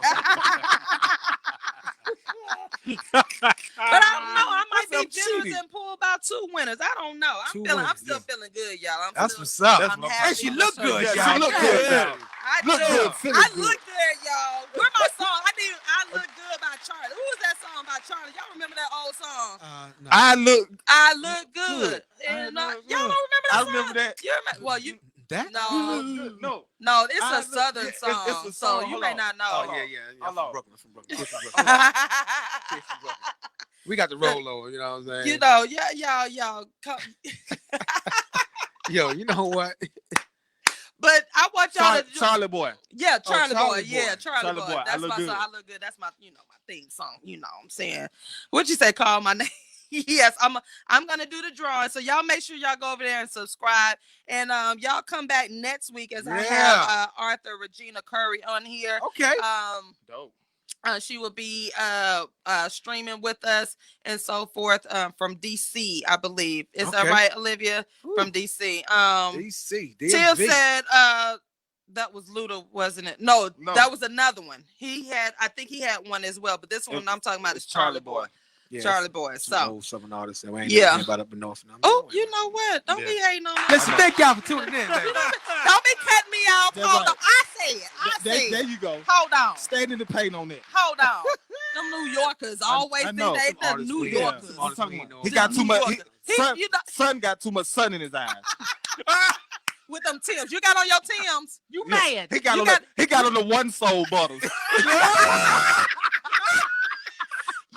But I don't know. I might be generous and pull about 2 winners. I don't know. I'm still feeling good, y'all. That's what's up. I'm happy. Hey, she look good, y'all. She look good. I look good, y'all. Where my song? I look good by Charlie. Who was that song by Charlie? Y'all remember that old song? No. I look good. And, y'all don't remember that song? I remember that. You remember? Well, you. That? No, it's a southern song. It's a song. So you may not know. Oh, yeah. I'm from Brooklyn. We got the roll over, you know what I'm saying? You know, y'all come. Yo, you know what? But I want y'all to Charlie Boy. Yeah, Charlie Boy. Charlie Yeah, Charlie Boy. Boy. That's my song. I look good. That's my, my theme song. You know what I'm saying? What'd you say? Call my name. Yes, I'm gonna do the drawing. So y'all make sure y'all go over there and subscribe. And y'all come back next week as I have Arthur Regina Curry on here. Okay. Dope. She will be streaming with us and so forth from DC, I believe. Is that Okay. right, Olivia? Ooh. From DC. DC, Tim DMV. said that was Luda, wasn't it? No, No. that was another one. I think he had one as well, but this one I'm talking about is Charlie Boy. Yeah, Charlie Boy. some So old Southern artists that we ain't Yeah. never hear about up in North. Oh, you know what? Don't be hating on me. Listen, thank y'all for tuning in, baby. Don't be cutting me off. That's Hold right. on. I said. There you go. Hold on. Stand in the paint on that. Hold on. Them New Yorkers always I think know. they Some the artists New we- Yorkers. some artists we know. He got too New much. Yorker. You know, Son got too much sun in his eyes. with them Tims. You got on your Tims. You Yeah. mad. He got You on the he got on the one soul bottles.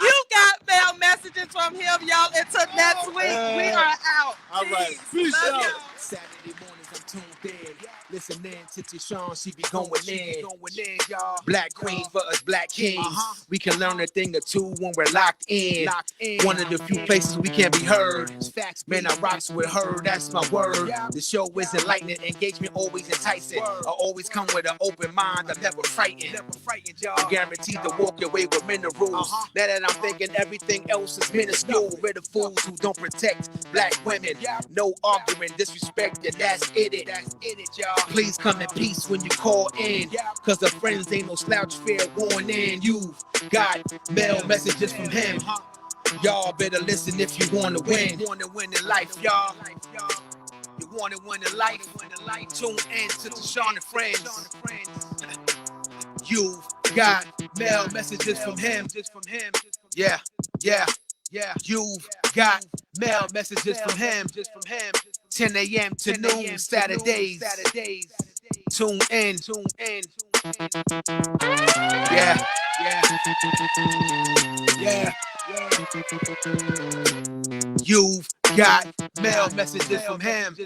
You got mail messages from him, y'all. Until next week, we are out. All right. Peace. Peace Love out. y'all. Saturday mornings, I'm tuned in. Listen in to TaShon, she be going in, y'all. Black queen for us black kings. We can learn a thing or two when we're locked in. One of the few places we can be heard. Man, I rocks with her, that's my word. The show is enlightening, engagement always enticing. I always come with an open mind, I'm never frightened. Guaranteed to walk your way with minerals. Now that I'm thinking everything else is minuscule. We're the fools who don't protect black women. No arguing, disrespect, and that's it. Y'all. Please come in peace when you call in. Cause the friends ain't no slouch, fair warning. You've got mail messages from him. Y'all better listen if you wanna win. You wanna win in life, y'all. You wanna win in life. Tune in to TaShon Friends. You've got mail messages from him. Yeah. You've got mail messages from him. 10 a.m. to noon, Saturdays. Tune in. Yeah. You've got mail messages from him.